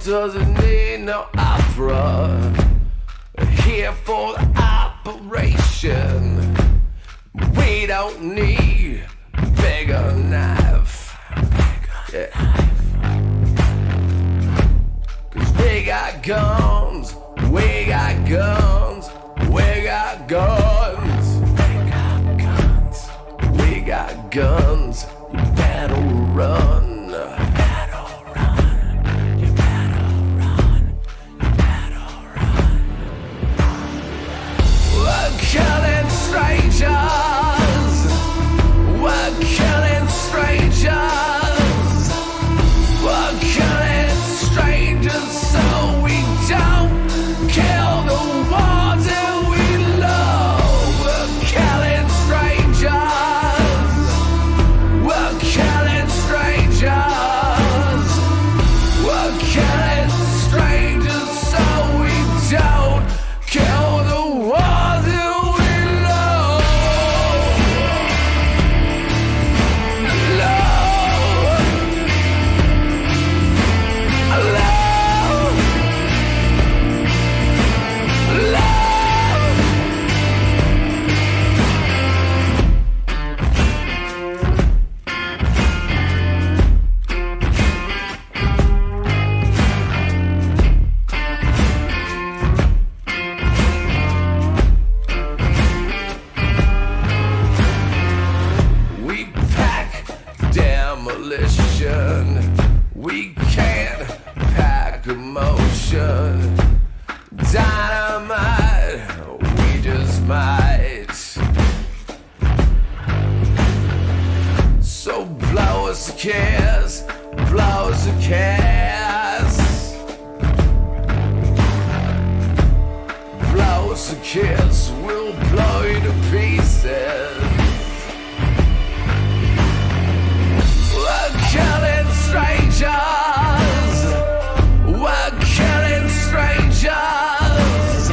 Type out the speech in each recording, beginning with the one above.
doesn't need no opera. Here for the operation. We don't need bigger knife. Yeah. Cause we got guns, we got guns, we got guns. We got guns, you better run. We're killing strangers. We're killing strangers. We're killing strangers so we don't kill the ones that we love. We're killing strangers. We're killing strangers. We're killing strangers so we don't kill the ones that we love. We pack demolition. We can't pack emotion. Dynamite, we just might. So blow us a kiss, blow us a kiss. Blow us a kiss, we'll blow you to pieces. We're killing strangers. We're killing strangers.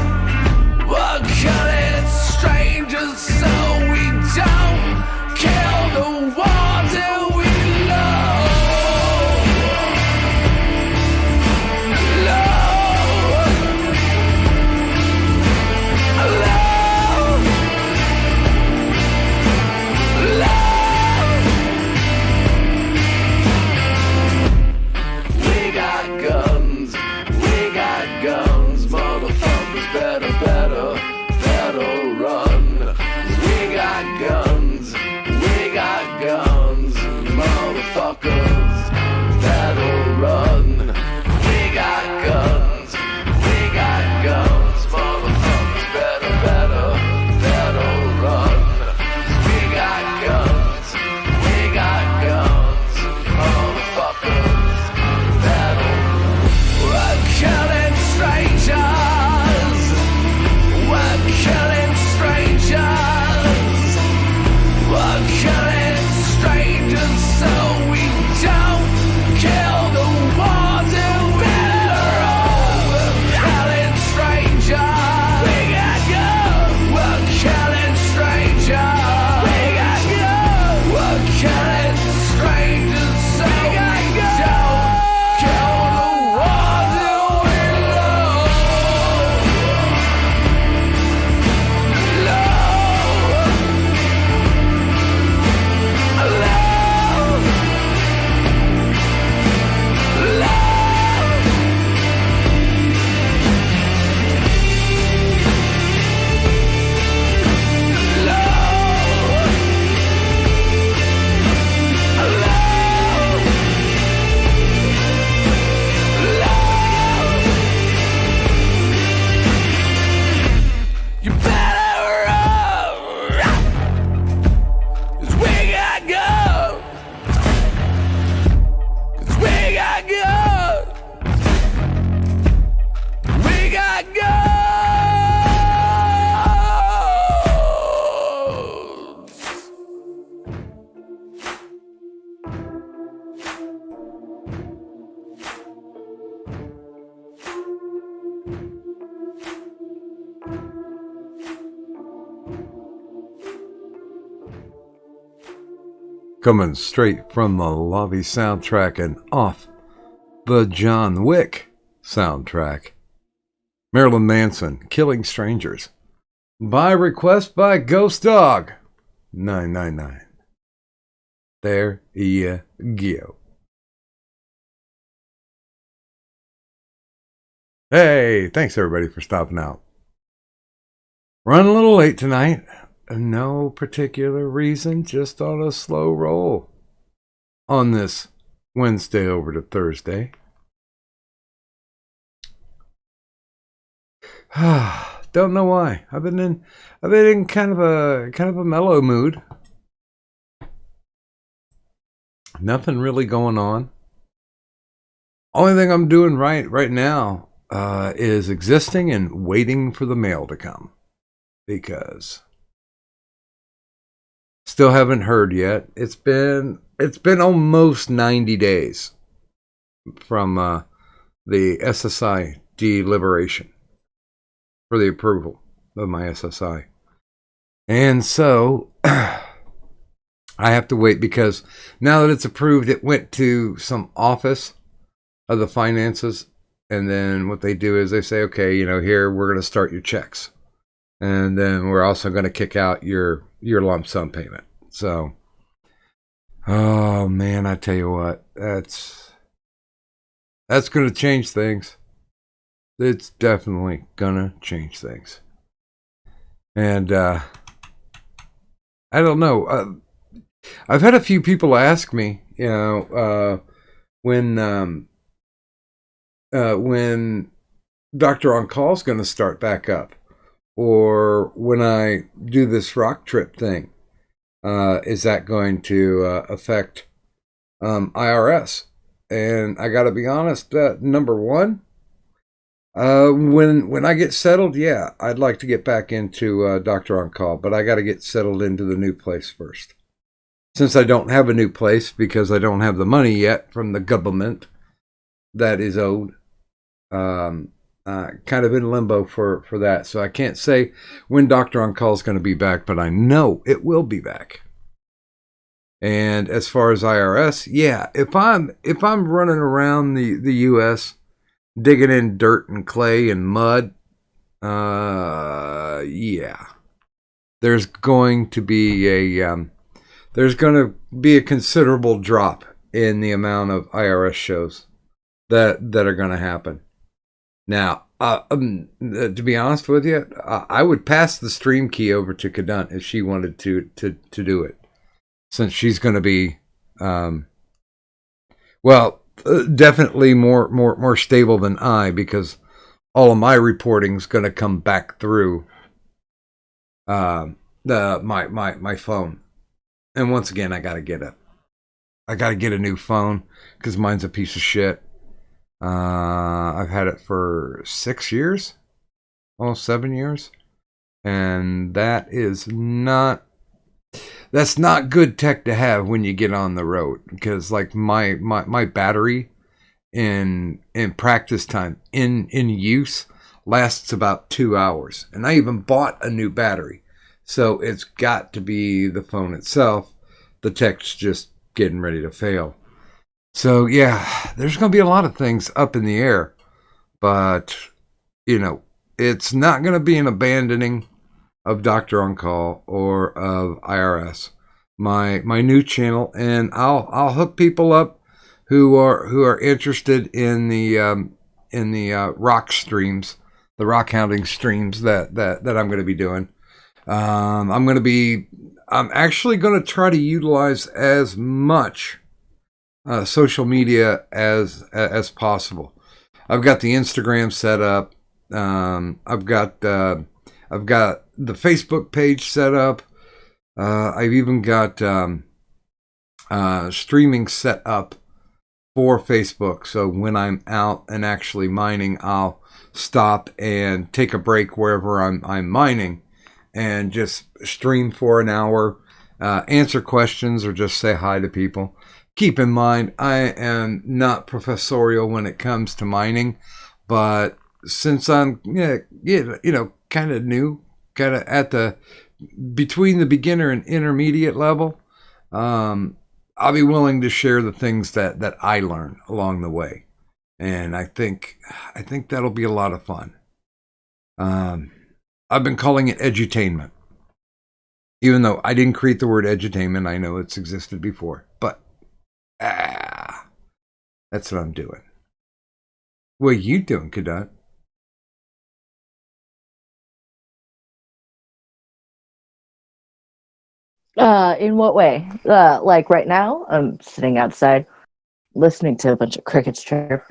We're killing strangers so we don't kill the ones that we love. We got guns, motherfuckers better run. We got guns, motherfuckers better run. We got guns, motherfuckers better run. We got guns, motherfuckers better run. We're killing strangers. We're killing strangers. We're killing strangers so we don't kill the ones that we love. We're killing strangers. We got guns. We're killing strangers. We got guns. We're killing strangers so we don't kill the ones that we love. You better run, 'cause we got guns. 'Cause we got guns. We got guns. Coming straight from the lobby soundtrack and off the John Wick soundtrack. Marilyn Manson, Killing Strangers. By request by Ghost Dog 999. There you go. Hey, thanks everybody for stopping out. Running a little late tonight. No particular reason, just on a slow roll on this Wednesday over to Thursday. Don't know why. I've been in kind of a mellow mood. Nothing really going on. Only thing I'm doing right now is existing and waiting for the mail to come, because still haven't heard yet. It's been almost 90 days from the SSI deliberation for the approval of my SSI. And so I have to wait, because now that it's approved, it went to some office of the finances. And then what they do is they say, okay, here, we're going to start your checks. And then we're also going to kick out your lump sum payment. So, oh man, I tell you what, that's going to change things. It's definitely gonna change things. And I don't know. I've had a few people ask me, when Doctor On Call is going to start back up, or when I do this rock trip thing, is that going to affect IRS? And I got to be honest. Number one. When I get settled, yeah, I'd like to get back into Doctor On Call, but I got to get settled into the new place first. Since I don't have a new place, because I don't have the money yet from the government that is owed, kind of in limbo for that. So I can't say when Doctor On Call is going to be back, but I know it will be back. And as far as IRS, yeah, if I'm running around the U.S. digging in dirt and clay and mud, yeah, there's going to be a considerable drop in the amount of IRS shows that are going to happen. Now, to be honest with you, I would pass the stream key over to Cadet if she wanted to do it, since she's going to be, definitely more stable than I, because all of my reporting is going to come back through my phone. And once again, I got to get a new phone, because mine's a piece of shit. I've had it for 6 years, almost 7 years, and that's not good tech to have when you get on the road, because like my battery in practice time in use lasts about 2 hours, and I even bought a new battery, so it's got to be the phone itself. The tech's just getting ready to fail. So yeah, there's going to be a lot of things up in the air, but it's not going to be an abandoning of Doctor On Call or of IRS, my new channel, and I'll hook people up who are interested in the rock streams, the rock hounding streams that I'm going to be doing. I'm actually going to try to utilize as much social media as possible. I've got the Instagram set up. I've got the Facebook page set up. I've even got streaming set up for Facebook. So when I'm out and actually mining, I'll stop and take a break wherever I'm mining and just stream for an hour, answer questions, or just say hi to people. Keep in mind, I am not professorial when it comes to mining, but since I'm kind of new, kind of at between the beginner and intermediate level, I'll be willing to share the things that I learn along the way. and I think that'll be a lot of fun. I've been calling it edutainment, even though I didn't create the word edutainment. I know it's existed before, but that's what I'm doing. What are you doing, Cadet? In what way? Like right now, I'm sitting outside listening to a bunch of crickets chirp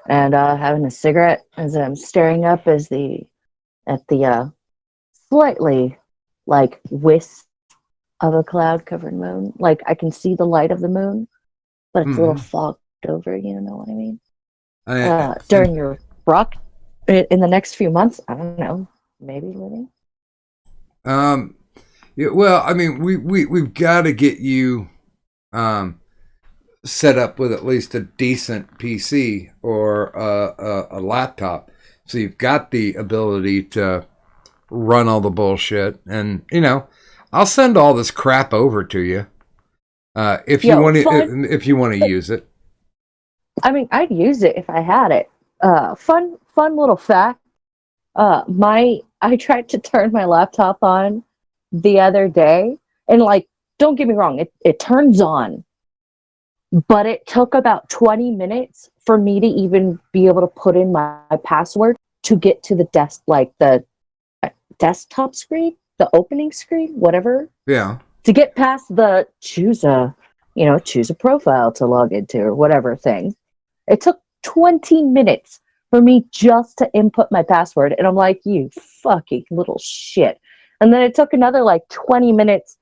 and having a cigarette as I'm staring up at the slightly like wisp of a cloud covered moon. Like I can see the light of the moon, but it's a little fogged over, you know what I mean? During your rock in the next few months, I don't know, maybe living. Yeah, well, I mean, we've got to get you set up with at least a decent PC or a laptop, so you've got the ability to run all the bullshit. And I'll send all this crap over to you if you want to use it. I mean, I'd use it if I had it. Fun little fact. I tried to turn my laptop on the other day, and like, don't get me wrong, it turns on, but it took about 20 minutes for me to even be able to put in my password to get to the desktop screen, the opening screen, whatever. Yeah. To get past the choose a profile to log into or whatever thing. It took 20 minutes for me just to input my password. And I'm like, you fucking little shit. And then it took another like 20 minutes.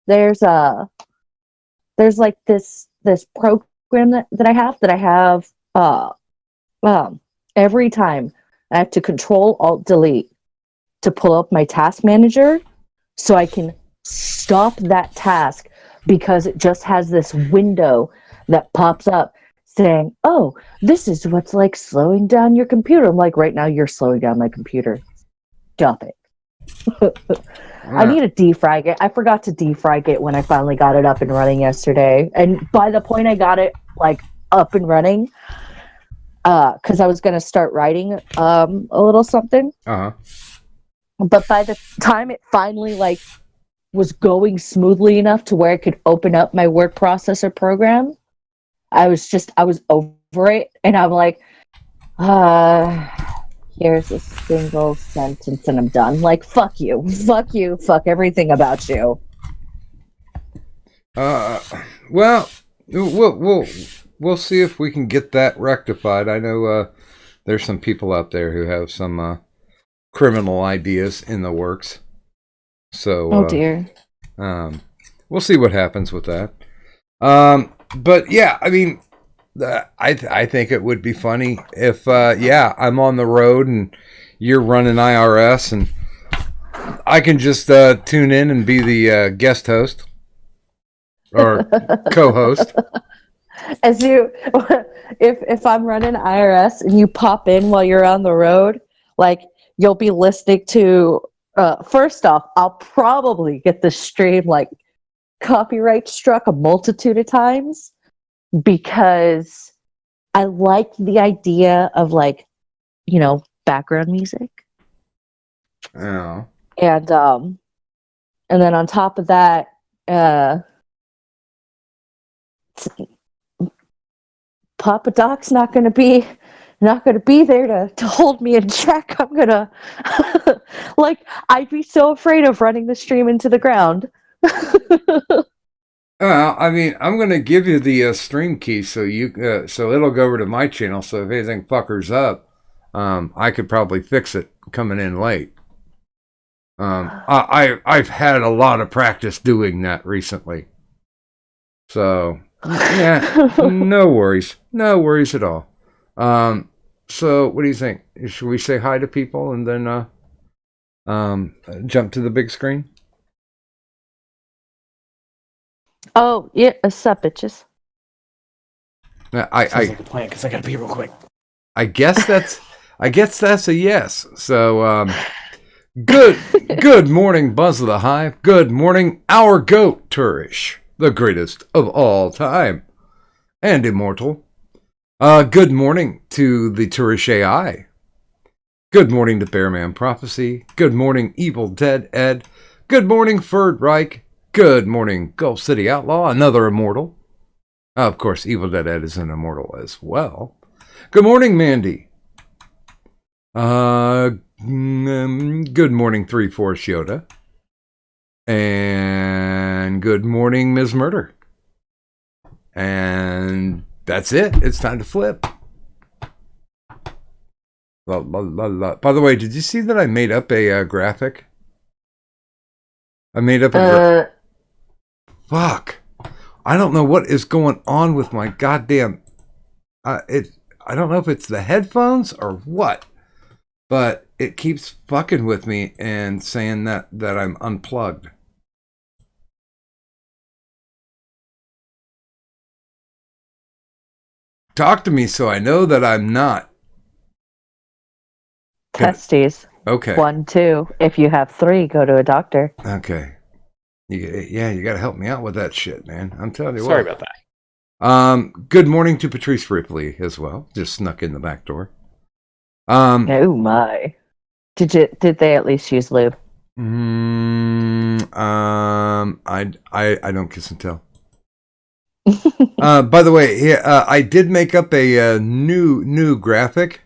There's like this program that I have every time I have to Control Alt Delete to pull up my task manager so I can stop that task, because it just has this window that pops up saying, oh, this is what's like slowing down your computer. I'm like, right now you're slowing down my computer. Stop it. I need to defrag it. I forgot to defrag it when I finally got it up and running yesterday. And by the point I got it like up and running, because I was going to start writing a little something. Uh-huh. But by the time it finally like was going smoothly enough to where I could open up my word processor program, I was over it, and I'm like, here's a single sentence and I'm done. Like, fuck you, fuck everything about you. Well, we'll see if we can get that rectified. I know there's some people out there who have some criminal ideas in the works. So, oh dear. We'll see what happens with that. But yeah, I mean, I think it would be funny if, I'm on the road and you're running IRS, and I can just tune in and be the guest host or co-host. As you, if I'm running IRS and you pop in while you're on the road, like you'll be listening to. First off, I'll probably get the stream like copyright struck a multitude of times, because I like the idea of like, background music. Oh. And then on top of that, Papa Doc's not going to be there to hold me in check. I'm gonna like, I'd be so afraid of running the stream into the ground. Well, I mean, I'm going to give you the stream key so so it'll go over to my channel. So if anything fuckers up, I could probably fix it coming in late. I've had a lot of practice doing that recently. So yeah, no worries at all. So what do you think? Should we say hi to people and then jump to the big screen? Oh yeah, what's up, bitches? Sounds like a plan, because I gotta pee real quick. I guess that's a yes. So good morning, Buzz of the Hive. Good morning, our goat, Tersh, the greatest of all time and immortal. Good morning to the Tersh AI. Good morning to Bearman Prophecy. Good morning, Evil Dead Ed. Good morning, Ferd Reich. Good morning, Gulf City Outlaw, another immortal. Of course, Evil Dead Ed is an immortal as well. Good morning, Mandy. Good morning, 3-4 Yoda. And good morning, Ms. Murder. And that's it. It's time to flip. La, la, la, la. By the way, did you see that I made up a graphic? I made up a Fuck. I don't know what is going on with my goddamn... I don't know if it's the headphones or what, but it keeps fucking with me and saying that I'm unplugged. Talk to me so I know that I'm not. Testes. Okay. 1, 2. If you have 3, go to a doctor. Okay. You got to help me out with that shit, man. I'm telling you what. Sorry about that. Good morning to Patrice Ripley as well. Just snuck in the back door. Oh my. Did they at least use lube? I don't kiss and tell. By the way, I did make up a new graphic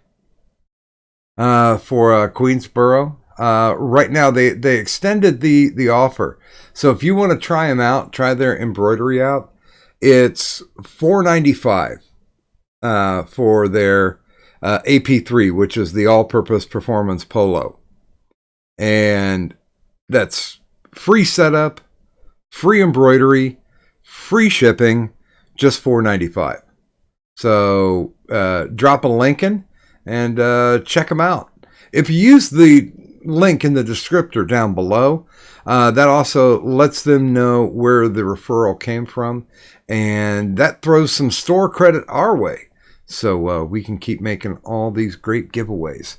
for Queensboro. Right now they extended the offer. So if you want to try them out, try their embroidery out, it's $4.95 for their AP3, which is the all-purpose performance polo. And that's free setup, free embroidery, free shipping, just $4.95. So drop a link in and check them out. If you use the link in the descriptor down below, that also lets them know where the referral came from, and that throws some store credit our way, so we can keep making all these great giveaways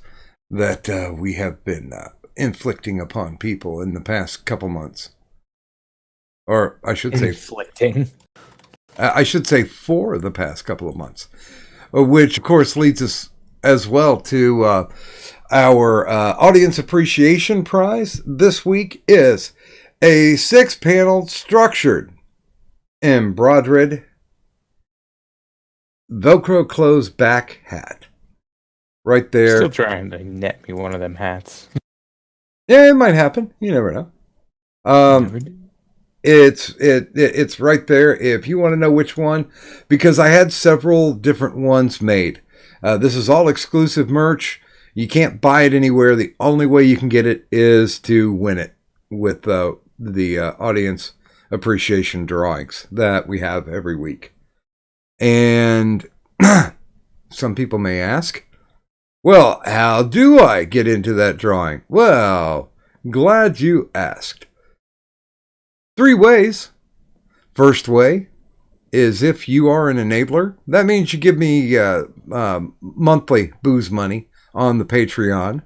that we have been inflicting upon people in the past couple months. Or I should say inflicting. I should say for the past couple of months, which of course leads us as well to our audience appreciation prize this week is a 6-panel structured embroidered Velcro close back hat. Right there. Still trying to net me one of them hats. Yeah, it might happen. You never know. It's right there if you want to know which one, because I had several different ones made. This is all exclusive merch. You can't buy it anywhere. The only way you can get it is to win it with the audience appreciation drawings that we have every week. And some people may ask, well, how do I get into that drawing? Well, glad you asked. 3 ways. First way is if you are an enabler. That means you give me monthly booze money on the Patreon.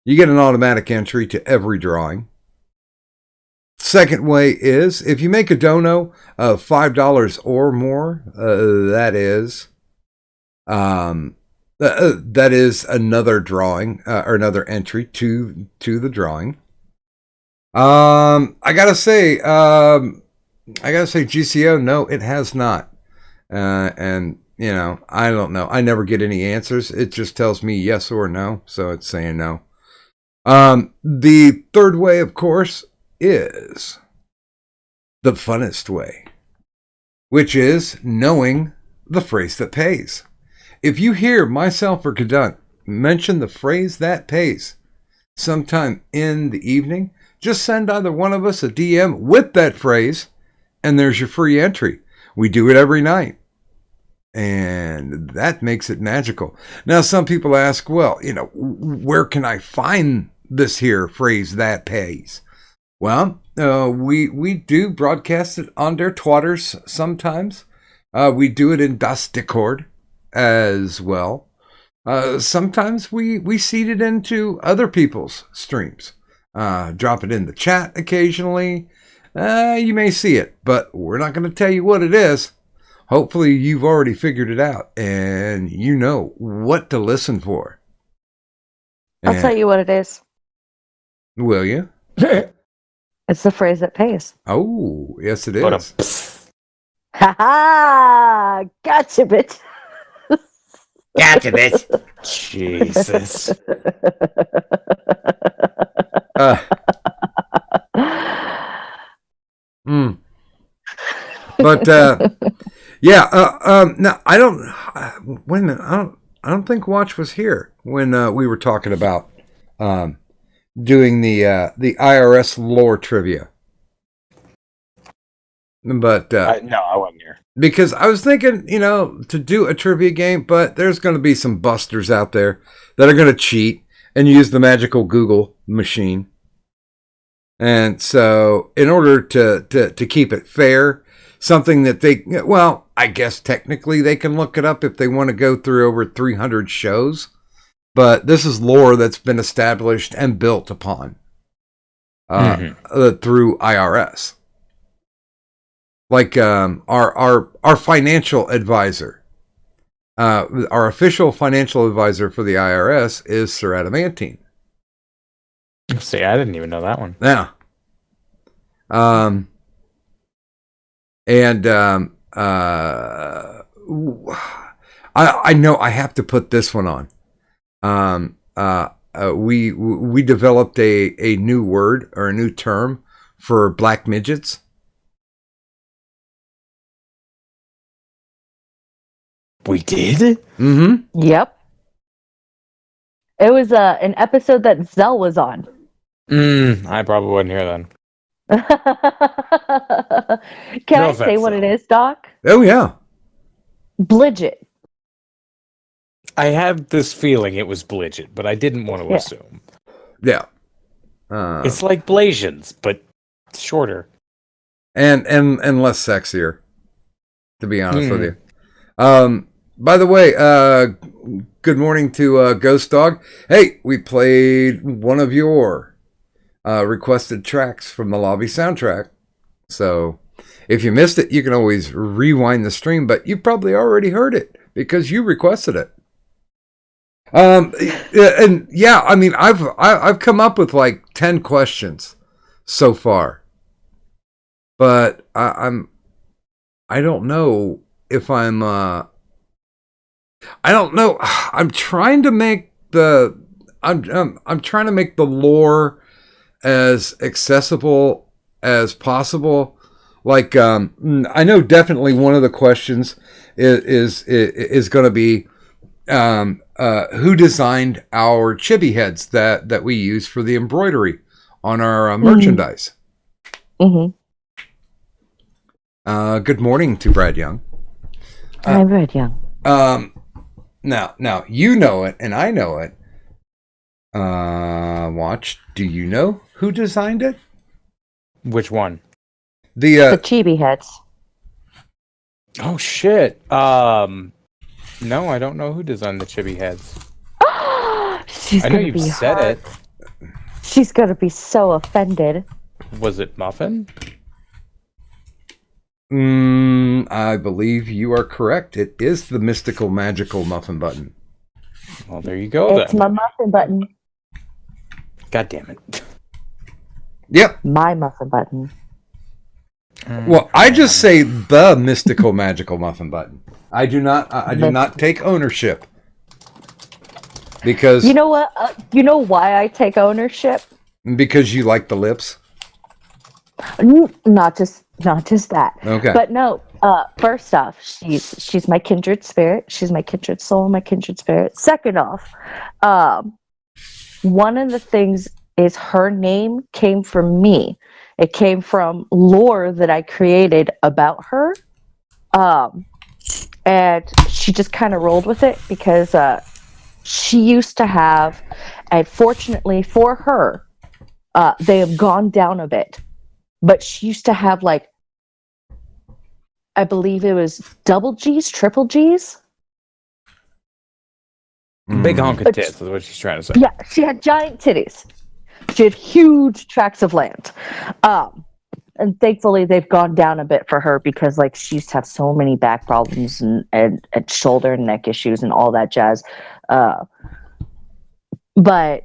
You get an automatic entry to every drawing. Second way is if you make a dono of $5 or more, that is another drawing or another entry to the drawing. I gotta say GCO, no, it has not. And you know, I don't know. I never get any answers. It just tells me yes or no, so it's saying no. The third way, of course, is the funnest way, which is knowing the phrase that pays. If you hear myself or Cadet mention the phrase that pays sometime in the evening, just send either one of us a DM with that phrase, and there's your free entry. We do it every night, and that makes it magical. Now, some people ask, well, you know, where can I find this here phrase that pays? Well, we do broadcast it on their twatters sometimes. We do it in Das Discord as well. Sometimes we seed it into other people's streams. Drop it in the chat occasionally. You may see it, but we're not going to tell you what it is. hopefully you've already figured it out and you know what to listen for. I'll tell you what it is. Will you? It's the phrase that pays. Oh, yes, it is. Ha ha! Gotcha, bitch. Gotcha, bitch. Jesus. But yeah, no, I don't. Wait a minute, I don't think Watch was here when we were talking about doing the IRS Lore Trivia. But No, I wasn't here. because I was thinking, to do a trivia game, but there's going to be some busters out there that are going to cheat and use the magical Google machine. And so, in order to keep it fair, something that I guess technically they can look it up if they want to go through over 300 shows. But this is lore that's been established and built upon through IRS. Like our financial advisor, our official financial advisor for the IRS is Sir Adamantine. See, I didn't even know that one. Yeah. I know I have to put this one on. We developed a new word or a new term for black midgets. We did? Mm-hmm. Yep. It was an episode that Zell was on. I probably wasn't here then. Can I say what it is, Doc? Oh, yeah. Blidget. I had this feeling it was Blidget, but I didn't want to assume. Yeah. It's like Blasians, but shorter. And less sexier, to be honest with you. By the way, good morning to Ghost Dog. Hey, we played one of your requested tracks from the lobby soundtrack. So if you missed it, you can always rewind the stream, but you probably already heard it because you requested it. And yeah, I mean, I've come up with like 10 questions so far, but I don't know if I don't know. I'm trying to make the lore as accessible as possible. Like, I know definitely one of the questions is going to be who designed our chibi heads that we use for the embroidery on our merchandise. Mm-hmm. Good morning to Brad Young. I'm Brad Young. Now you know it, and I know it. Watch. Do you know who designed it? Which one? The chibi heads. Oh shit. No, I don't know who designed the chibi heads. I know you've said it. She's gonna be so offended. Was it Muffin? I believe you are correct. It is the mystical, magical muffin button. Well, there you go. It's my muffin button. God damn it. Yep. My muffin button. Well, I just say the mystical, magical muffin button. I do not. I do not take ownership because you know what? You know why I take ownership? Because you like the lips. Not just that. Okay. But no. First off, she's my kindred spirit. She's my kindred soul, my kindred spirit. Second off, one of the things is her name came from me. It came from lore that I created about her. And she just kind of rolled with it because she used to have, and fortunately for her, they have gone down a bit. But she used to have like, I believe it was double G's, triple G's. Big honk of tits is what she's trying to say. Yeah, she had giant titties. She had huge tracts of land. and thankfully they've gone down a bit for her because like she used to have so many back problems and shoulder and neck issues and all that jazz. But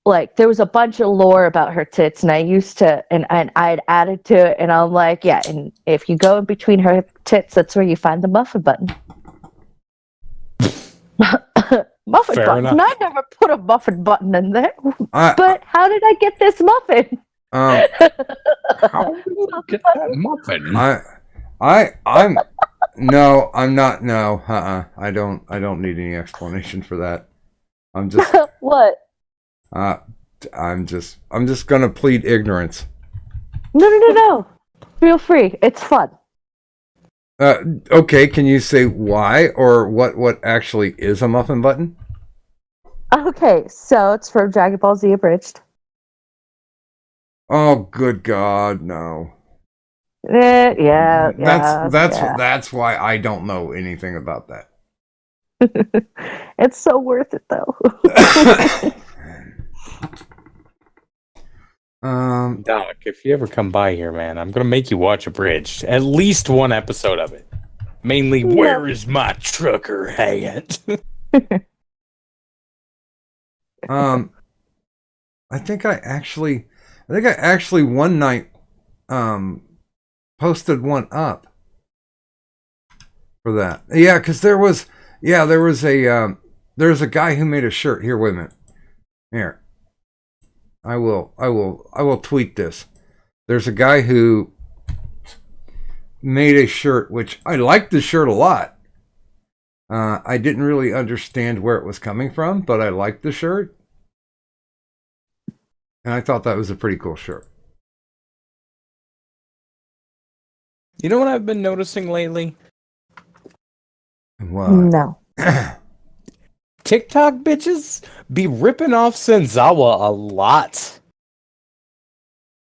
like there was a bunch of lore about her tits, and I used to and I'd added to it, and I'm like, yeah, and if you go in between her tits, that's where you find the muffin button. Muffin Fair button. enough. I never put a muffin button in there. I- But how did I get this muffin? How did you get that muffin? I'm no, I'm not. No, I don't need any explanation for that. I'm just, What? I'm just gonna plead ignorance. No. Feel free. It's fun. Okay, can you say why or what actually is a muffin button? Okay, so it's from Dragon Ball Z Abridged. Oh, good God, no. Yeah. That's why I don't know anything about that. It's so worth it though. Doc, if you ever come by here, man, I'm gonna make you watch Abridged. At least one episode of it. Mainly, where is my trucker hat? I think I actually one night posted one up for that. Yeah, because there was a guy who made a shirt. Here, wait a minute. Here. I will tweet this. There's a guy who made a shirt, which I liked the shirt a lot. I didn't really understand where it was coming from, but I liked the shirt. And I thought that was a pretty cool shirt. You know what I've been noticing lately? What? No. TikTok bitches be ripping off Senzawa a lot.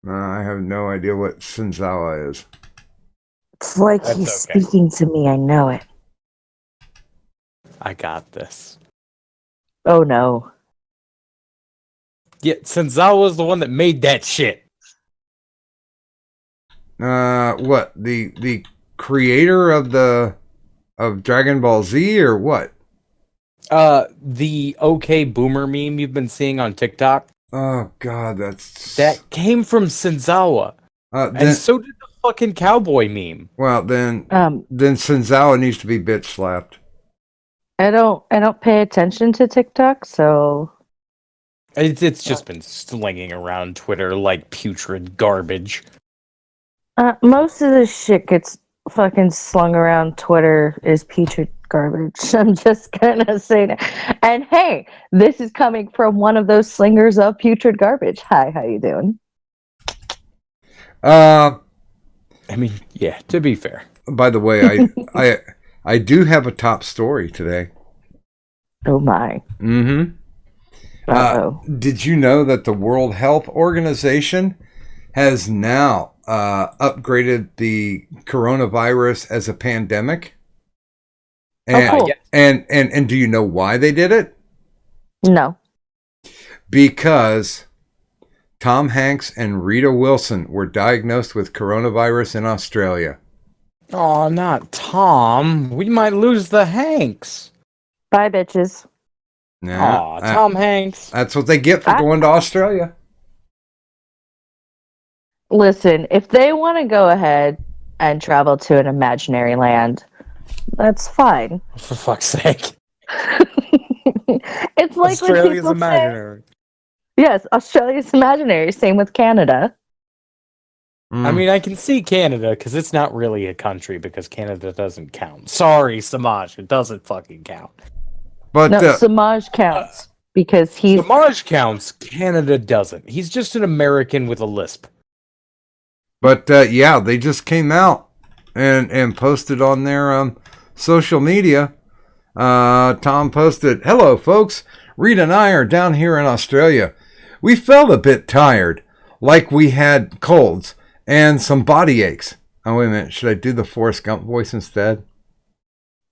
I have no idea what Senzawa is. It's like That's he's okay. speaking to me. I know it. I got this. Oh no. Yeah, Senzawa's the one that made that shit. What? The creator of Dragon Ball Z or what? The OK Boomer meme you've been seeing on TikTok, Oh God, that came from Senzawa. then, And so did the fucking cowboy meme. well then Um, Senzawa needs to be bitch slapped. I don't pay attention to TikTok, so It's just been slinging around Twitter like putrid garbage. most of the shit gets fucking slung around Twitter is putrid garbage. I'm just gonna say that. And hey, this is coming from one of those slingers of putrid garbage. Hi, how you doing? I mean, yeah, to be fair. By the way, I do have a top story today. Oh my. Mm-hmm. Uh-oh. Did you know that the World Health Organization has now upgraded the coronavirus as a pandemic? And, cool. and do you know why they did it? No. Because Tom Hanks and Rita Wilson were diagnosed with coronavirus in Australia. Oh, not Tom. We might lose the Hanks. Bye, bitches. Aw, Tom Hanks. That's what they get for going to Australia. Listen, if they want to go ahead and travel to an imaginary land, that's fine. For fuck's sake. It's like when Australia's people imaginary. say, yes, Australia's imaginary. Same with Canada. I mean, I can see Canada because it's not really a country because Canada doesn't count. Sorry, Samaj, it doesn't fucking count. But No, Samaj counts because he's Samaj counts, Canada doesn't. He's just an American with a lisp. But yeah, they just came out and posted on their social media. Tom posted, "Hello, folks. Rita and I are down here in Australia. We felt a bit tired, like we had colds and some body aches." Oh, wait a minute. Should I do the Forrest Gump voice instead?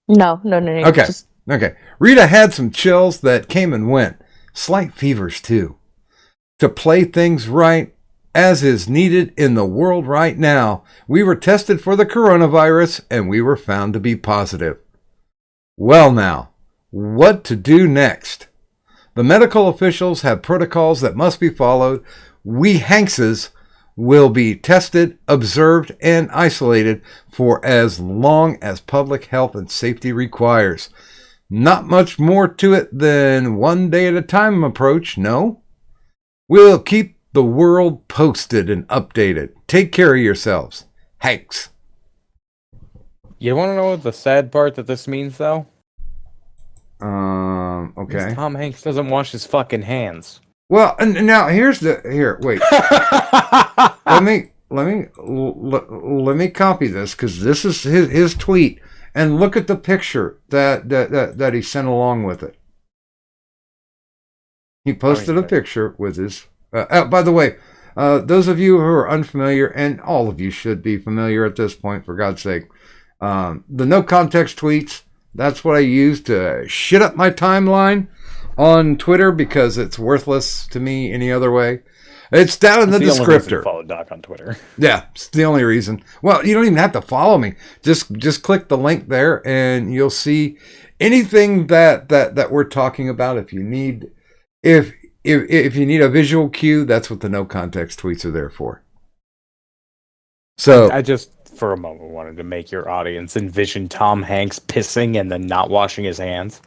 no. Okay. Okay. Rita had some chills that came and went. Slight fevers, too. To play things right, as is needed in the world right now. We were tested for the coronavirus and we were found to be positive. Well now, what to do next? The medical officials have protocols that must be followed. We Hankses will be tested, observed, and isolated for as long as public health and safety requires. Not much more to it than one day at a time approach, no? We'll keep the world posted and updated. Take care of yourselves. Hanks. You want to know what the sad part that this means, though? Okay. Tom Hanks doesn't wash his fucking hands. Well, and now wait. let me copy this because this is his tweet, and look at the picture that he sent along with it. He posted a picture with his. By the way, those of you who are unfamiliar, and all of you should be familiar at this point, for God's sake, the no context tweets. That's what I use to shit up my timeline on Twitter because it's worthless to me any other way. It's down in the descriptor. Follow Doc on Twitter. Yeah, it's the only reason. Well, you don't even have to follow me. Just click the link there, and you'll see anything that we're talking about. If you need a visual cue, that's what the no context tweets are there for. So I just, for a moment, wanted to make your audience envision Tom Hanks pissing and then not washing his hands.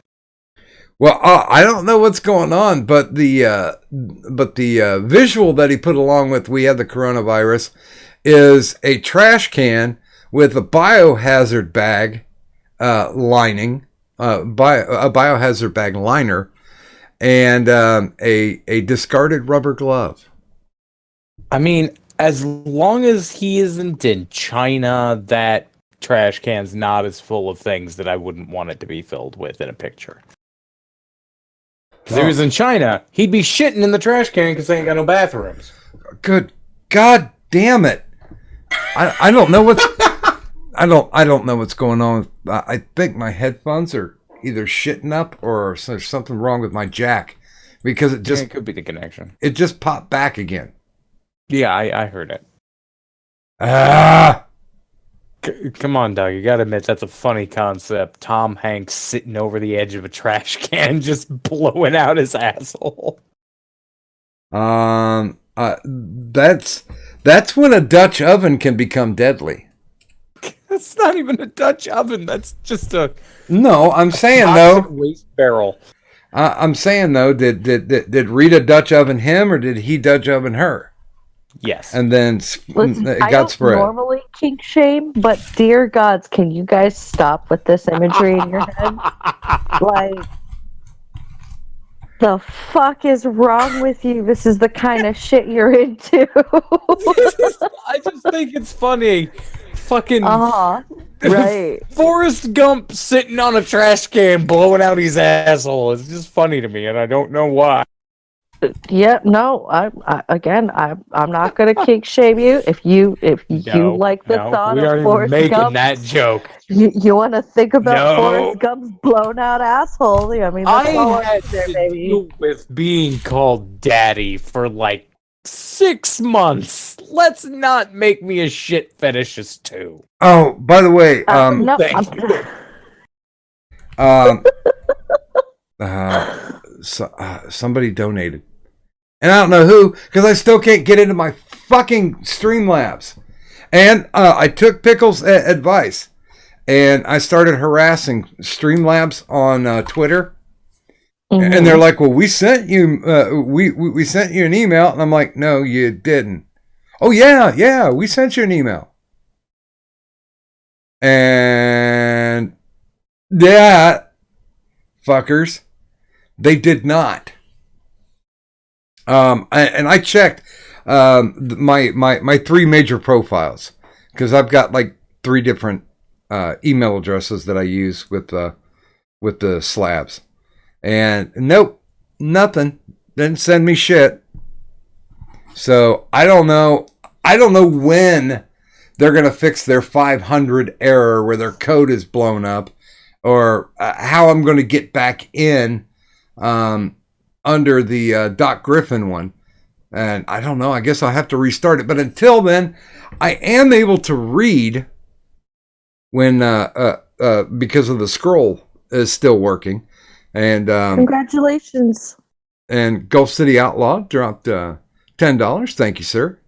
Well, I don't know what's going on, but the visual that he put along with "We Have the Coronavirus" is a trash can with a biohazard bag lining, a biohazard bag liner, and a discarded rubber glove. I mean, as long as he isn't in China, that trash can's not as full of things that I wouldn't want it to be filled with in a picture. Because if he was in China, he'd be shitting in the trash can because they ain't got no bathrooms. Good God damn it! I don't know what's I don't know what's going on. I think my headphones are either shitting up or there's something wrong with my jack because it It could be the connection. It just popped back again. Yeah, I heard it. Ah! Come on, Doug. You gotta admit, that's a funny concept. Tom Hanks sitting over the edge of a trash can just blowing out his asshole. That's when a Dutch oven can become deadly. That's not even a Dutch oven. That's just a... No, I'm saying, though... waste barrel. I'm saying, though, did Rita Dutch oven him, or did he Dutch oven her? Yes. And then Listen, it I got don't spread. normally kink shame, but dear gods, can you guys stop with this imagery in your head? Like, the fuck is wrong with you? This is the kind of shit you're into. I just think it's funny. Fucking right. Forrest Gump sitting on a trash can blowing out his asshole. It's just funny to me, and I don't know why. Yeah, no. I'm not gonna kink shame you. If you like the thought we of aren't Forrest even making Gump, that joke. you want to think about No. Forrest Gump's blown out asshole. I mean, that's all I had up there, to baby. deal with being called daddy for like 6 months. Let's not make me a shit fetishist too. Oh, by the way, No, somebody donated. And I don't know who, because I still can't get into my fucking Streamlabs. And I took Pickle's advice, and I started harassing Streamlabs on Twitter. Mm-hmm. And they're like, "Well, we sent you, we sent you an email," and I'm like, "No, you didn't." "Oh yeah, we sent you an email." And yeah, fuckers, they did not. And I checked my 3 major profiles because I've got like 3 different email addresses that I use with the slabs, and nope, nothing. Didn't send me shit. So I don't know when they're gonna fix their 500 error where their code is blown up, or how I'm gonna get back in. Under the Doc Griffin one, And I don't know. I guess I'll have to restart it. But until then, I am able to read when because of the scroll is still working. And Congratulations. and Gulf City Outlaw dropped $10. Thank you, sir.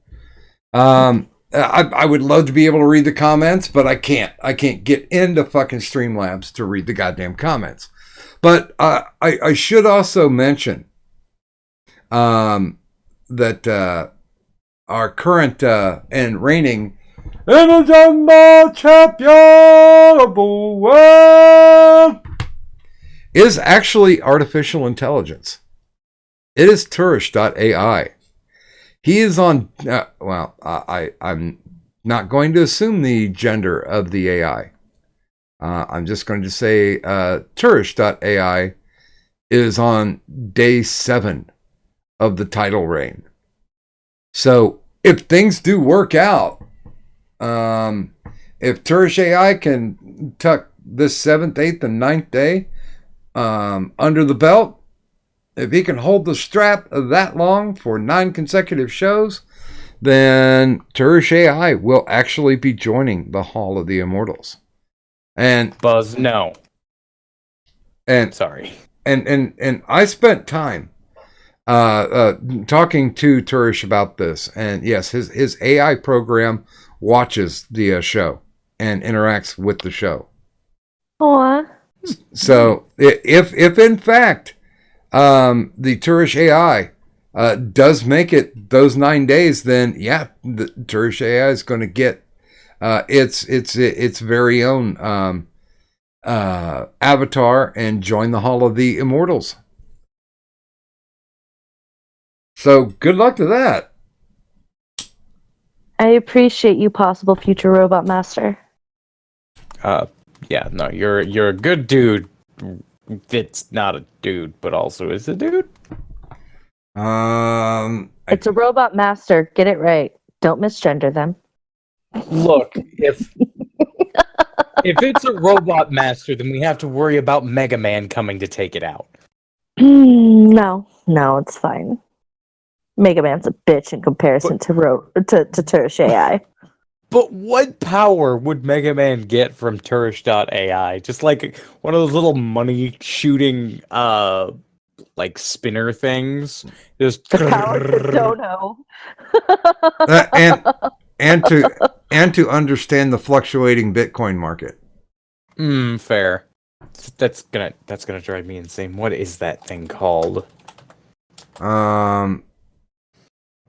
I would love to be able to read the comments, but I can't. I can't get into fucking Streamlabs to read the goddamn comments. But I should also mention that our current and reigning Jumbo champion of the world is actually artificial intelligence. It is Tersh AI. He is on, I'm not going to assume the gender of the AI. I'm just going to say Tersh AI is on day 7 of the title reign. So if things do work out, if Tersh AI can tuck this 7th, 8th, and 9th day under the belt, if he can hold the strap that long for 9 consecutive shows, then Tersh AI will actually be joining the Hall of the Immortals. And Buzz, no. And sorry. And I spent time talking to Tersh about this. And yes, his AI program watches the show and interacts with the show. Aw. So if in fact the Tersh AI does make it those 9 days, then yeah, the Tersh AI is going to get its very own avatar and join the Hall of the Immortals. So good luck to that. I appreciate you, possible future robot master. Yeah, no, you're a good dude. It's not a dude, but also is a dude. It's a robot master. Get it right. Don't misgender them. Look, if it's a robot master, then we have to worry about Mega Man coming to take it out. No, it's fine. Mega Man's a bitch in comparison to Tersh AI. But what power would Mega Man get from Tersh AI? Just like one of those little money shooting like spinner things. Just The power to dono. and to understand the fluctuating Bitcoin market. Fair. That's gonna drive me insane. What is that thing called?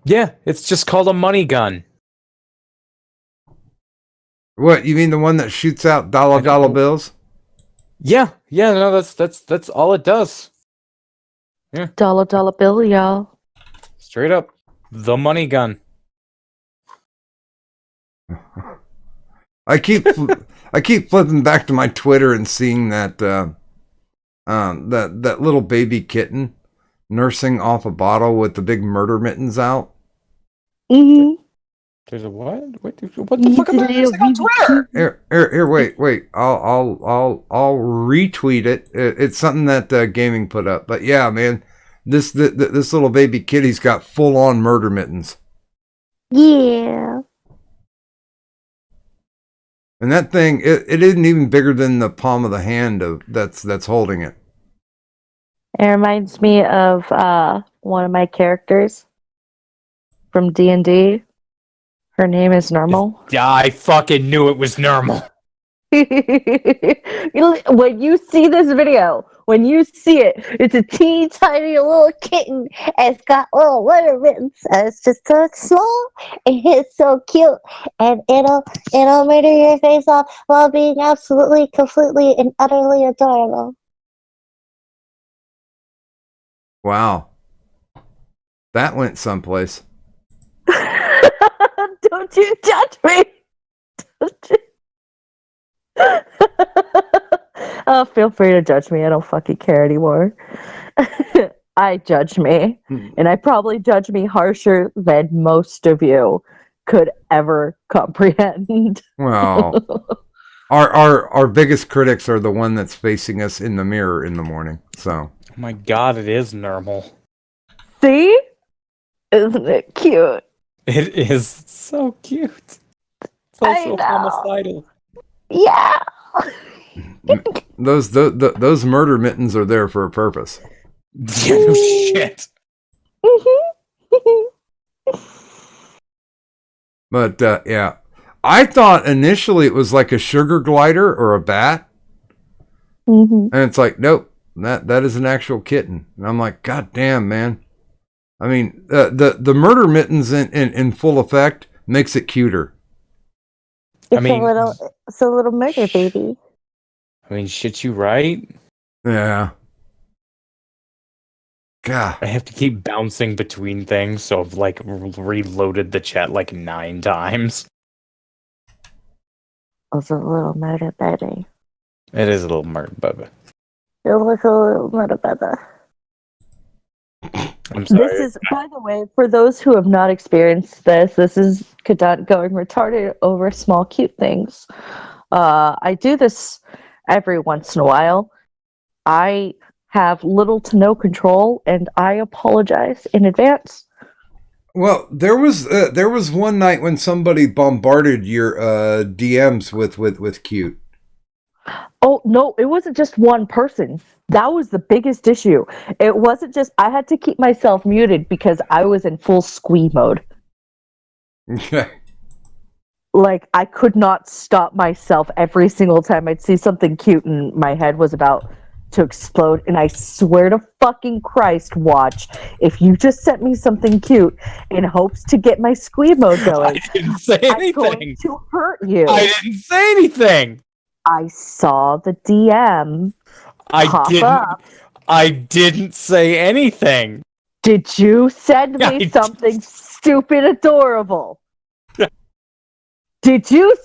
Yeah, it's just called a money gun. What, you mean the one that shoots out dollar bills? Yeah, no, that's all it does. Yeah. Dollar bill, y'all. Straight up. The money gun. I keep flipping back to my Twitter and seeing that that little baby kitten nursing off a bottle with the big murder mittens out. Mm-hmm. There's a what? What the fuck am I missing on Twitter? Here, wait. I'll retweet it. It's something that gaming put up. But yeah, man, this little baby kitty's got full on murder mittens. Yeah. And that thing, it isn't even bigger than the palm of the hand that's holding it. It reminds me of one of my characters from D&D. Her name is Normal. Yeah, I fucking knew it was Normal. When you see this video, when you see it, it's a teeny tiny little kitten. And it's got little letter mittens. And it's just so small. And it's so cute. And it'll murder your face off while being absolutely, completely, and utterly adorable. Wow. That went someplace. Don't you judge me. Don't you? Oh, feel free to judge me. I don't fucking care anymore. I judge me. And I probably judge me harsher than most of you could ever comprehend. Well, our biggest critics are the one that's facing us in the mirror in the morning. So. Oh my god, it is Normal. See? Isn't it cute? It is so cute. It's also homicidal. Yeah. Those murder mittens are there for a purpose. Yeah, no shit. But yeah, I thought initially it was like a sugar glider or a bat, and it's like, nope, that is an actual kitten. And I'm like, God damn, man. I mean, the murder mittens in full effect makes it cuter. It's a little murder baby. I mean, shit, you right? Yeah. God. I have to keep bouncing between things, so I've like reloaded the chat like 9 times. It's a little murder baby. It is a little murder, Bubba. It looks a little murder baby. I'm sorry. This is, by the way, for those who have not experienced this is Cadet going retarded over small cute things. I do this every once in a while. I have little to no control, and I apologize in advance. Well, there was one night when somebody bombarded your DMs with cute. Oh, no, it wasn't just one person. That was the biggest issue. It wasn't just, I had to keep myself muted because I was in full squee mode. Okay. Like, I could not stop myself every single time I'd see something cute and my head was about to explode. And I swear to fucking Christ, watch, if you just sent me something cute in hopes to get my squee mode going, I didn't say anything. I'm going to hurt you. I didn't say anything. I saw the DM I didn't say anything. Did you send me something stupid adorable? Did you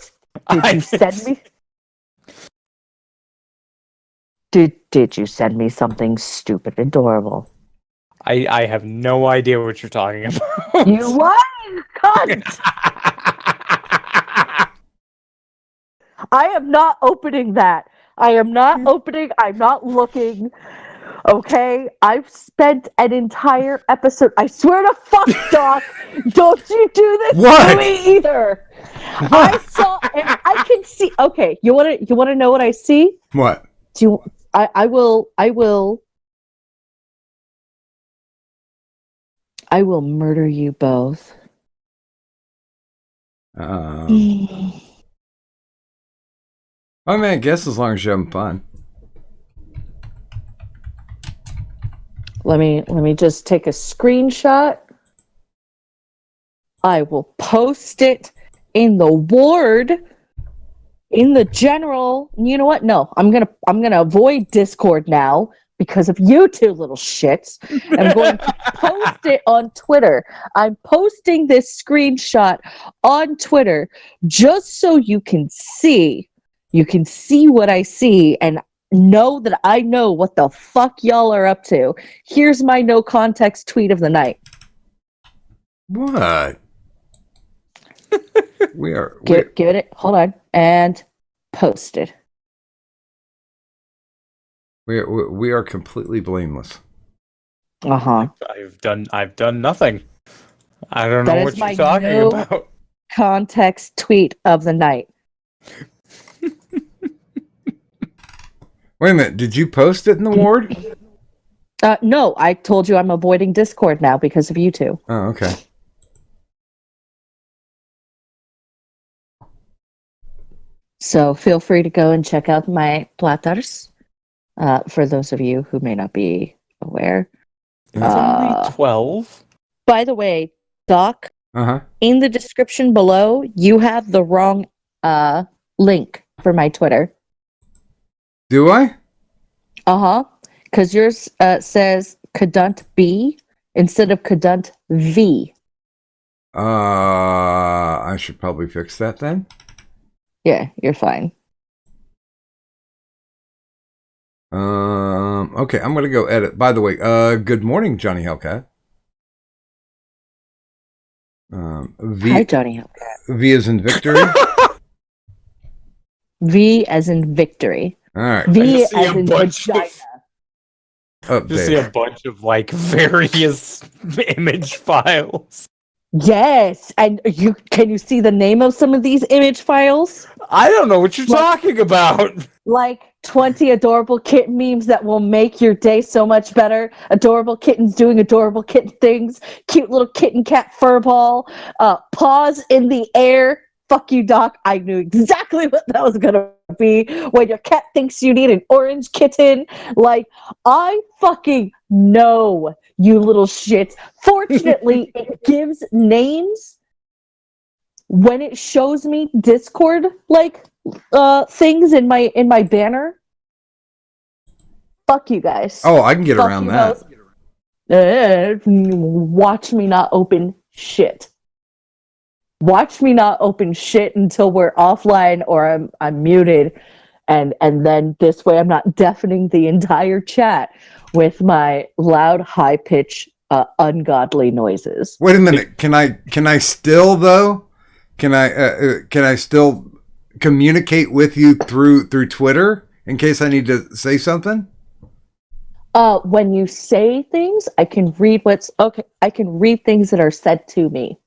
send me? Did you send me something stupid adorable? I have no idea what you're talking about. You what? Cunt! I am not opening that. I am not opening. I'm not looking. Okay? I've spent an entire episode. I swear to fuck, Doc, don't you do this to me either. What? I saw, and I can see. Okay, you want to know what I see? What? Do you? I will murder you both. I mean, I guess as long as you're having fun. Let me just take a screenshot. I will post it in the ward, in the general. You know what? No, I'm gonna avoid Discord now because of you two little shits. I'm going to post it on Twitter. I'm posting this screenshot on Twitter just so you can see. You can see what I see and know that I know what the fuck y'all are up to. Here's my no context tweet of the night. What? Give it. Hold on. And posted. We are completely blameless. Uh-huh. I've done nothing. I don't know what you're talking about. Context tweet of the night. Wait a minute, did you post it in the ward? No, I told you I'm avoiding Discord now because of you two. Oh, okay. So feel free to go and check out my platters. For those of you who may not be aware. It's only 12. By the way, Doc, in the description below, you have the wrong link for my Twitter. Do I? Uh-huh. Because yours says Cadunt B instead of Cadunt V. I should probably fix that then. Yeah, you're fine. Okay, I'm gonna go edit. By the way, good morning, Johnny Hellcat. Hi, Johnny Hellcat. V as in victory. V as in victory. All right. V as in vagina. Just see a update. bunch of like various image files. Yes, and can you see the name of some of these image files? I don't know what you're talking about. Like 20 adorable kitten memes that will make your day so much better. Adorable kittens doing adorable kitten things. Cute little kitten cat fur ball. Paws in the air. Fuck you, Doc. I knew exactly what that was gonna be. When your cat thinks you need an orange kitten. Like, I fucking know, you little shits. Fortunately, it gives names when it shows me Discord like things in my banner. Fuck you guys. Oh, I can get Fuck around you that. both. Watch me not open shit. Watch me not open shit until we're offline or I'm muted, and then this way I'm not deafening the entire chat with my loud, high pitch, ungodly noises. Wait a minute. Can I still though? Can I still communicate with you through Twitter in case I need to say something? When you say things, I can read I can read things that are said to me.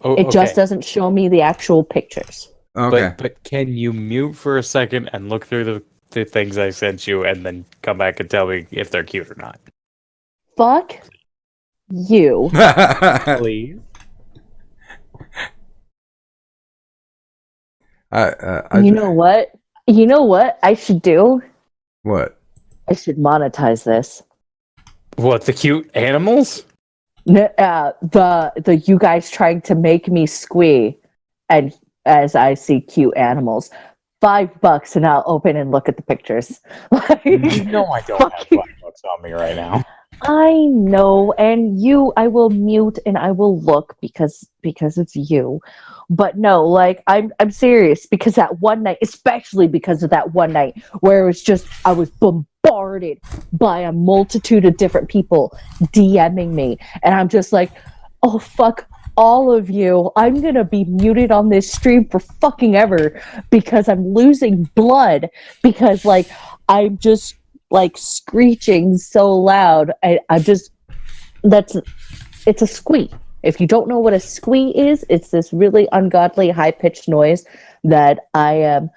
Oh, It just doesn't show me the actual pictures. Okay. But can you mute for a second and look through the things I sent you and then come back and tell me if they're cute or not? Fuck you. Please. You know what? You know what I should do? What? I should monetize this. What, the cute animals? The you guys trying to make me squee, and as I see cute animals, $5 and I'll open and look at the pictures. You know I don't have $5 on me right now. I know, and I will mute and I will look because it's you. But no, like I'm serious, because that one night, especially because of that one night where it was just I was bombarded by a multitude of different people DMing me, and I'm just like, oh fuck all of you. I'm gonna be muted on this stream for fucking ever because I'm losing blood, because like I'm just like screeching so loud. It's a squeak. If you don't know what a squee is, it's this really ungodly high-pitched noise that I am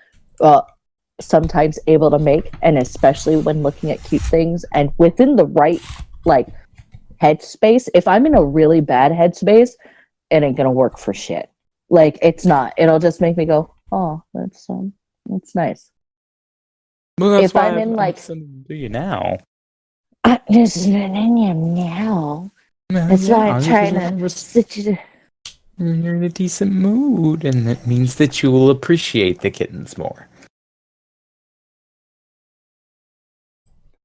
sometimes able to make, and especially when looking at cute things and within the right like headspace. If I'm in a really bad headspace, it ain't gonna work for shit. Like, it's not. It'll just make me go, oh, that's nice. Well, that's If why I'm in like, sending to you now. I'm just in you now. That's why I'm trying to sit you. You're in a decent mood, and that means that you will appreciate the kittens more.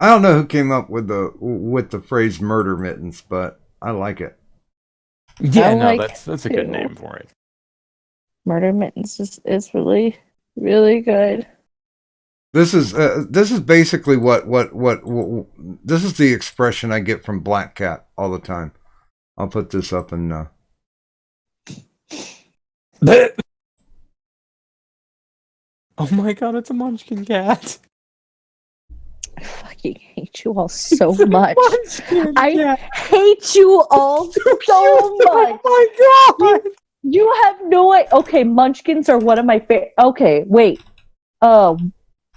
I don't know who came up with the phrase "murder mittens," but I like it. Yeah, no, like that's a good name for it. Murder Mittens is really, really good. This is basically what this is the expression I get from Black Cat all the time. I'll put this up in. Oh my god, it's a munchkin cat. I fucking hate you all so much. I cat. hate you all so much. Oh my god. You have no idea. Okay, munchkins are one of my favorite. Okay, wait.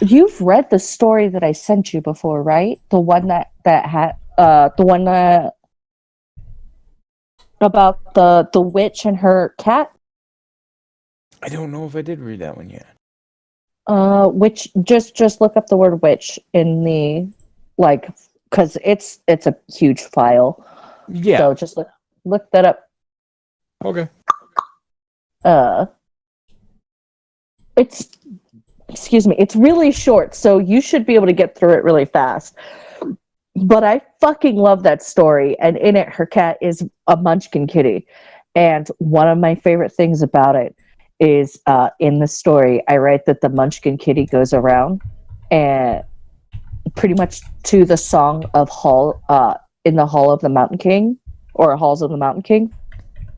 You've read the story that I sent you before, right? The one that had the one about the witch and her cat. I don't know if I did read that one yet. Which just look up the word witch in the because it's a huge file. Yeah. So just look that up. Okay. It's really short, so you should be able to get through it really fast. But I fucking love that story, and in it, her cat is a munchkin kitty. And one of my favorite things about it is in the story, I write that the munchkin kitty goes around and pretty much to the song of in the Hall of the Mountain King, or Halls of the Mountain King.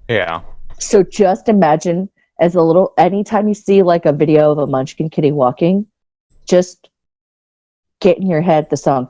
Yeah. So just imagine anytime you see like a video of a munchkin kitty walking, just get in your head the song.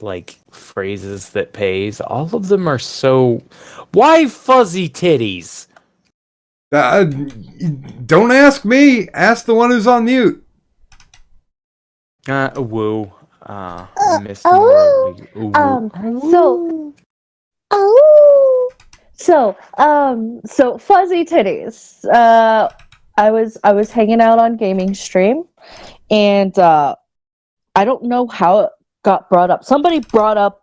like phrases that pays. All of them are so. Why fuzzy titties? Don't ask me. Ask the one who's on mute. Woo. Missed oh, more. So fuzzy titties. I was hanging out on gaming stream, and I don't know how it got brought up. Somebody brought up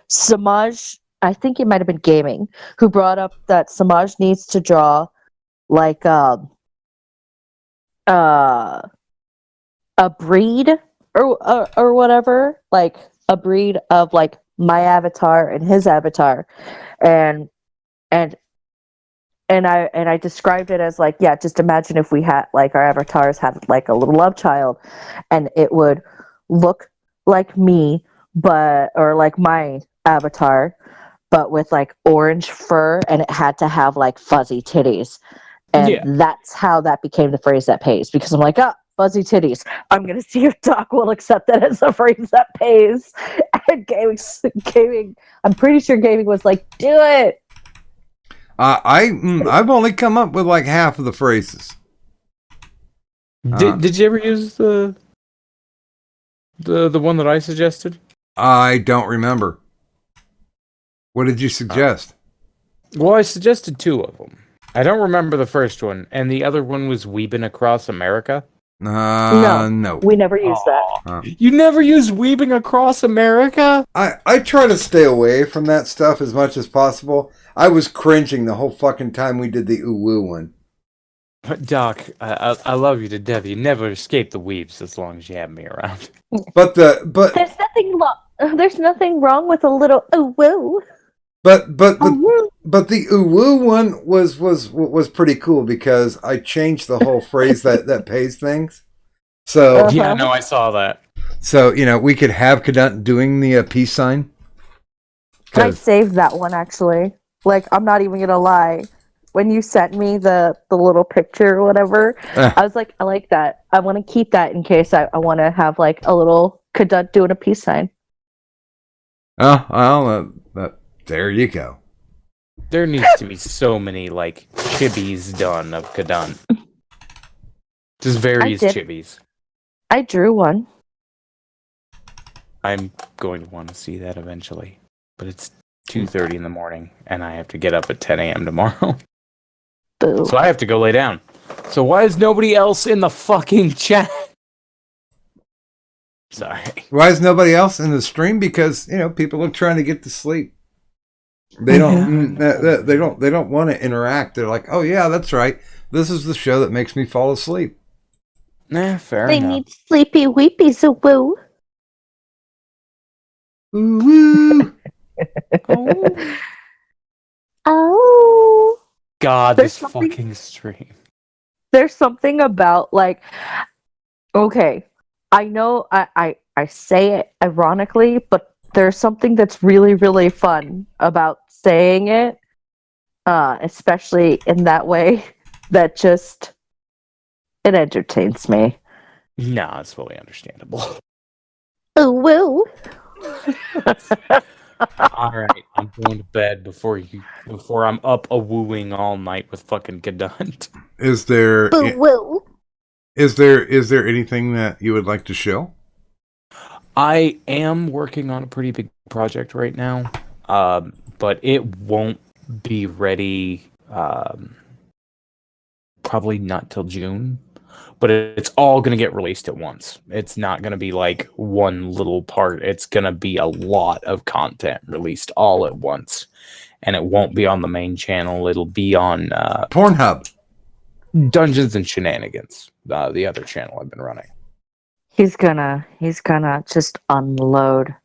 Samaj. I think it might have been gaming who brought up that Samaj needs to draw like a breed or whatever, like a breed of like my avatar and his avatar, and and I described it as like, yeah, just imagine if we had like our avatars had like a little love child, and it would look like me, but or like my avatar, but with like orange fur, and it had to have like fuzzy titties. And Yeah. that's how that became the phrase that pays, because I'm like, fuzzy titties. I'm going to see if Doc will accept that as a phrase that pays. And gaming, I'm pretty sure gaming was like, do it. I've only come up with like half of the phrases. Did you ever use the one that I suggested? I don't remember. What did you suggest? Well, I suggested two of them. I don't remember the first one, and the other one was Weebin' Across America. No. We never used that. You never used Weebing Across America? I try to stay away from that stuff as much as possible. I was cringing the whole fucking time we did the ooh-woo one. Doc, I love you to death. You never escape the weebs as long as you have me around. But There's nothing wrong with a little ooh woo. But the ooh-woo one was pretty cool because I changed the whole phrase that pays things. So Yeah, no, I saw that. So we could have Cadet doing the peace sign. I saved that one actually. Like, I'm not even gonna lie. When you sent me the little picture or whatever, I was like, I like that. I want to keep that in case I want to have like a little Cadet doing a peace sign. Oh, well, there you go. There needs to be so many like chibis done of Cadet. Just various chibis. I drew one. I'm going to want to see that eventually, but it's 2:30 in the morning, and I have to get up at 10 a.m. tomorrow. Boo. So I have to go lay down. So why is nobody else in the fucking chat? Sorry. Why is nobody else in the stream? Because people are trying to get to sleep. They don't. They don't want to interact. They're like, oh yeah, that's right. This is the show that makes me fall asleep. Nah, fair They enough. need sleepy weepy, so woo. Ooh, Oh. God, There's this something- fucking stream. There's something about like, okay, I know I say it ironically, but there's something that's really, really fun about saying it, especially in that way, that just, it entertains me. Nah, it's fully understandable. Ooh, woo. All right, I'm going to bed before I'm up a wooing all night with fucking Cadet. is there Ooh, woo. is there anything that you would like to show? I am working on a pretty big project right now, but it won't be ready probably not till June. But it's all going to get released at once. It's not going to be like one little part. It's going to be a lot of content released all at once. And it won't be on the main channel. It'll be on Pornhub. Dungeons and Shenanigans, the other channel I've been running. He's gonna just unload.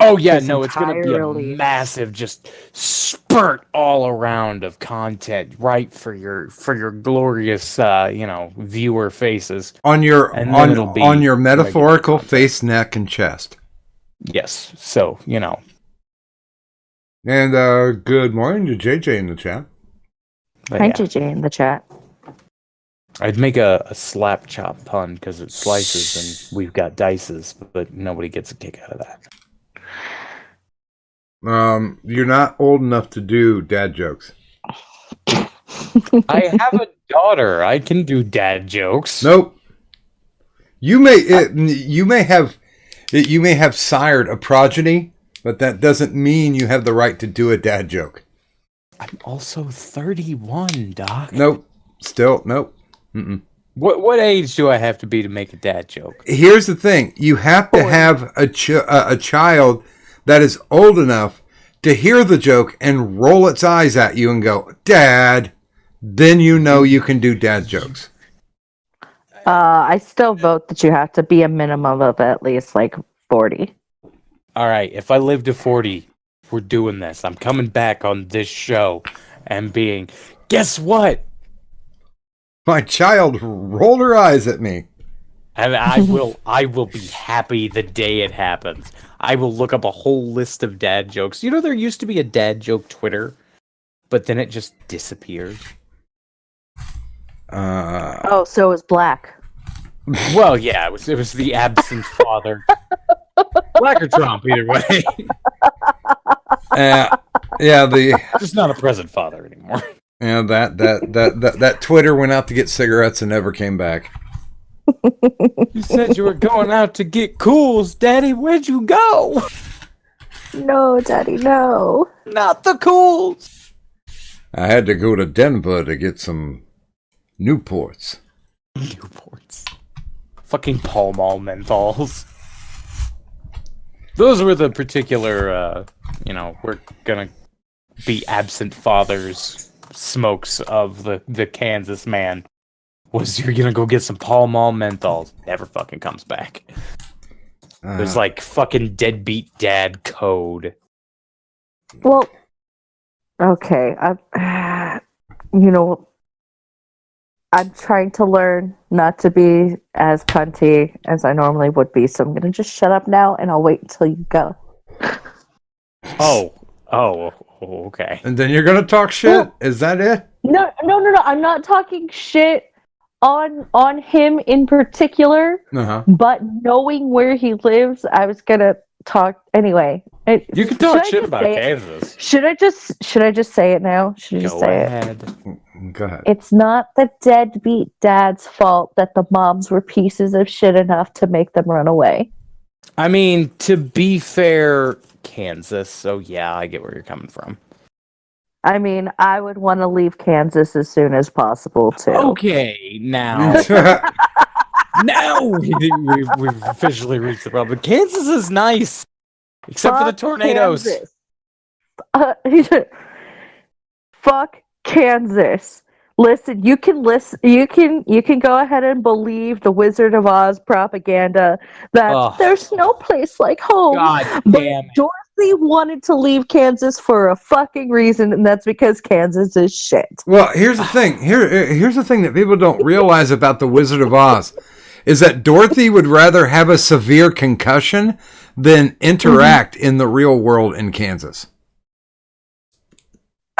Oh yeah, His no, it's going to be entire a release. massive just spurt all around of content right for your glorious viewer faces. On your And then it'll be on your metaphorical regular face, neck, and chest. Yes. So, And good morning to JJ in the chat. but Hi, yeah. JJ in the chat. I'd make a slap chop pun because it slices and we've got dices, but nobody gets a kick out of that. You're not old enough to do dad jokes. I have a daughter. I can do dad jokes. Nope. You may have sired a progeny, but that doesn't mean you have the right to do a dad joke. I'm also 31, Doc. Nope. Still, nope. Mm-mm. What age do I have to be to make a dad joke? Here's the thing. You have to have a child that is old enough to hear the joke and roll its eyes at you and go, Dad. Then you know you can do dad jokes. I still vote that you have to be a minimum of at least like 40. All right, if I live to 40, we're doing this. I'm coming back on this show and being, guess what? My child rolled her eyes at me. And I will be happy the day it happens. I will look up a whole list of dad jokes. You know, there used to be a dad joke Twitter, but then it just disappeared. So it was black. Well, yeah, it was the absent father. Black or Trump, either way. Just not a present father anymore. Yeah, that Twitter went out to get cigarettes and never came back. You said you were going out to get cools, Daddy. Where'd you go? No, Daddy, no. Not the cools. I had to go to Denver to get some Newports. Fucking Pall Mall menthols. Those were the particular, we're gonna be absent fathers smokes of the Kansas man. Was you're gonna go get some Pall Mall menthols. Never fucking comes back. There's like fucking deadbeat dad code. Well, okay. I'm trying to learn not to be as cunty as I normally would be, so I'm going to just shut up now, and I'll wait until you go. Oh, okay. And then you're going to talk shit? Is that it? No. I'm not talking shit on him in particular, but knowing where he lives, I was going to talk anyway. You can talk shit about Kansas. Should I just say it now? Should I just say it? Go ahead. It's not the deadbeat dad's fault that the moms were pieces of shit enough to make them run away. I mean, to be fair, Kansas, so yeah, I get where you're coming from. I mean, I would want to leave Kansas as soon as possible, too. Okay, now... now we've officially reached the problem. Kansas is nice, except for the tornadoes. Fuck Kansas. Listen, you can go ahead and believe the Wizard of Oz propaganda that there's no place like home. God damn it. Dorothy wanted to leave Kansas for a fucking reason, and that's because Kansas is shit. Well, here's the thing. Here's the thing that people don't realize about the Wizard of Oz is that Dorothy would rather have a severe concussion than interact in the real world in Kansas.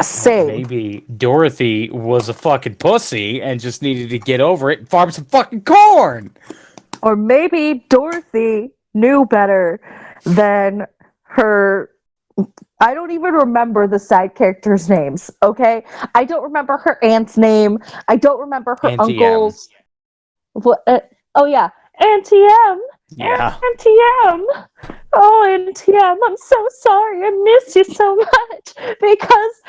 Same. Maybe Dorothy was a fucking pussy and just needed to get over it and farm some fucking corn. Or maybe Dorothy knew better than her... I don't even remember the side characters' names, okay? I don't remember her aunt's name. I don't remember her uncle's... What? Oh, yeah. Auntie M. Yeah. Auntie M. Oh, Auntie M, I'm so sorry. I miss you so much. Because,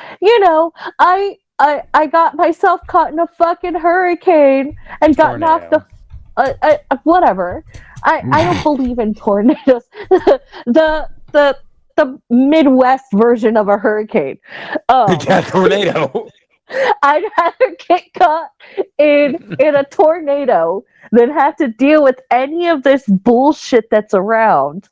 I got myself caught in a fucking hurricane and got knocked the... whatever. I don't believe in tornadoes. The Midwest version of a hurricane. Tornado. I'd rather get caught in a tornado than have to deal with any of this bullshit that's around,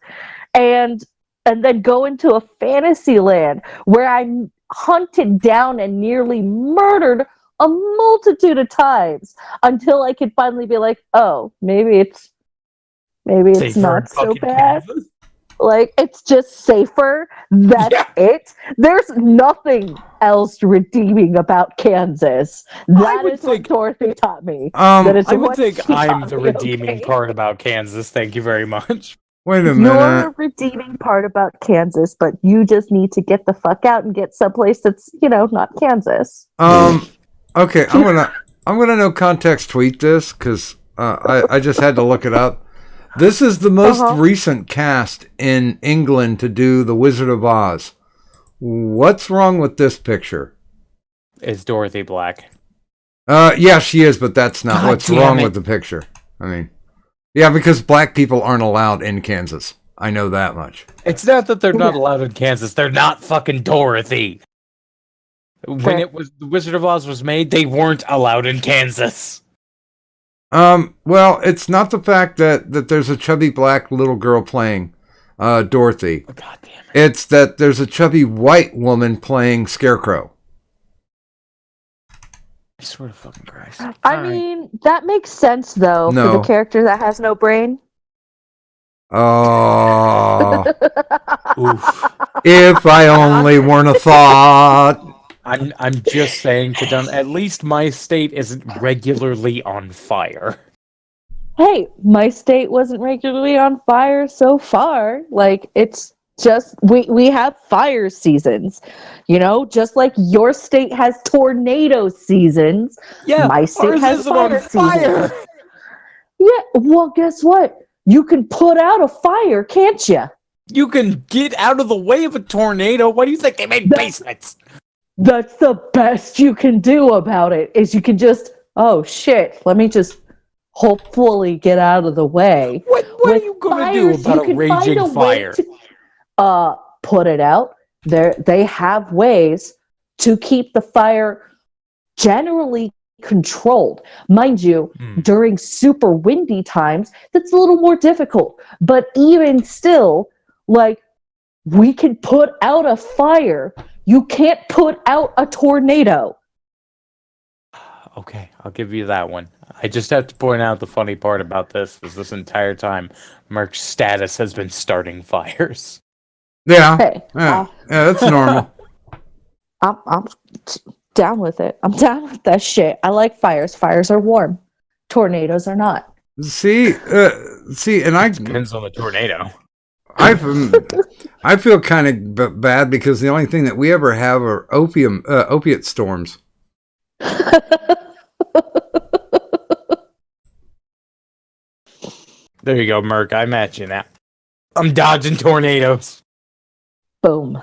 and then go into a fantasy land where I'm hunted down and nearly murdered a multitude of times until I could finally be like, oh, maybe it's not so bad. Kansas? Like, it's just safer. That's it. There's nothing else redeeming about Kansas. That is what Dorothy taught me. I would think I'm the redeeming part about Kansas. Thank you very much. Wait a Your minute. redeeming part about Kansas, but you just need to get the fuck out and get someplace that's, not Kansas. Okay, I'm gonna no context tweet this because I just had to look it up. This is the most recent cast in England to do The Wizard of Oz. What's wrong with this picture? Is Dorothy black? Yeah, she is, but that's not God what's damn wrong it. with the picture. I mean, yeah, because black people aren't allowed in Kansas. I know that much. It's not that they're not allowed in Kansas. They're not fucking Dorothy. When The Wizard of Oz was made, they weren't allowed in Kansas. Well, it's not the fact that there's a chubby black little girl playing Dorothy. Oh, God damn it. It's that there's a chubby white woman playing Scarecrow. I swear to fucking Christ. I mean, that makes sense, though, for No. the character that has no brain. Oh, Oof. if I only weren't a thought. I'm just saying, Kadun, at least my state isn't regularly on fire. Hey, my state wasn't regularly on fire so far. Like, it's just, we have fire seasons, just like your state has tornado seasons. Yeah, my state ours has isn't fire on fire. seasons. Yeah, well, guess what? You can put out a fire, can't you? You can get out of the way of a tornado. Why do you think they made basements? That's the best you can do about it, is you can just, oh shit, let me just hopefully get out of the way. What are you going to do about a raging fire? Put it out. They have ways to keep the fire generally controlled. Mind you, during super windy times, that's a little more difficult. But even still, like, we can put out a fire. You can't put out a tornado. Okay, I'll give you that one. I just have to point out the funny part about this is this entire time, Merc's status has been starting fires. Yeah, Hey, yeah, that's normal. I'm down with it. I'm down with that shit. I like fires. Fires are warm. Tornadoes are not. See, and Depends on the tornado. I feel kind of bad because the only thing that we ever have are opiate storms. There you go, Merc. I match you now. I'm dodging tornadoes. Boom.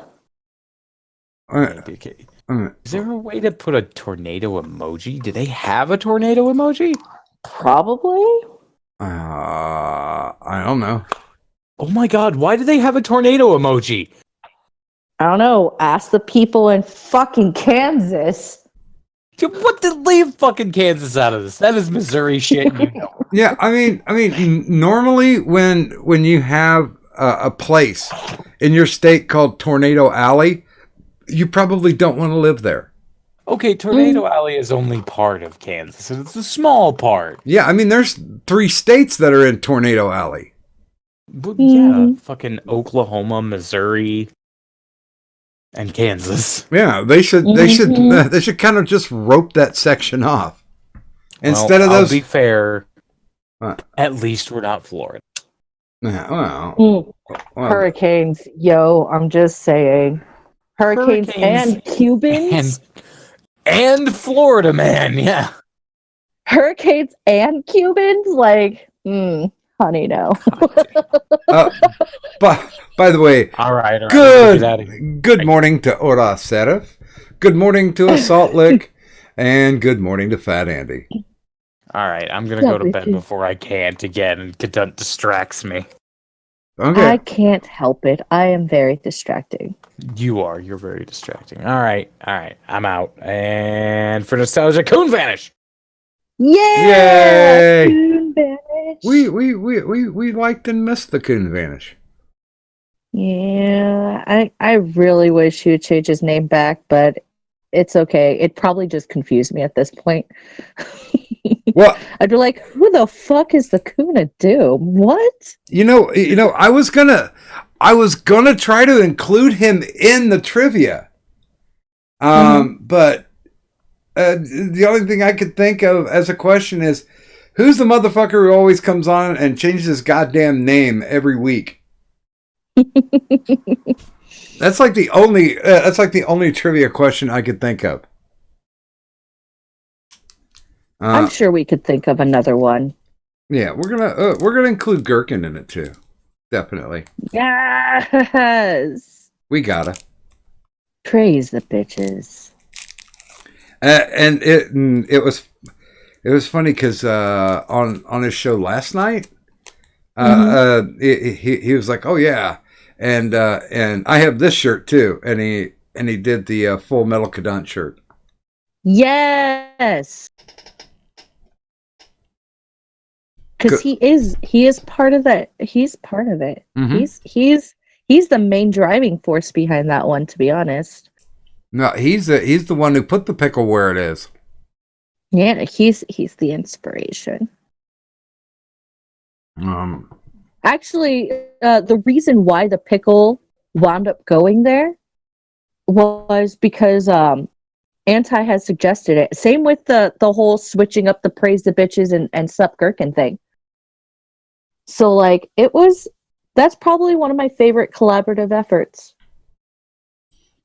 Is there a way to put a tornado emoji? Do they have a tornado emoji? Probably. I don't know. Oh my god, why do they have a tornado emoji? I don't know. Ask the people in fucking Kansas. Dude, what did leave fucking Kansas out of this? That is Missouri shit, you know. Yeah, I mean, normally when you have a place in your state called Tornado Alley, you probably don't want to live there. Okay, Tornado Alley is only part of Kansas, and it's a small part. Yeah, I mean, there's 3 states that are in Tornado Alley. But yeah, fucking Oklahoma, Missouri, and Kansas. Yeah, they should kind of just rope that section off instead of I'll those. be fair. At least we're not Florida. Yeah, well, Hurricanes, yo, I'm just saying. Hurricanes and Cubans. And Florida, man, yeah. Hurricanes and Cubans? Like, honey, no. But by the way, all right, good morning to Ora Serif. Good morning to Assault Lick. And good morning to Fat Andy. All right, I'm going to go to bed before I can't again, and Cadet distracts me. Okay. I can't help it. I am very distracting. You're very distracting. All right, I'm out. And for nostalgia, Coon Vanish! Yay! Coon Vanish! We liked and missed the Coon Vanish. Yeah, I really wish he would change his name back, but it's okay. It probably just confused me at this point. Well, I'd be like, who the fuck is the Kuna do? What? You know, I was gonna try to include him in the trivia. But the only thing I could think of as a question is, Who's the motherfucker who always comes on and changes his goddamn name every week? That's like the only trivia question I could think of. I'm sure we could think of another one. Yeah, we're gonna include Gherkin in it too. Definitely. Yes. We gotta. Praise the bitches. And it was funny because on his show last night, he was like, "Oh yeah," and I have this shirt too, and he did the Full Metal Cadet shirt. Yes. Because he is part of that. He's part of it. Mm-hmm. He's the main driving force behind that one, to be honest. No, he's the one who put the pickle where it is. Yeah, he's the inspiration. Actually, the reason why the pickle wound up going there was because Anti has suggested it. Same with the whole switching up the praise the bitches and sup gherkin thing. So like that's probably one of my favorite collaborative efforts.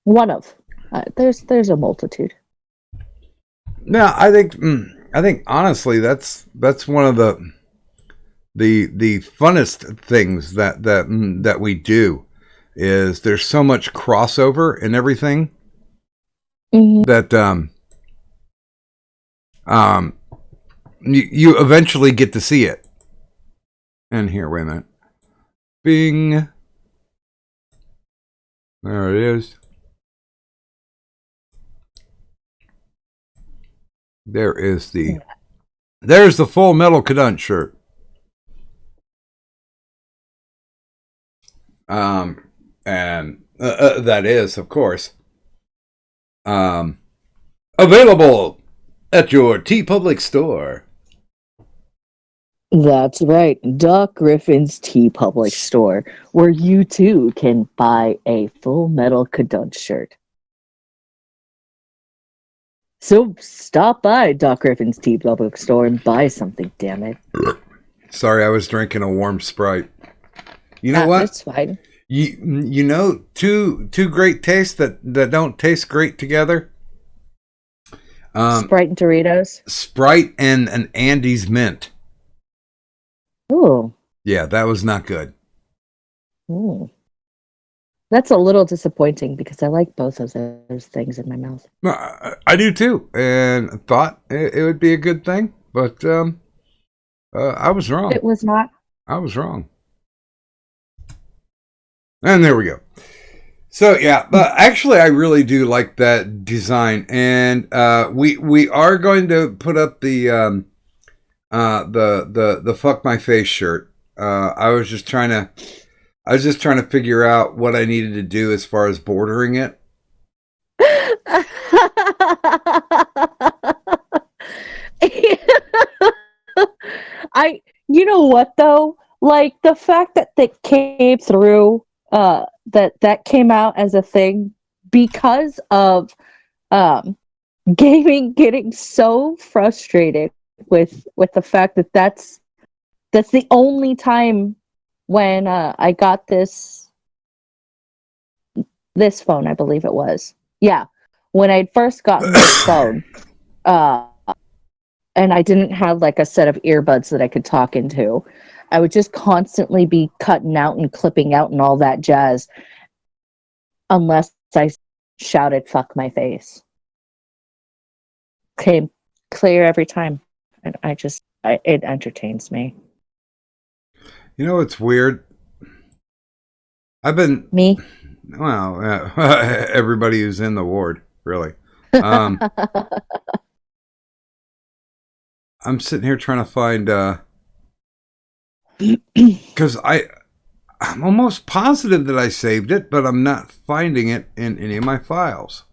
One of there's a multitude. No, I think honestly that's one of the funnest things that we do is there's so much crossover and everything that you eventually get to see it. And here, wait a minute. Bing. There it is. There's the Full Metal Cadet shirt. And that is, of course, available at your TeePublic store. That's right, Doc Griffin's TeePublic store, where you too can buy a Full Metal Cadet shirt. So stop by Doc Griffin's TeePublic store and buy something, damn it. Sorry, I was drinking a warm Sprite. You know what? That's fine. You know two great tastes that don't taste great together? Sprite and Doritos. Sprite and an Andes Mint. Ooh. Yeah, that was not good. Ooh. That's a little disappointing because I like both of those things in my mouth. I do too, and thought it would be a good thing, but I was wrong. It was not. I was wrong. And there we go. So yeah, but actually, I really do like that design, and we are going to put up the fuck my face shirt. I was just trying to figure out what I needed to do as far as bordering it. You know what though? Like the fact that came through, that came out as a thing because of gaming getting so frustrated with the fact that that's the only time when I got this phone, I believe it was. Yeah. When I'd first gotten this phone, and I didn't have like a set of earbuds that I could talk into, I would just constantly be cutting out and clipping out and all that jazz unless I shouted fuck my face. Came clear every time. And it entertains me. You know what's weird? I've been... Me? Well, everybody who's in the ward, really. I'm sitting here trying to find... Because I'm almost positive that I saved it, but I'm not finding it in any of my files.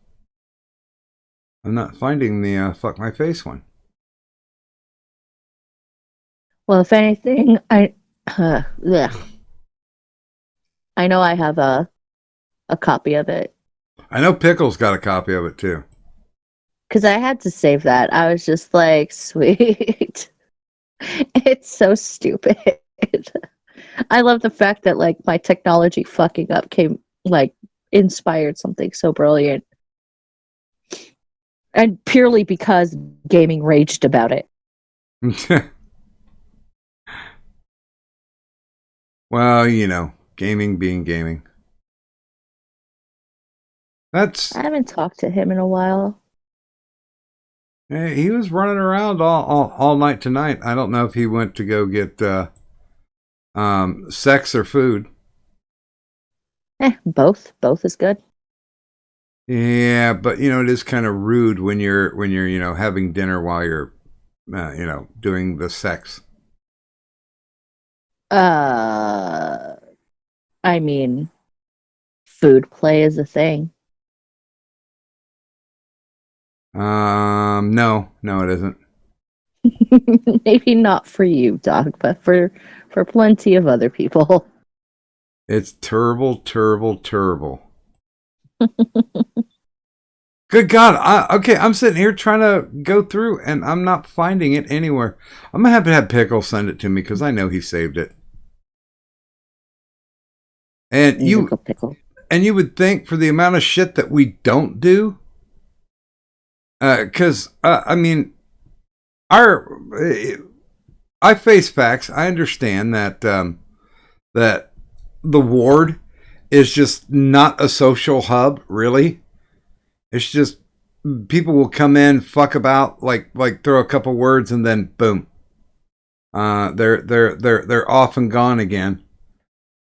I'm not finding the fuck my face one. Well, if anything, I know I have a copy of it. I know Pickle's got a copy of it too. Because I had to save that. I was just like, sweet. It's so stupid. I love the fact that like my technology fucking up came like inspired something so brilliant. And purely because gaming raged about it. Well, you know, gaming being gaming. That's I haven't talked to him in a while. he was running around all night tonight. I don't know if he went to go get sex or food. Both. Both is good. Yeah, but you know it is kind of rude when you're you know having dinner while you're you know doing the sex. I mean, food play is a thing. No, it isn't. Maybe not for you, Doc, but for plenty of other people. It's terrible. Good God! Okay, I'm sitting here trying to go through, and I'm not finding it anywhere. I'm gonna have to have Pickle send it to me because I know he saved it. And Pickle. you would think for the amount of shit that we don't do, because I mean, I face facts. I understand that that the ward is just not a social hub, really. It's just people will come in, fuck about, like throw a couple words, and then boom, they're off and gone again.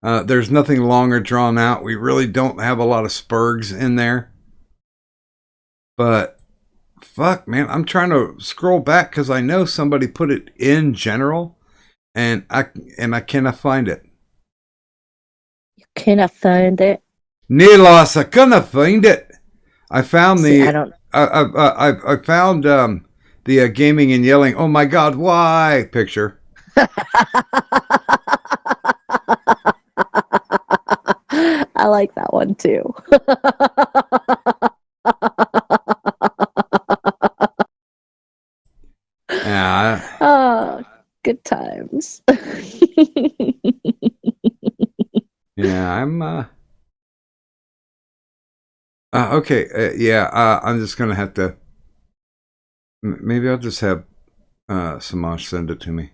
There's nothing longer drawn out. We really don't have a lot of spurgs in there. But fuck, man, I'm trying to scroll back because I know somebody put it in general, and I cannot find it. You cannot find it. Nilos, I couldn't find it. I found See, I don't. I found the gaming and yelling, "Oh my God, why?" picture. I like that one too. Yeah. Oh, good times. Yeah, I'm okay. Yeah, I'm just gonna have to. Maybe I'll just have Samaj send it to me.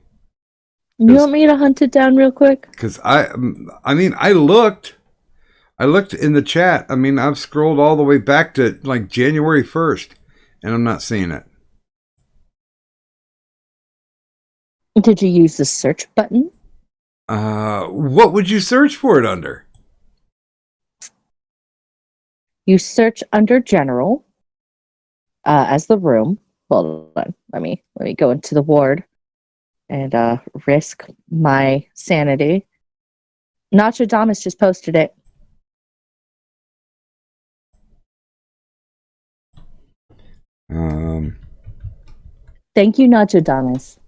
You want me to hunt it down real quick? Because I mean, I looked in the chat. I mean, I've scrolled all the way back to like January 1st, and I'm not seeing it. Did you use the search button? What would you search for it under? You search under general as the room. Hold on. Let me go into the ward and risk my sanity. Nostradamus just posted it. Thank you, Nostradamus.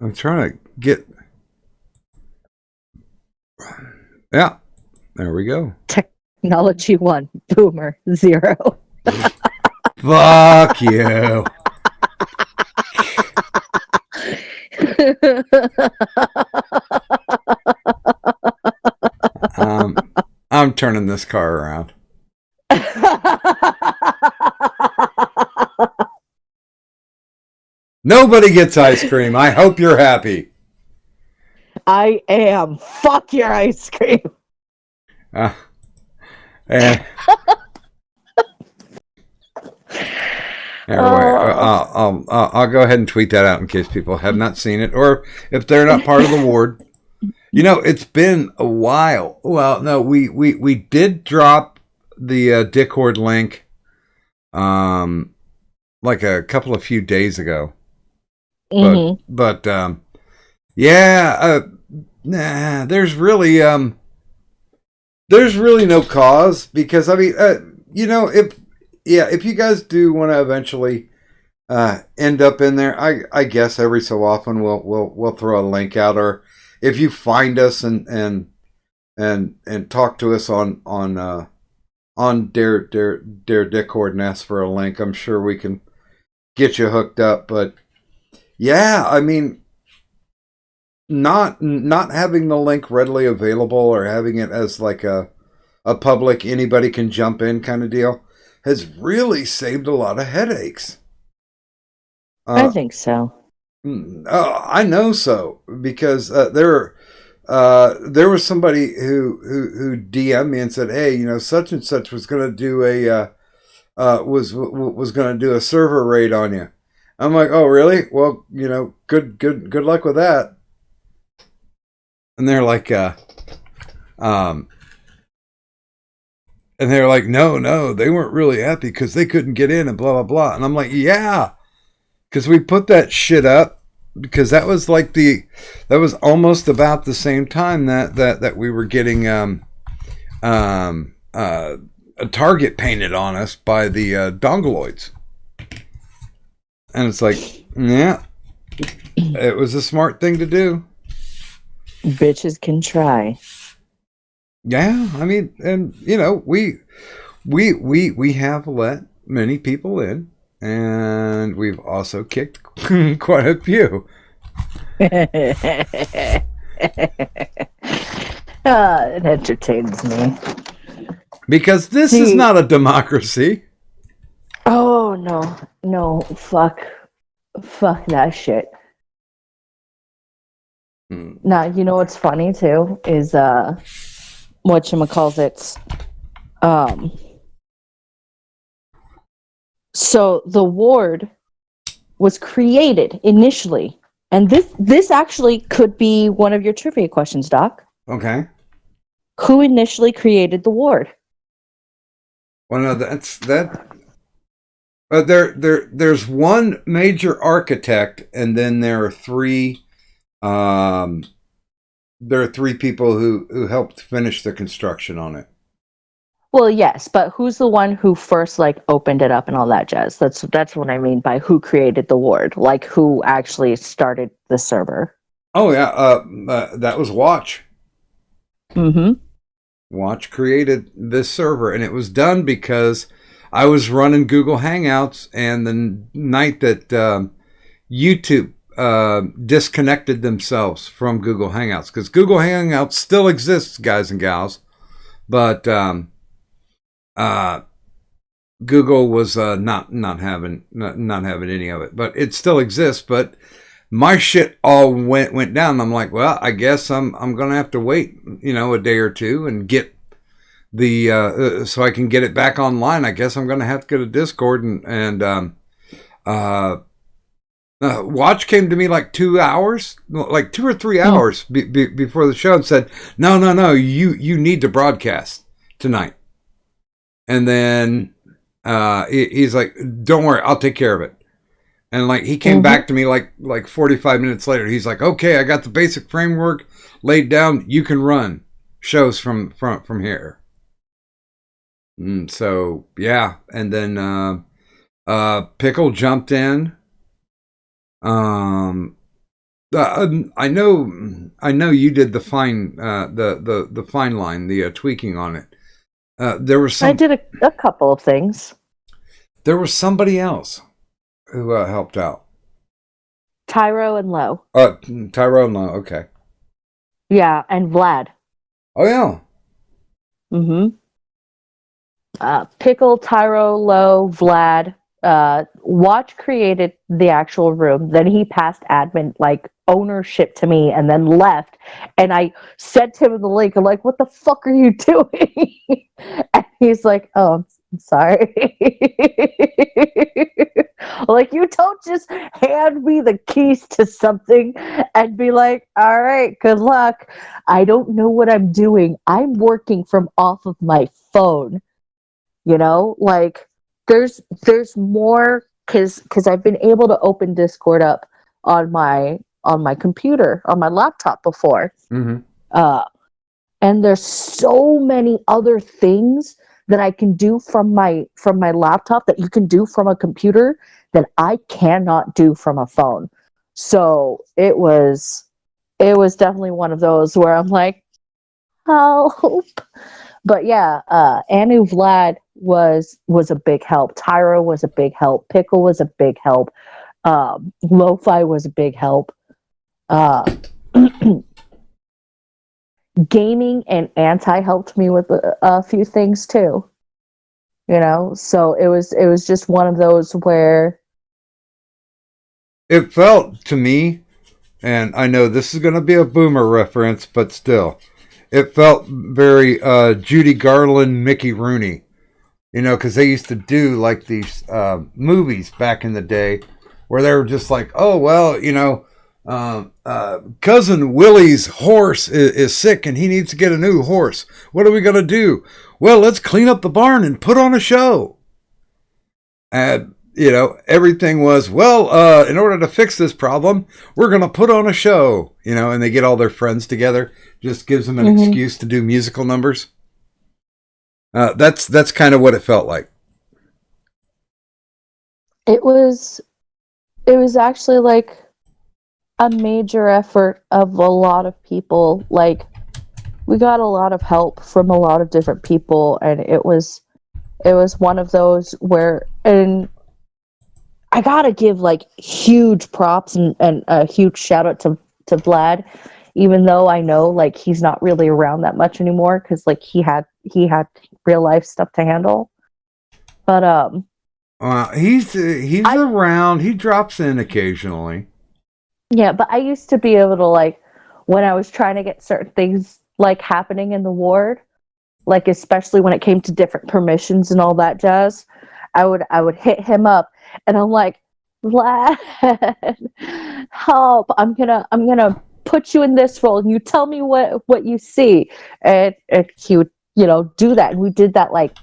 I'm trying to get. Yeah, there we go. Technology 1, boomer 0. Fuck you. I'm turning this car around. Nobody gets ice cream. I hope you're happy. I am. Fuck your ice cream. Anyway, I'll go ahead and tweet that out in case people have not seen it, or if they're not part of the ward. You know, it's been a while. Well, no, we did drop the Discord link, like a couple of few days ago. Mm-hmm. But yeah, there's really no cause, because I mean, you know, if you guys do want to eventually end up in there, I guess every so often we'll throw a link out, or if you find us and talk to us on on Dare Discord and ask for a link. I'm sure we can get you hooked up. But yeah, I mean, not having the link readily available or having it as like a public anybody can jump in kind of deal has really saved a lot of headaches. I think so. I know so because there was somebody who DM'd me and said, "Hey, you know, such and such was going to do was going to do a server raid on you." I'm like, "Oh, really? Well, you know, good luck with that." And they're like, and they're like, no, they weren't really happy because they couldn't get in and blah blah blah. And I'm like, yeah, because we put that shit up because that was like that was almost about the same time that we were getting a target painted on us by the dongoloids. And it's like, yeah, it was a smart thing to do. Bitches can try. Yeah, I mean, and you know, we have let many people in, and we've also kicked quite a few. It entertains me. Because this is not a democracy. Oh no, fuck that shit. Now, you know what's funny too is whatchamacallits. So the ward was created initially, and this actually could be one of your trivia questions, Doc. Okay. Who initially created the ward? Well, no, that's that. There's one major architect, and then there are three. There are three people who helped finish the construction on it. Well, yes, but who's the one who first opened it up and all that jazz? That's what I mean by who created the ward, like who actually started the server. Oh yeah, that was Watch. Mm-hmm. Watch created this server, and it was done because I was running Google Hangouts, and the night that YouTube disconnected themselves from Google Hangouts, because Google Hangouts still exists, guys and gals, but Google was not having any of it, but it still exists. But my shit all went down. I'm like, well, I guess I'm gonna have to wait, a day or two and get the so I can get it back online. I guess I'm gonna have to go to Discord and Watch came to me like 2 hours, like 2 or 3 hours before the show, and said, no, you need to broadcast tonight. And then he's like, don't worry, I'll take care of it. And he came back to me like 45 minutes later. He's like, okay, I got the basic framework laid down. You can run shows from here. So yeah, and then Pickle jumped in. I know you did the fine the fine line, the tweaking on it. There was I did a couple of things. There was somebody else who helped out. Tyro and Low. Tyro and Low. Okay. Yeah, and Vlad. Oh yeah. Mm-hmm. Pickle, Tyro, Low, Vlad. Watch created the actual room. Then he passed admin ownership to me, and then left. And I sent him the link. I'm like, "What the fuck are you doing?" And he's like, "Oh, I'm sorry." You don't just hand me the keys to something and be like, "All right, good luck." I don't know what I'm doing. I'm working from off of my phone. There's more because I've been able to open Discord up on my computer, on my laptop before. Mm-hmm. And there's so many other things that I can do from my laptop that you can do from a computer that I cannot do from a phone. So it was definitely one of those where I'm like, help. But yeah, Anu Vlad was a big help. Tyra was a big help. Pickle was a big help. Lo-Fi was a big help. Uh, Gaming and Anti helped me with a few things too. You know, so it was just one of those where It felt to me, and I know this is going to be a boomer reference, but still, it felt very Judy Garland, Mickey Rooney. You know, because they used to do like these movies back in the day where they were just like, oh, well, you know, Cousin Willie's horse is sick and he needs to get a new horse. What are we going to do? Well, let's clean up the barn and put on a show. And, you know, everything was, well, in order to fix this problem, we're going to put on a show, you know, and they get all their friends together. Just gives them an excuse to do musical numbers. That's kind of what it felt like. it was actually like a major effort of a lot of people. Like, we got a lot of help from a lot of different people, and it was one of those where, and I gotta give like huge props and a huge shout out to Vlad, even though I know like he's not really around that much anymore because like he had real life stuff to handle. But He's around. He drops in occasionally. yeah, but I used to be able to, like, when I was trying to get certain things like happening in the ward, like especially when it came to different permissions and all that jazz, I would hit him up and I'm like, Vlad, help! I'm gonna put you in this role and you tell me what you see, and he would, you know, do that, and we did that like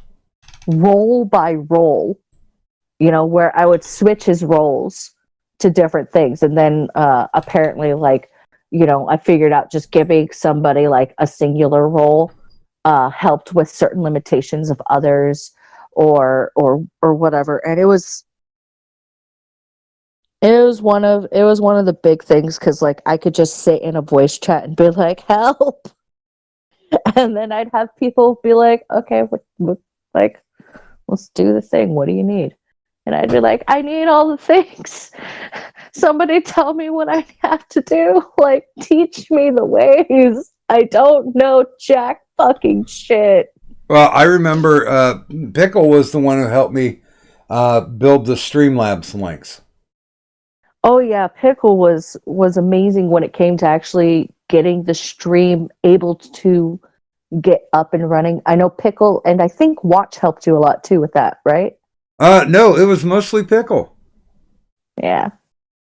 role by role, you know, where I would switch his roles to different things, and then apparently, like, you know, I figured out just giving somebody like a singular role helped with certain limitations of others, or whatever, and it was one of the big things because like I could just sit in a voice chat and be like, help, and then I'd have people be like, okay, what like, let's do the thing, what do you need? And I'd be like, I need all the things. Somebody tell me what I have to do. Like, teach me the ways. I don't know jack fucking shit. Well, I remember Pickle was the one who helped me build the Streamlabs links. Oh yeah, Pickle was amazing when it came to actually getting the stream able to get up and running. I know Pickle, and I think Watch helped you a lot too with that, right? No, it was mostly Pickle. Yeah.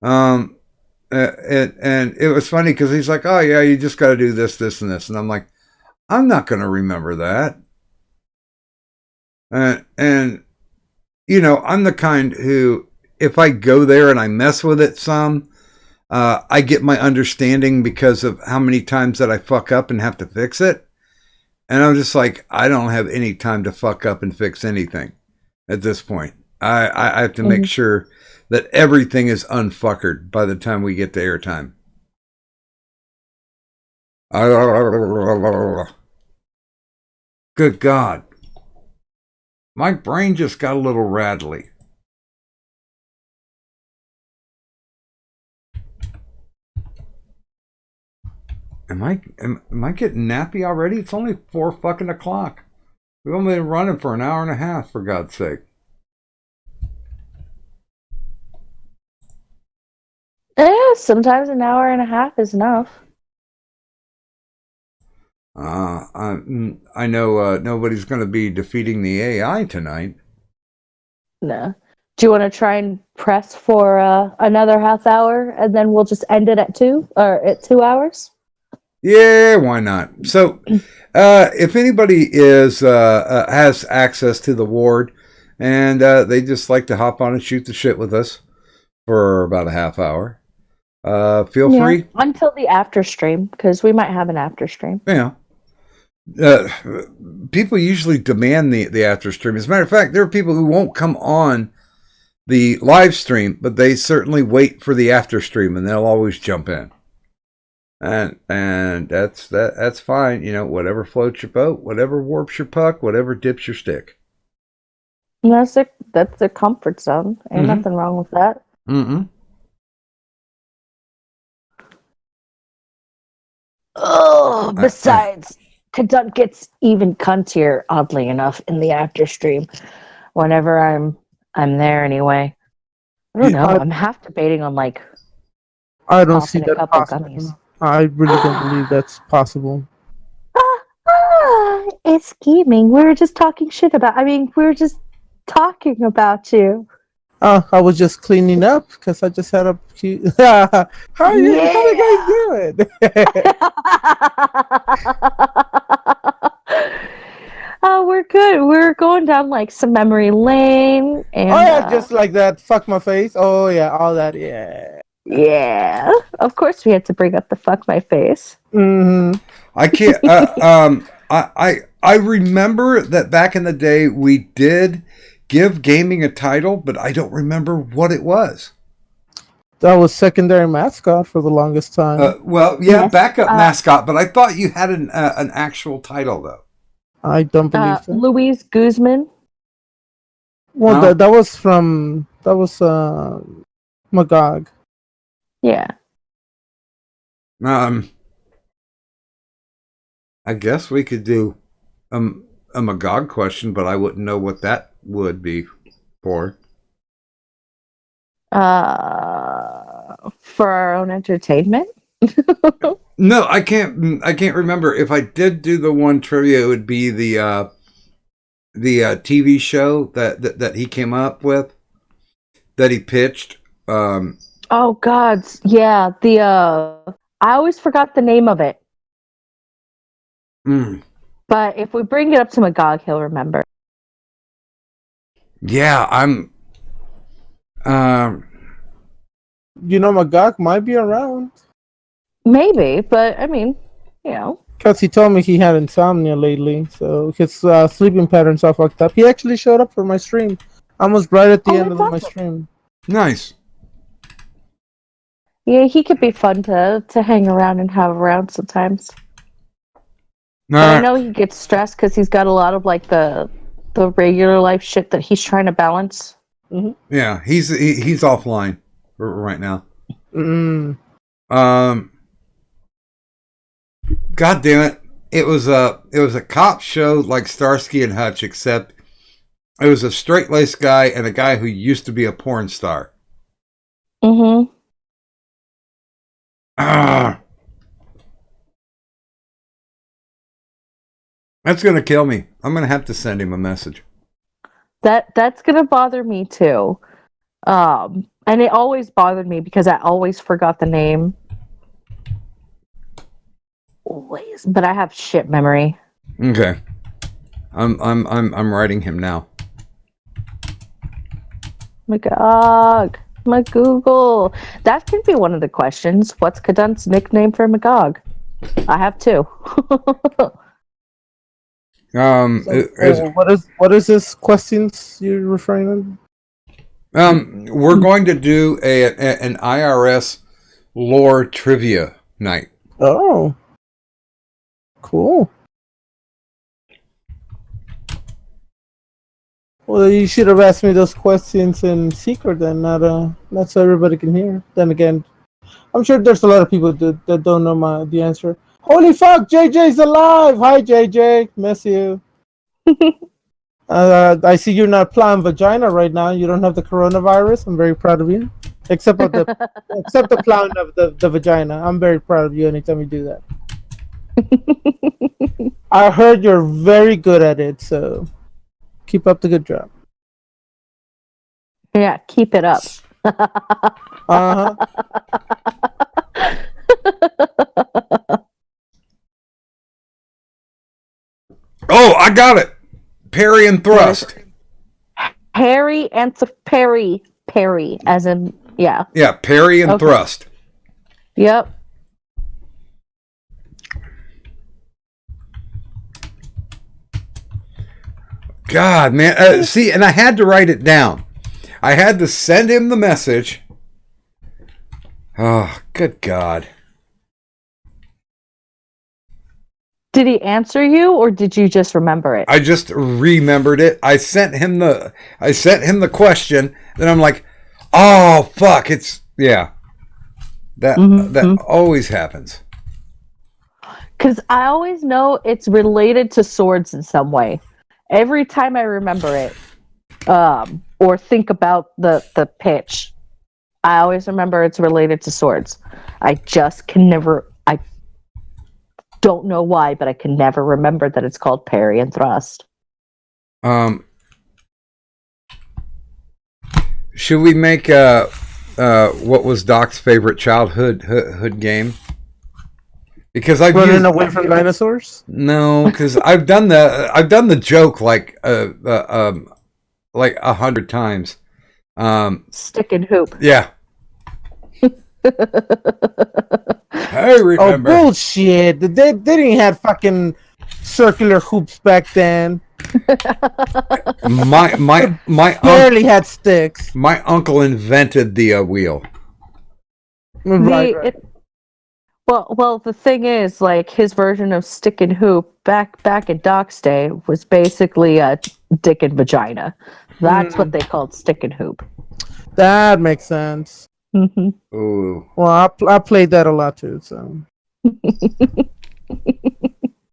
And it was funny because he's like, oh yeah, you just got to do this, this, and this, and I'm like, I'm not going to remember that. And you know, I'm the kind who, if I go there and I mess with it some, I get my understanding because of how many times that I fuck up and have to fix it. And I'm just like, I don't have any time to fuck up and fix anything at this point. I have to make sure that everything is unfuckered by the time we get to airtime. Good God. My brain just got a little rattly. Am I getting nappy already? It's only 4 fucking o'clock. We've only been running for an hour and a half, for God's sake. Yeah, sometimes an hour and a half is enough. I know nobody's going to be defeating the AI tonight. No. Do you want to try and press for another half hour, and then we'll just end it at 2 or at 2 hours? Yeah, why not? So, if anybody has access to the ward and they just like to hop on and shoot the shit with us for about a half hour, feel free. Until the after stream, because we might have an after stream. Yeah. People usually demand the after stream. As a matter of fact, there are people who won't come on the live stream, but they certainly wait for the after stream, and they'll always jump in. And that's fine. You know, whatever floats your boat, whatever warps your puck, whatever dips your stick. And that's a comfort zone. Ain't nothing wrong with that. Mm-mm. Oh, besides, Cadet gets even cuntier, oddly enough, in the after stream. Whenever I'm there anyway. I don't know. I'm half debating on like I don't see popping a that couple possible. gummies. I really don't believe that's possible. It's scheming. We were just talking shit about. I mean, we were just talking about you. I was just cleaning up because I just had a cute. How are you guys doing? Oh, we're good. We're going down like some memory lane, and Oh yeah, just like that. Fuck my face. Oh yeah, all that. Yeah. yeah. Of course, we had to bring up the fuck my face. Mm-hmm. I can't. I remember that back in the day we did give gaming a title, but I don't remember what it was. That was secondary mascot for the longest time. Well, yeah, backup mascot, but I thought you had an actual title though. I don't believe so. Luis Guzman. Well, No? that was Magog. Yeah. I guess we could do a Magog question, but I wouldn't know what that would be for. For our own entertainment. No, I can't remember. If I did do the one trivia, it would be the TV show that he came up with, that he pitched. Oh God, yeah. I always forgot the name of it. But if we bring it up to Magog, he'll remember. Yeah, I'm. Magog might be around. Maybe, but I mean, you know. Because he told me he had insomnia lately, so his sleeping patterns are fucked up. He actually showed up for my stream. Almost right at the end of my stream. Nice. Yeah, he could be fun to hang around and have around sometimes. But I know he gets stressed because he's got a lot of like the regular life shit that he's trying to balance. Mm-hmm. Yeah, he's offline right now. God damn it! It was a cop show like Starsky and Hutch, except it was a straight-laced guy and a guy who used to be a porn star. Mm-hmm. That's gonna kill me. I'm gonna have to send him a message. That's gonna bother me too. And it always bothered me because I always forgot the name. Always, but I have shit memory. Okay. I'm writing him now. Magog. Magoogle. That could be one of the questions. What's Cadent's nickname for Magog? I have two. What is this questions you're referring to? We're going to do an IRS Lore Trivia night. Oh, cool. Well, you should have asked me those questions in secret, then not so everybody can hear. Then again, I'm sure there's a lot of people that don't know the answer. Holy fuck, JJ's alive! Hi, JJ. Miss you. I see you're not playing vagina right now. You don't have the coronavirus. I'm very proud of you. Except the plowing of the vagina. I'm very proud of you anytime you do that. I heard you're very good at it, so keep up the good job. Yeah, keep it up. Uh-huh. Oh, I got it. Parry and thrust. Parry and parry, as in yeah. Yeah, parry and thrust. Yep. God, man. See, and I had to write it down. I had to send him the message. Oh, good God. Did he answer you, or did you just remember it? I just remembered it. I sent him the question. Then I'm like, oh fuck! It's yeah. That always happens. Because I always know it's related to swords in some way. Every time I remember it, or think about the pitch, I always remember it's related to swords. I just can never. I don't know why, but I can never remember that it's called parry and thrust. Should we make what was Doc's favorite childhood hood game? Because I've running away from dinosaurs. No, because I've done the joke like 100 times. Stick and hoop. Yeah. I remember. Oh bullshit! They didn't have fucking circular hoops back then. My Barely had sticks. My uncle invented the wheel. Right. Well, the thing is, like, his version of stick and hoop back in Doc's day was basically a dick and vagina. That's what they called stick and hoop. That makes sense. Mm-hmm. Ooh. Well, I played that a lot too. So.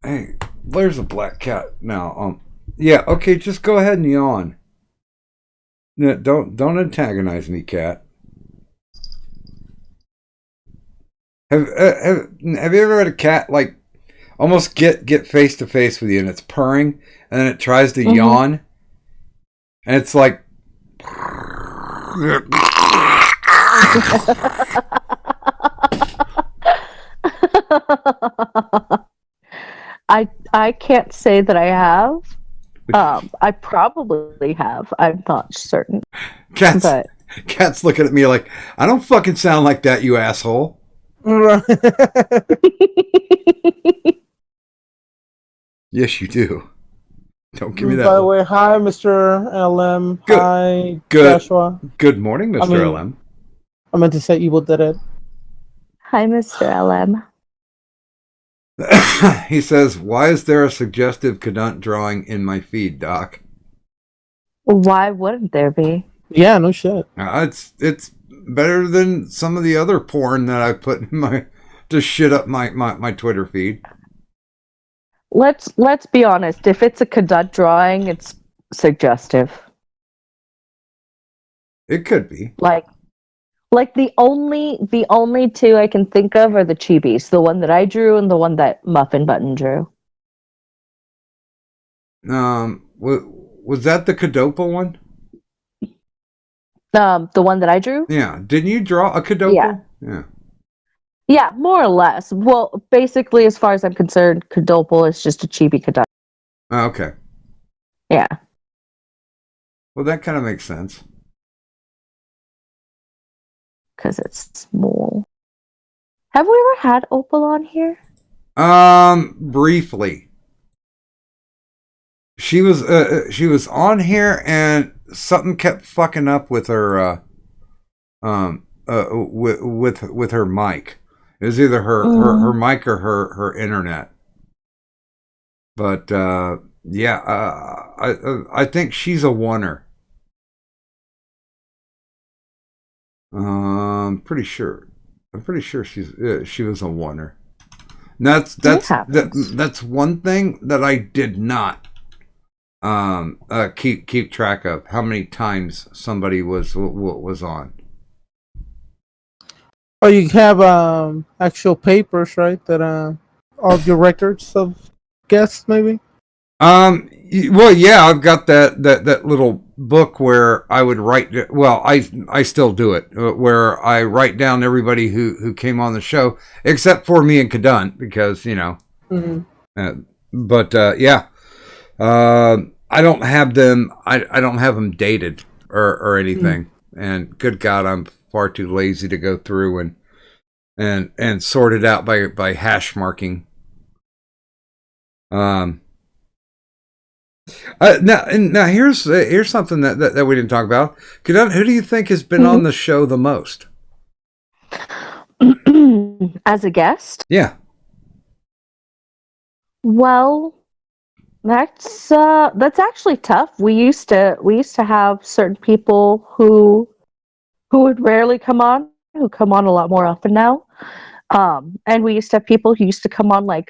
Hey, there's a black cat now. Yeah. Okay, just go ahead and yawn. No, don't antagonize me, cat. Have you ever had a cat like almost get face to face with you and it's purring and then it tries to yawn and it's like I can't say that I have. I probably have. I'm not certain. Cat's looking at me like, I don't fucking sound like that, you asshole. Yes, you do. Don't give me that. By the way, hi, Mr. LM. Good. Hi, Good. Joshua. Good morning, Mr. LM. I meant to say Evil Dead. Hi, Mr. LM. He says, why is there a suggestive Cadet drawing in my feed, Doc? Why wouldn't there be? Yeah, no shit. It's better than some of the other porn that I put in my to shit up my Twitter feed. Let's be honest. If it's a Cadet drawing, it's suggestive. It could be. Like the only two I can think of are the chibis, the one that I drew and the one that Muffin Button drew. Was that the Cadopal one? The one that I drew? Yeah. Didn't you draw a Cadopal? Yeah. Yeah, more or less. Well, basically, as far as I'm concerned, Cadopal is just a chibi Cadet. Oh, okay. Yeah. Well, that kind of makes sense. Because it's small. Have we ever had Opal on here? Briefly. She was on here and something kept fucking up with her with her mic. It was either her mic or her internet. But yeah, I think she's a oneer. I'm pretty sure she was a oneer. That's one thing that I did not keep track of, how many times somebody was on. Oh, you have actual papers, right? That all your records of guests, maybe. Well, yeah, I've got that little book where I would write. Well, I still do it, where I write down everybody who came on the show, except for me and Cadet, because you know. Mm-hmm. But yeah, I don't have them. I don't have them dated or anything. Mm-hmm. And good God, I'm far too lazy to go through and sort it out by hash marking. Now here's something that we didn't talk about. Cadet, who do you think has been on the show the most? As a guest? Yeah. Well, that's actually tough. We used to have certain people who would rarely come on, who come on a lot more often now. And we used to have people who used to come on like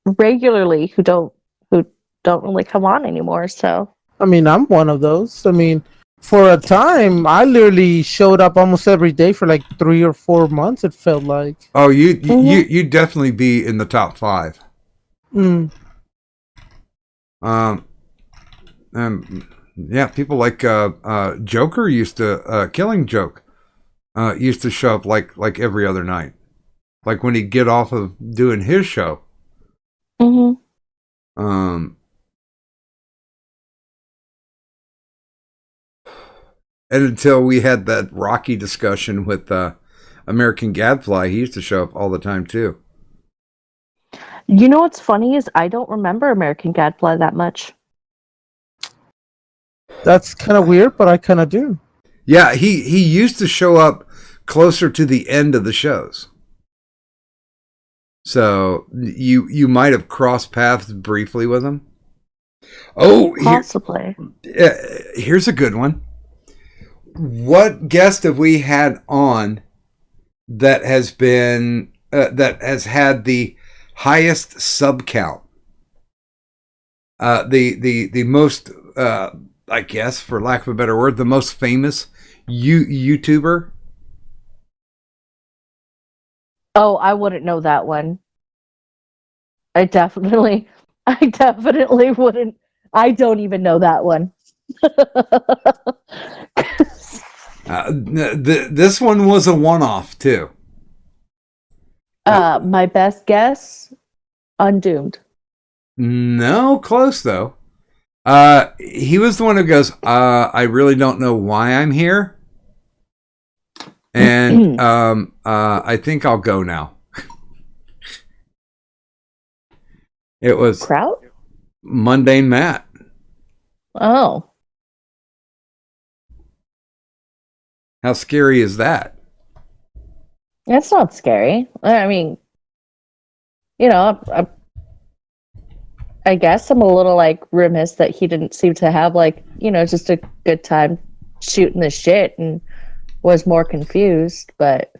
regularly who don't really come on anymore. So I mean, I'm one of those. I mean, for a time, I literally showed up almost every day for like 3 or 4 months. It felt like. Oh, you'd definitely be in the top 5. Mm. Yeah, people like Joker used to Killing Joke used to show up like every other night, like when he'd get off of doing his show. mhm. And until we had that Rocky discussion with American Gadfly, he used to show up all the time too. You know what's funny is I don't remember American Gadfly that much. That's kind of weird, but I kind of do. Yeah, he used to show up closer to the end of the shows. So you might have crossed paths briefly with him. Oh, Possibly. here's a good one. What guest have we had on that has been that has had the highest sub count? The most I guess, for lack of a better word, the most famous YouTuber. Oh, I wouldn't know that one. I definitely wouldn't. I don't even know that one. This one was a one-off too. My best guess, Undoomed. No, close though. He was the one who goes, I really don't know why I'm here. And I think I'll go now. It was Kraut? Mundane Matt. Oh. How scary is that? That's not scary. I mean, I guess I'm a little like remiss that he didn't seem to have like, just a good time shooting the shit and was more confused, but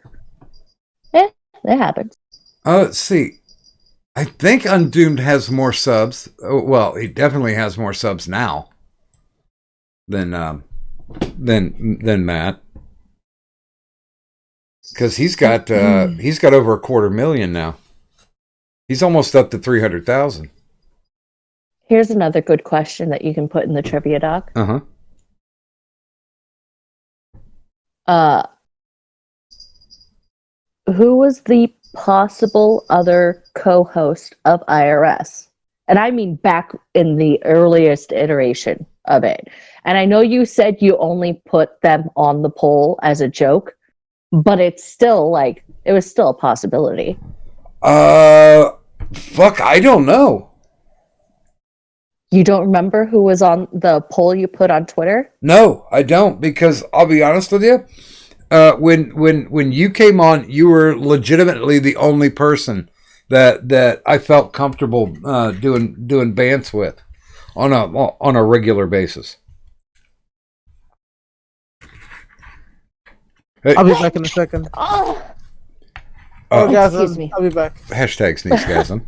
it happens. Oh, let's see. I think Undoomed has more subs. Oh, well, he definitely has more subs now than Matt. Because he's got over 250,000 now. He's almost up to 300,000. Here's another good question that you can put in the trivia doc. Who was the possible other co-host of IRS? And I mean back in the earliest iteration of it. And I know you said you only put them on the poll as a joke, but it's still like, it was still a possibility. Fuck, I don't know. You don't remember who was on the poll you put on Twitter? No, I don't, because I'll be honest with you. When you came on, you were legitimately the only person that I felt comfortable doing bants with on a regular basis. I'll be back in a second. Excuse me. I'll be back. Hashtag sneezgasm.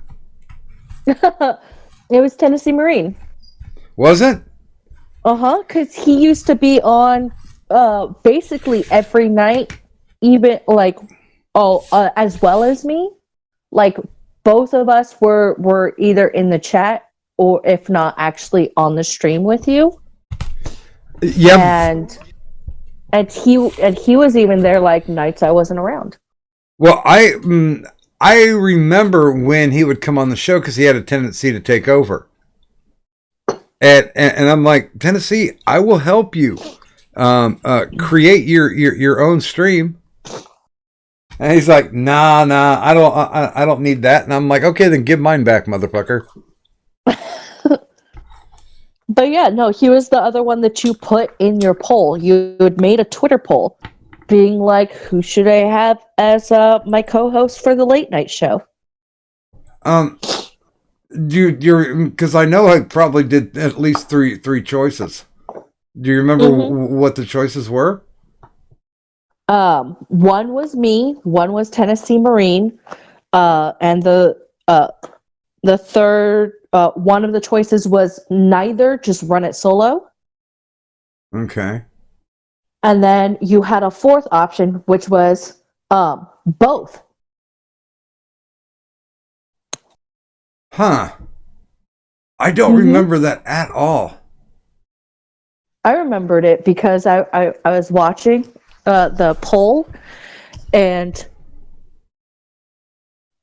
It was Tennessee Marine. Was it? Because he used to be on basically every night, even like as well as me. Like both of us were either in the chat or if not actually on the stream with you. Yeah. And he was even there like nights I wasn't around. Well, I remember when he would come on the show because he had a tendency to take over. And I'm like, Tennessee, I will help you create your own stream. And he's like, nah, I don't need that. And I'm like, okay, then give mine back, motherfucker. But yeah, no, he was the other one that you put in your poll. You had made a Twitter poll being like, who should I have as my co-host for the late night show? Because I know I probably did at least three choices. Do you remember what the choices were? One was me, one was Tennessee Marine, and the third one of the choices was neither, just run it solo. Okay. And then you had a fourth option, which was both. Huh. I don't remember that at all. I remembered it because I was watching the poll, and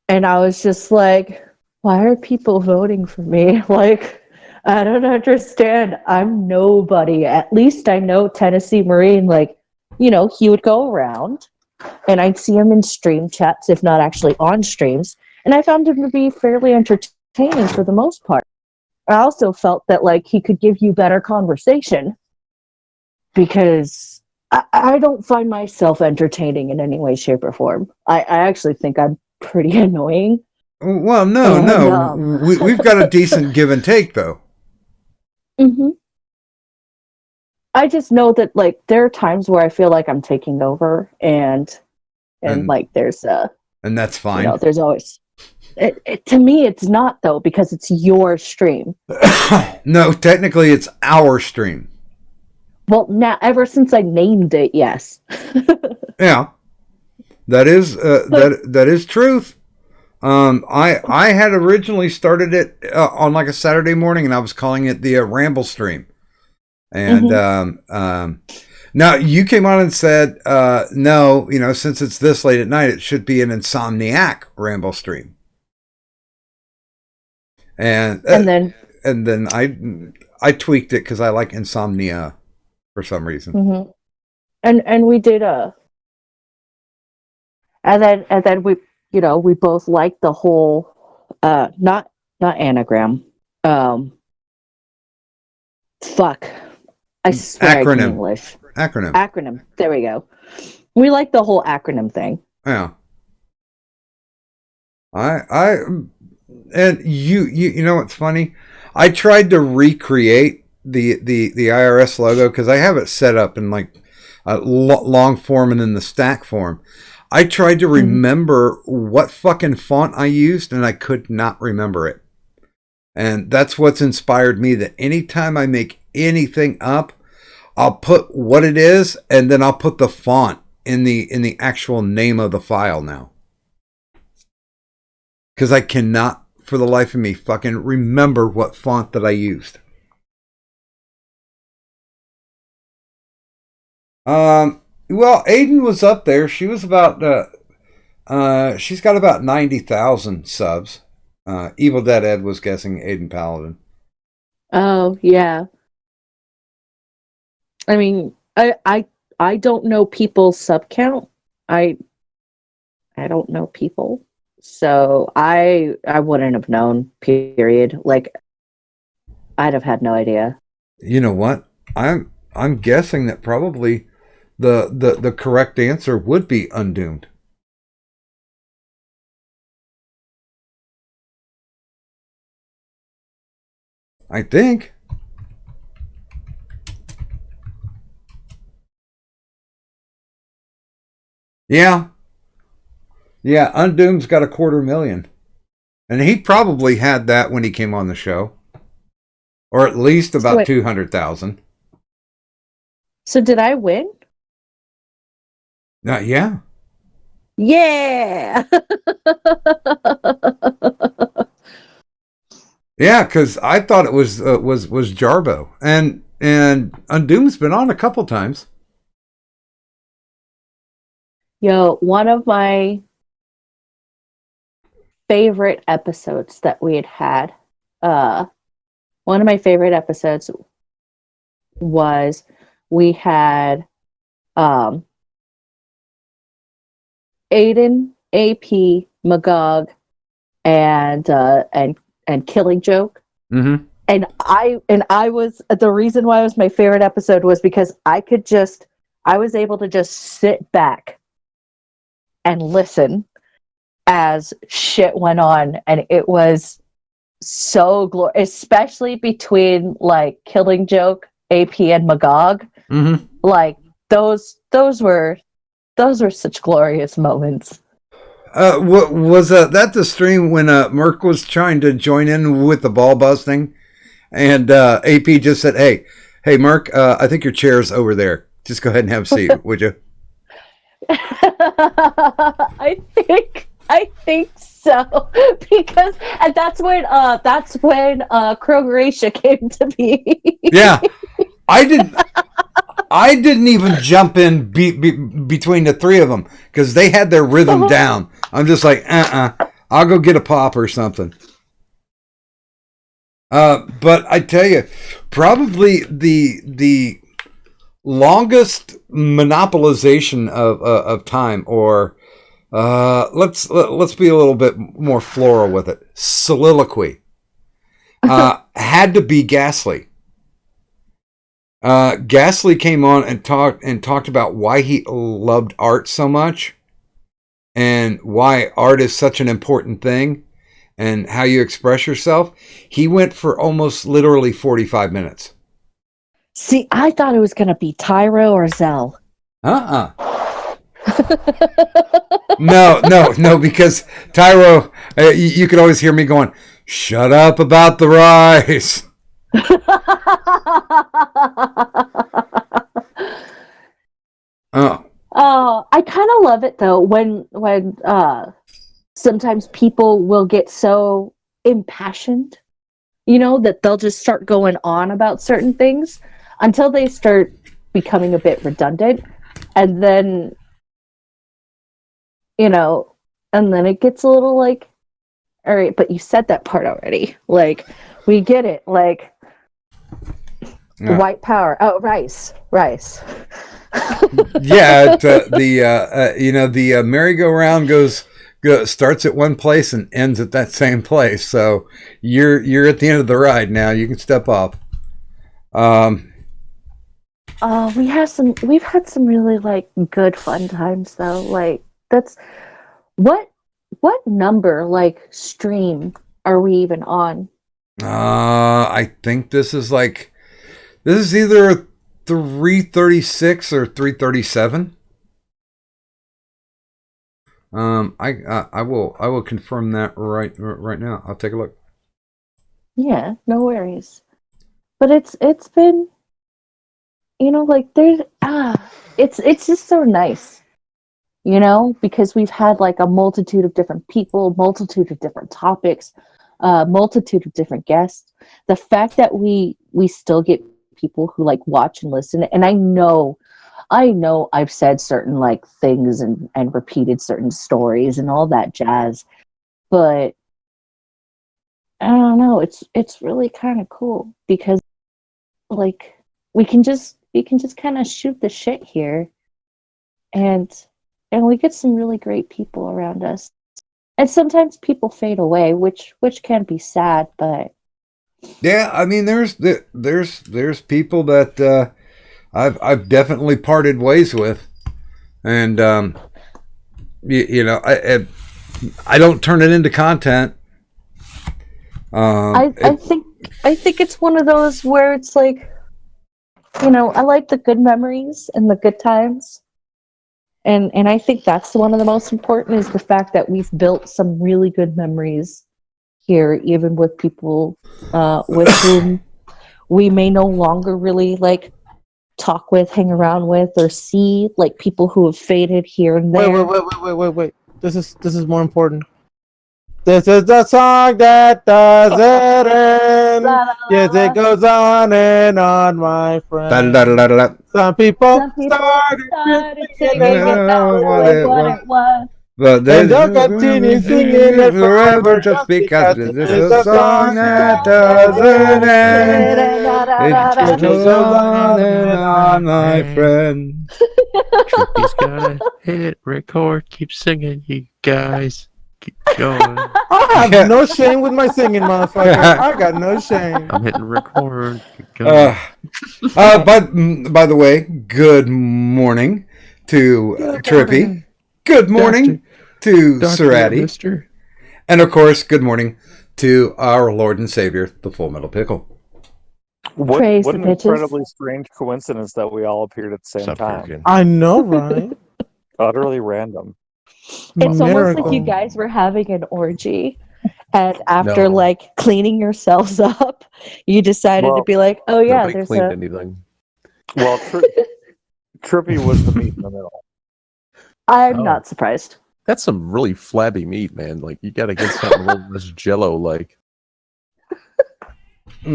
I was just like, why are people voting for me? Like, I don't understand. I'm nobody. At least I know Tennessee Marine, like, you know, he would go around and I'd see him in stream chats, if not actually on streams. And I found him to be fairly entertaining for the most part. I also felt that, like, he could give you better conversation because I don't find myself entertaining in any way, shape, or form. I actually think I'm pretty annoying. Well, no. We've got a decent give and take, though. I just know that, like, there are times where I feel like I'm taking over, and like there's and that's fine. You know, there's always to me it's not, though, because it's your stream. No, technically it's our stream. Well, now ever since I named it, yes. Yeah, that is that is truth. I had originally started it on like a Saturday morning, and I was calling it the Ramble stream. And now you came on and said, no, you know, since it's this late at night, it should be an Insomniac Ramble stream. And then I tweaked it because I like insomnia for some reason. And we did and then we, you know, we both liked the whole not anagram. Fuck. I swear acronym. I can English. Acronym. Acronym. There we go. We like the whole acronym thing. Yeah. And you know what's funny? I tried to recreate the IRS logo because I have it set up in like a long form and in the stack form. I tried to remember what fucking font I used, and I could not remember it. And that's what's inspired me, that anytime I make anything up, I'll put what it is, and then I'll put the font in the actual name of the file now. Because I cannot, for the life of me, fucking remember what font that I used. Well, Aiden was up there. She was about, she's got about 90,000 subs. Evil Dead Ed was guessing Aiden Paladin. Oh, yeah. I mean, I don't know people's sub count. I don't know people. So I wouldn't have known, period. Like, I'd have had no idea. You know what? I'm guessing that probably the correct answer would be Undoomed. I think. Yeah. Yeah, Undoomed's got 250,000. And he probably had that when he came on the show. Or at least about 200,000. So did I win? Yeah. Yeah. Yeah, because I thought it was Jarbo, and Undoomed's been on a couple times. Yo, one of my favorite episodes that we had, one of my favorite episodes was we had Aiden, AP, Magog, and Killing Joke. Mm-hmm. And I was, the reason why it was my favorite episode was because I was able to just sit back and listen as shit went on, and it was so glorious, especially between like Killing Joke, AP, and Magog. Mm-hmm. Like those were such glorious moments. What was that the stream when Merc was trying to join in with the ball busting, and AP just said, "Hey, Merc, I think your chair's over there. Just go ahead and have a seat, would you?" I think so, because and that's when Krogerisha came to be. Yeah, I didn't even jump in between the three of them because they had their rhythm down. I'm just like, I'll go get a pop or something. But I tell you, probably the longest monopolization of time, or let's be a little bit more floral with it. Soliloquy had to be Ghastly. Ghastly came on and talked about why he loved art so much, and why art is such an important thing, and how you express yourself. He went for almost literally 45 minutes. See, I thought it was going to be Tyro or Zell. No, because Tyro, you could always hear me going, "Shut up about the rice." Oh, I kind of love it though when sometimes people will get so impassioned, that they'll just start going on about certain things until they start becoming a bit redundant, and then it gets a little like, all right, but you said that part already. Like, we get it. Like, white power. Oh, rice. Yeah, the merry-go-round starts at one place and ends at that same place. So you're at the end of the ride now. You can step off. We've had some really like good fun times though. Like, that's what number like stream are we even on? I think this is either 336 or 337. I will confirm that right now. I'll take a look. Yeah, no worries. But it's been, like there's it's just so nice, because we've had like a multitude of different people, multitude of different topics, multitude of different guests. The fact that we still get people who like watch and listen, and I know I've said certain like things and repeated certain stories and all that jazz, but I don't know, it's really kind of cool because like we can just kind of shoot the shit here, and we get some really great people around us, and sometimes people fade away, which can be sad, but yeah, I mean, there's people that I've definitely parted ways with, and I don't turn it into content. I think it's one of those where it's like, I like the good memories and the good times, and I think that's one of the most important, is the fact that we've built some really good memories here, even with people with whom we may no longer really like talk with, hang around with, or see, like people who have faded here and there. Wait. This is more important. This is the song that doesn't end. Yes, it goes on and on, my friend. Some people started singing it, now what it was. But And they'll continue singing it forever just because this is a song that doesn't end. It goes on and on, my friend. Trippy's gotta hit record. Keep singing, you guys. Keep going. I have no shame with my singing, motherfucker. I got no shame. I'm hitting record. Keep going. By the way, good morning to Trippy. Good morning to Doctor, Surati. Mister. And of course, good morning to our Lord and Savior, the Full Metal Pickle. Praise What the an bitches. incredibly strange coincidence that we all appeared at the same Sup, time. Kirkin? I know, right? Utterly random. It's almost like you Miracle. guys were having an orgy, and after No. like cleaning yourselves up, you decided to Well, be like, "Oh yeah, Nobody there's cleaned a." anything. Well, Trippy was the meat in the middle. I'm Oh. not surprised. That's some really flabby meat, man. Like, you gotta get something a little less jello-like. I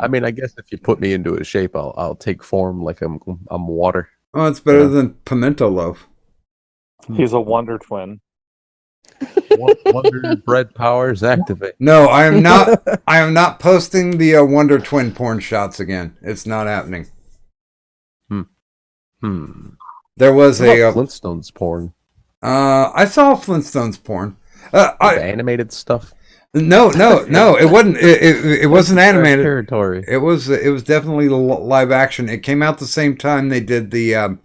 mean, I guess if you put me into a shape, I'll take form like I'm water. Oh, it's better than pimento loaf. He's a wonder twin. Wonder bread powers activate. No, I am not. I am not posting the Wonder Twin porn shots again. It's not happening. There was What a about Flintstones porn. I saw Flintstones porn. The animated stuff. No, it wasn't. It wasn't animated. Territory. It was definitely live action. It came out the same time they did the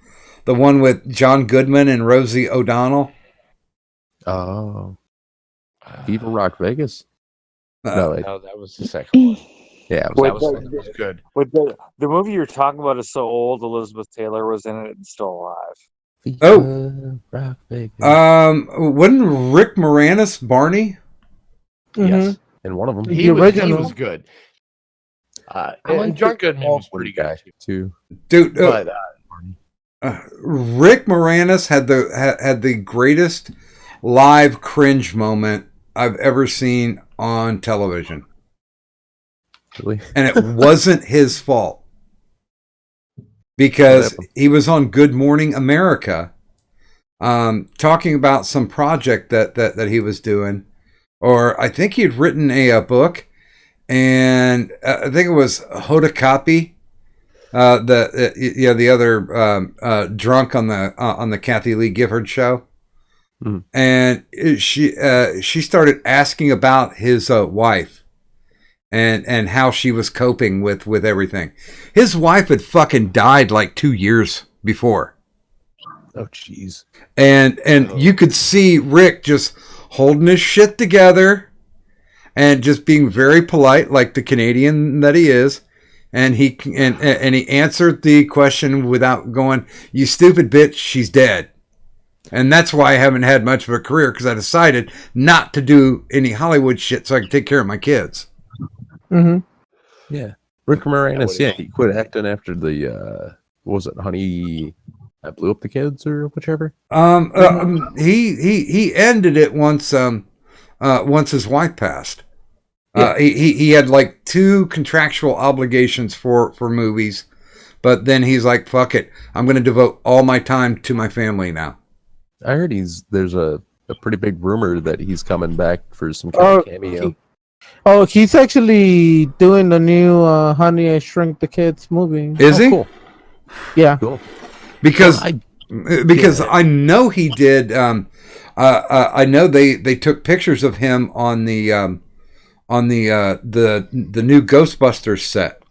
one with John Goodman and Rosie O'Donnell. Oh, Viva Rock Vegas. No, that was the second one. Yeah, Wait, That was good. Wait, the movie you're talking about is so old. Elizabeth Taylor was in it and still alive. Viva Rock Vegas. Wasn't Rick Moranis Barney? Yes, And one of them. he original. was good. I And like John the Goodman was pretty good guy too. Dude, But Rick Moranis had the greatest live cringe moment I've ever seen on television, Really? and it wasn't his fault because he was on Good Morning America, talking about some project that he was doing, or I think he'd written a book, and I think it was Hoda Kotb. The other drunk on the Kathy Lee Gifford show, and she started asking about his wife and how she was coping with everything. His wife had fucking died like 2 years before, Oh, jeez. and you could see Rick just holding his shit together and just being very polite, like the Canadian that he is. And he answered the question without going, "You stupid bitch, she's dead." And that's why I haven't had much of a career, because I decided not to do any Hollywood shit so I could take care of my kids. Yeah. Rick Moranis, he quit acting after the what was it, Honey I Blew Up the Kids or whichever? He ended it once his wife passed. He had like 2 contractual obligations for movies, but then he's like, "Fuck it, I'm going to devote all my time to my family now." I heard there's a pretty big rumor that he's coming back for some kind of cameo. He's actually doing the new Honey I Shrunk the Kids movie. Is he? Cool. Yeah. Cool. Because I know he did. I know they took pictures of him on the new Ghostbusters set.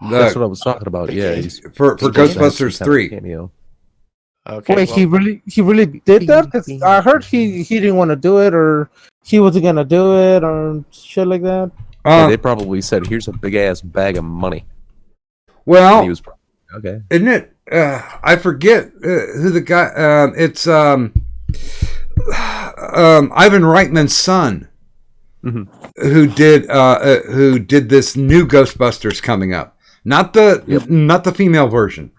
That's what I was talking about. Yeah, he's for Ghostbusters 3. Cameo. okay, Wait, he really did that? 'Cause I heard he didn't want to do it, or he wasn't gonna do it, or shit like that. Yeah, they probably said, "Here's a big ass bag of money." Well, And he was okay. isn't it? I forget who the guy. It's Ivan Reitman's son, who did this new Ghostbusters coming up. Not the female version.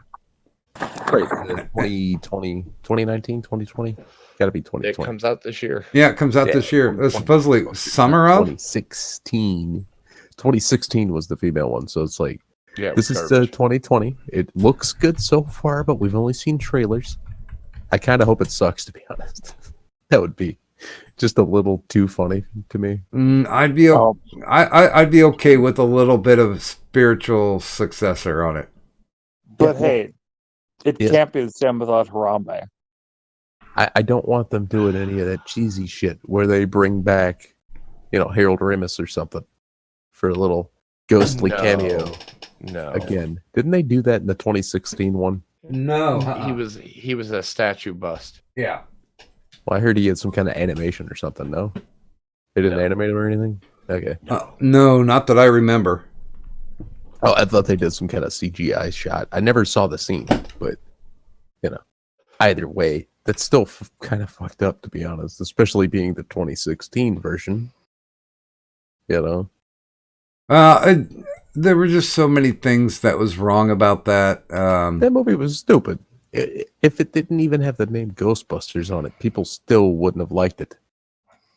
Right, 2020, 2019, 2020. Got to be 2020. it comes out this year. Yeah, it comes out this year. Supposedly summer of 2016. 2016 was the female one, so it's like Yeah, this is 2020. It looks good so far, but we've only seen trailers. I kind of hope it sucks, to be honest. That would be just a little too funny to me. I'd be I'd be okay with a little bit of spiritual successor on it. But hey, it can't be the same without Harambe. I don't want them doing any of that cheesy shit where they bring back, Harold Ramis or something for a little ghostly cameo. No, Again, didn't they do that in the 2016 one? No, he was a statue bust. yeah. Well, I heard he had some kind of animation or something. No. They didn't animate him or anything? Okay. No, not that I remember. Oh, I thought they did some kind of CGI shot. I never saw the scene, but, either way, that's still kind of fucked up, to be honest, especially being the 2016 version. There were just so many things that was wrong about that. That movie was stupid. If it didn't even have the name Ghostbusters on it, people still wouldn't have liked it.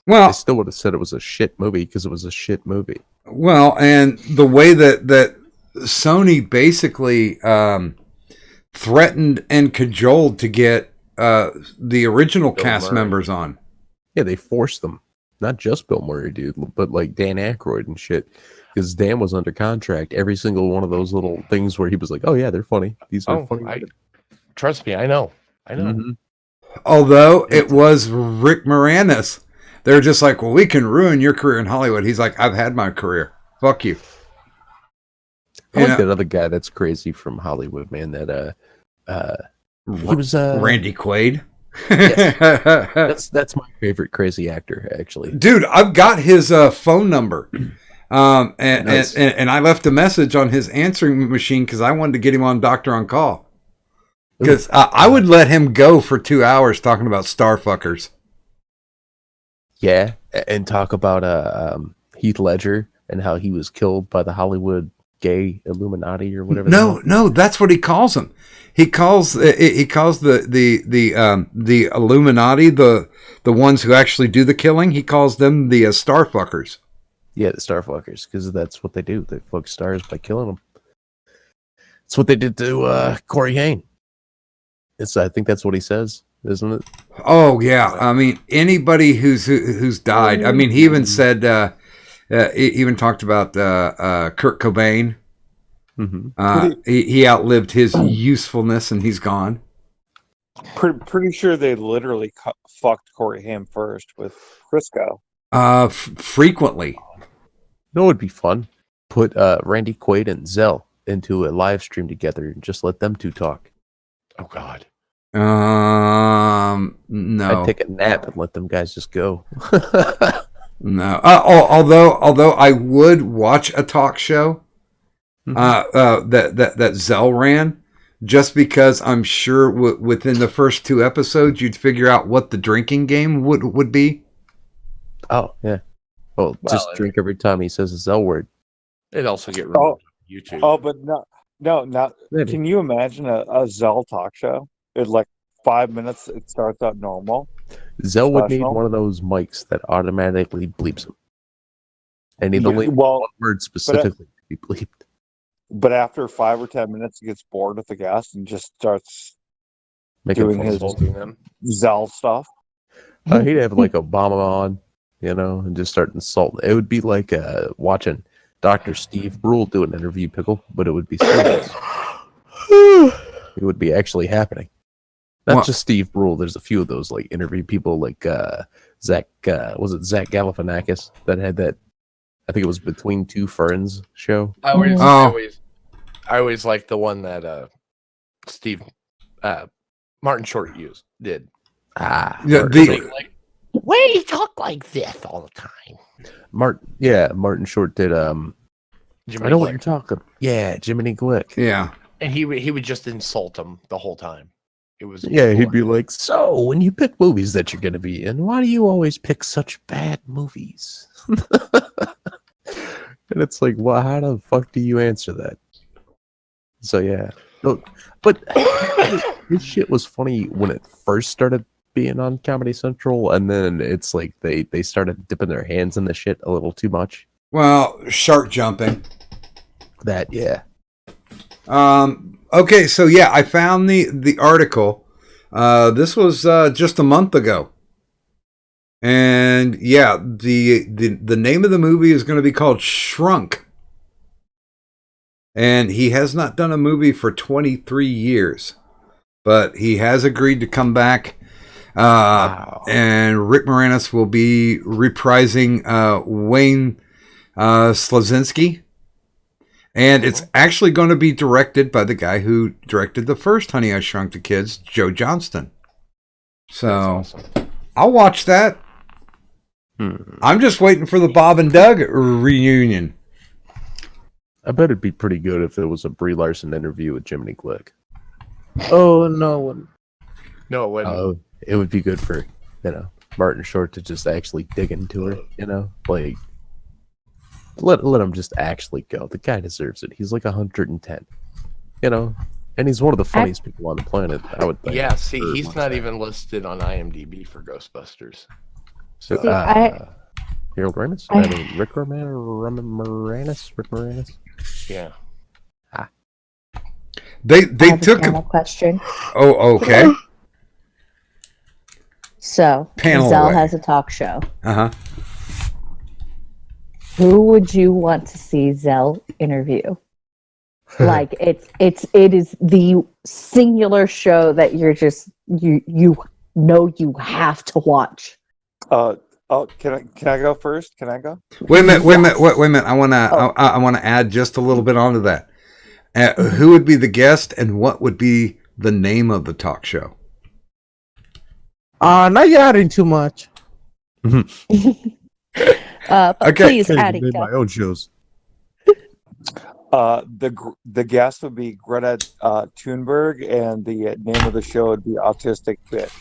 Well, They still would have said it was a shit movie because it was a shit movie. well, and the way that Sony basically threatened and cajoled to get the original Bill cast Murray. members on. Yeah, they forced them. Not just Bill Murray, dude, but like Dan Aykroyd and shit. Because Dan was under contract. Every single one of those little things where he was like, "Oh yeah, they're funny. These are funny." Trust me, I know. Mm-hmm. Although it was Rick Moranis. They're just like, well, we can ruin your career in Hollywood. He's like, I've had my career. Fuck you. I like that other guy that's crazy from Hollywood, man. That he was Randy Quaid. Yes. That's my favorite crazy actor, actually. Dude, I've got his phone number. Nice. And I left a message on his answering machine because I wanted to get him on Doctor on Call. Because I would let him go for 2 hours talking about starfuckers. Yeah, and talk about Heath Ledger and how he was killed by the Hollywood gay Illuminati or whatever. No, that's what he calls them. He calls the Illuminati, the ones who actually do the killing. He calls them the starfuckers. Yeah, the starfuckers, because that's what they do. They fuck stars by killing them. That's what they did to Corey Haim. I think that's what he says, isn't it? Oh yeah, I mean anybody who's died. I mean he even said he even talked about Kurt Cobain. Mm-hmm. He outlived his usefulness and he's gone. Pretty sure they literally fucked Corey Haim first with Crisco. Frequently. You know what would be fun? Put Randy Quaid and Zell into a live stream together and just let them two talk. Oh God. No. I'd take a nap and let them guys just go. No. Although I would watch a talk show that Zell ran, just because I'm sure within the first 2 episodes you'd figure out what the drinking game would be. Oh yeah. Well, just drink every time he says a Zell word. It'd also get removed on YouTube. Oh, but no. Maybe. Can you imagine a Zell talk show? It's like 5 minutes. It starts out normal. Zell would need one of those mics that automatically bleeps him. And he'd only one word specifically to be bleeped. But after 5 or 10 minutes, he gets bored with the guest and just starts doing his Zell stuff. He'd have like Obama on, and just start insulting. It would be like watching Dr. Steve Brule do an interview, Pickle, but it would be serious. It would be actually happening. Not just Steve Brule. There's a few of those like interview people, like Zach. Was it Zach Galifianakis that had that? I think it was Between Two Ferns show. I always like the one that Steve Martin Short did. Why do you talk like this all the time? Martin Short did. I know what you're talking. Yeah, Jiminy Glick. Yeah, and he would just insult him the whole time. It was he'd be like, "So when you pick movies that you're going to be in, why do you always pick such bad movies?" And it's like, well, how the fuck do you answer that? So yeah, but this shit was funny when it first started being on Comedy Central, and then it's like they started dipping their hands in the shit a little too much. Well, shark jumping. That Okay, so yeah, I found the article. This was just a month ago. And yeah, the name of the movie is going to be called Shrunk. And he has not done a movie for 23 years. But he has agreed to come back. Wow. And Rick Moranis will be reprising Wayne Slazinski. And it's actually going to be directed by the guy who directed the first Honey, I Shrunk the Kids, Joe Johnston. So awesome. I'll watch that. I'm just waiting for the Bob and Doug reunion. I bet it'd be pretty good if there was a Brie Larson interview with Jiminy Glick. Oh no. No, it wouldn't. Oh, it would be good for, Martin Short to just actually dig into her, like let him just actually go. The guy deserves it. He's like 110, and he's one of the funniest people on the planet, I would think. Yeah, see, he's not even listed on IMDb for Ghostbusters. So, Harold Ramis? Rick Moranis? Yeah. They I have took a question. Oh, okay. So, Panel Zell away. has a talk show. Uh-huh. Who would you want to see Zell interview? Like it is the singular show that you're just you know you have to watch. Can I go first? Can I go? Wait a minute. I want to add just a little bit onto that. Who would be the guest, and what would be the name of the talk show? Now you're adding too much. But Okay. please, I Addie, made go. my own shows. The guest would be Greta Thunberg, and the name of the show would be Autistic Bitch.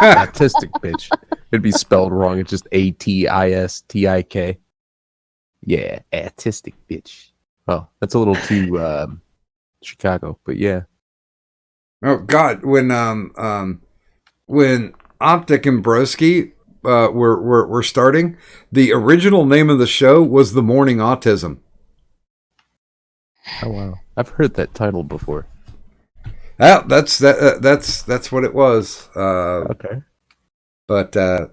Autistic bitch. It'd be spelled wrong. It's just ATISTIK. Yeah, autistic bitch. Oh, that's a little too Chicago, but yeah. Oh God, when Optic and Broski were starting, the original name of the show was The Morning Autism. Oh wow, I've heard that title before. That's what it was. Okay, but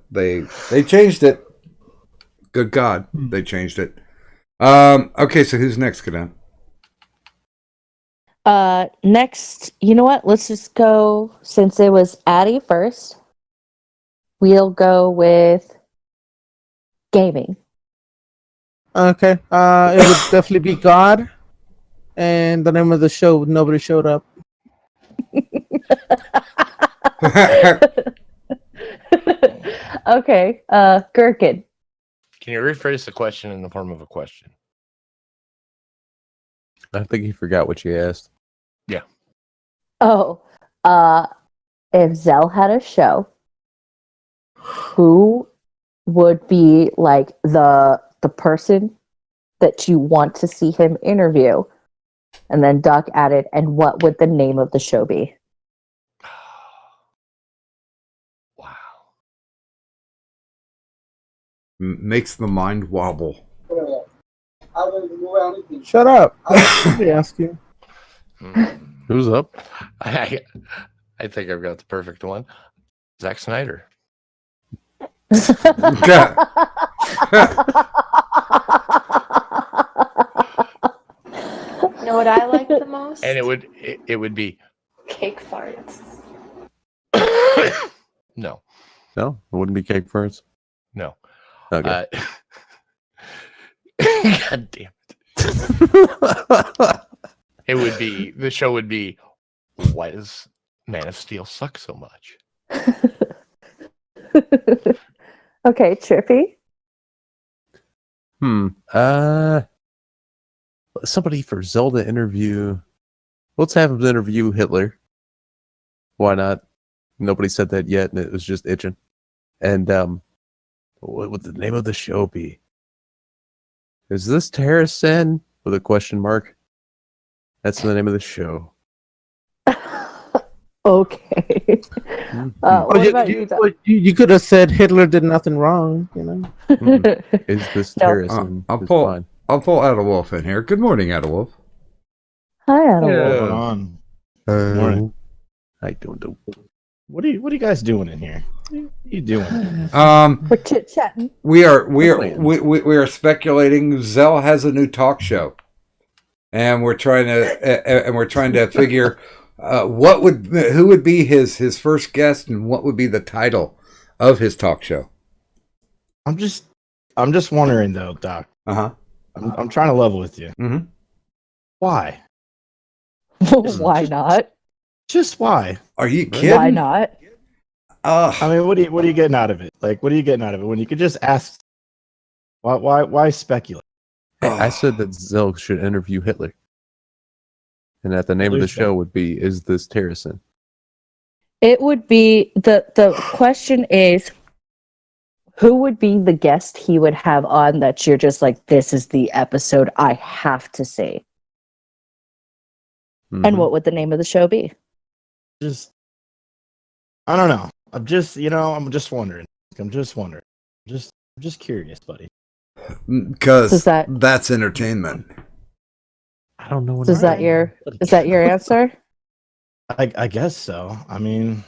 they changed it. Good God, they changed it. Okay, so who's next, Cadet? Next, you know what? Let's just go, since it was Addie first, we'll go with gaming. Okay. It would definitely be God, and the name of the show. Nobody showed up. Okay, Gherkin. Can you rephrase the question in the form of a question? I think you forgot what you asked. Yeah. Oh, if Zell had a show, who would be like the person that you want to see him interview? And then Doc added, and what would the name of the show be? Wow. Makes the mind wobble. Shut up. Let me ask you. Who's up? I think I've got the perfect one. Zack Snyder. Know what I like the most? And it would be Cake farts. no. No, it wouldn't be cake first. No. Okay. God damn it. The show would be, why does Man of Steel suck so much? Okay, Trippy. Somebody for Zelda interview. Let's have him interview Hitler. Why not? Nobody said that yet, and it was just itching. And what would the name of the show be? Is this Terracin? With a question mark. That's the name of the show. Okay. What about you, Doc? You could have said Hitler did nothing wrong. Is this No. Terracin? I'll pull Adawolf in here. Good morning, Adawolf. Hi, Adam. What's going on? Good morning. I don't know. What are you guys doing in here? What are you doing? We're chit chatting. We are speculating. Zell has a new talk show, and we're trying to figure who would be his first guest, and what would be the title of his talk show. I'm just wondering though, Doc. I'm trying to level with you. Mm-hmm. Why? Why not? Just why? Are you kidding? Why not? I mean, what are you getting out of it? Like, what are you getting out of it when you could just ask? Why speculate? Hey, I said that Zell should interview Hitler, and that the name of the show would be "Is This Terracin?" It would be the question is, who would be the guest he would have on that you're just like, this is the episode I have to see? And what would the name of the show be? Just, I don't know. I'm just wondering. I'm just curious, buddy. Because that's entertainment. I don't know what. Is that your answer? I guess so. I mean,